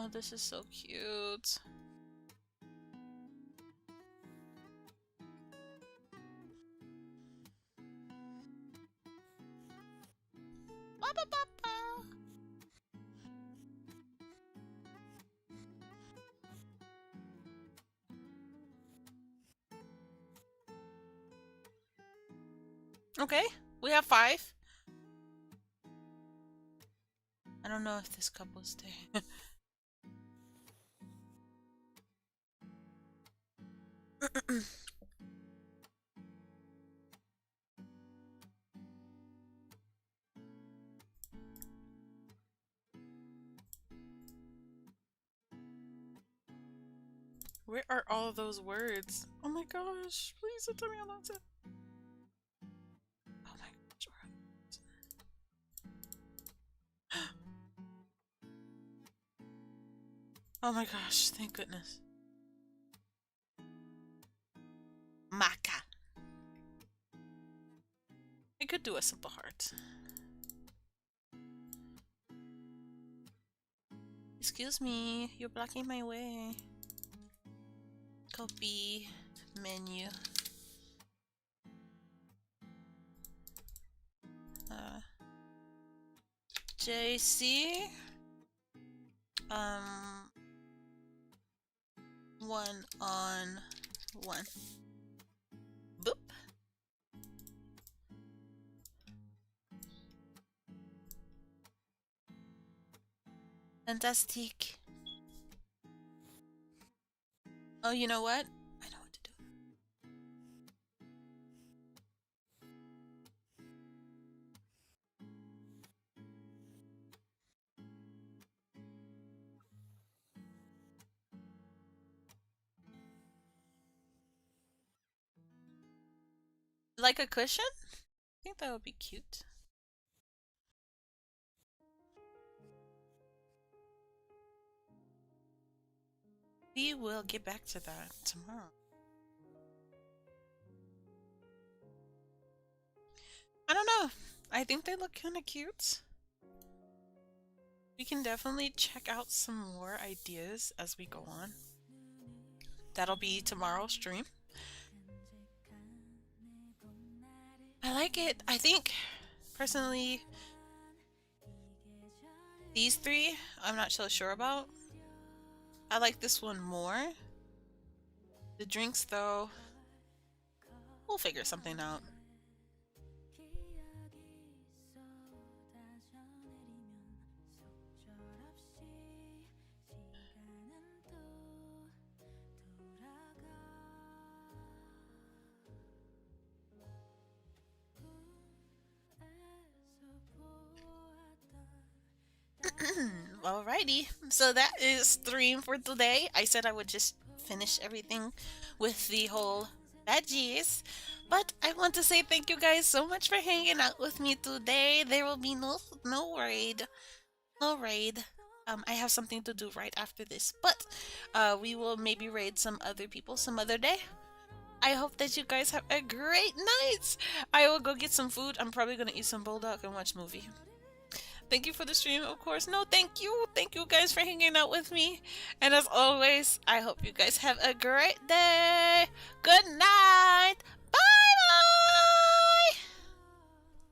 Oh, this is so cute. Ba, ba, ba, ba. Okay, we have 5. I don't know if this cup will stay. Where are all of those words? Oh my gosh, please don't tell me I'm not it. Oh my gosh, where are those? Oh my gosh, thank goodness. Maca. I could do a simple heart. Excuse me, you're blocking my way. Copy menu. JC. 1 on 1. Boop. Fantastic. Oh, you know what? I know what to do. Like a cushion? I think that would be cute. We will get back to that tomorrow. I don't know. I think they look kind of cute. We can definitely check out some more ideas as we go on. That'll be tomorrow's stream. I like it. I think, personally, these 3, I'm not so sure about. I like this one more. The drinks, though, we'll figure something out. Alrighty, so that is stream for today. I said I would just finish everything with the whole baddies, but I want to say thank you guys so much for hanging out with me today. There will be no raid, no raid. I have something to do right after this, but we will maybe raid some other people some other day. I hope that you guys have a great night. I will go get some food. I'm probably gonna eat some bulldog and watch movie. Thank you for the stream, of course. No, thank you. Thank you guys for hanging out with me. And as always, I hope you guys have a great day. Good night. Bye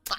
bye.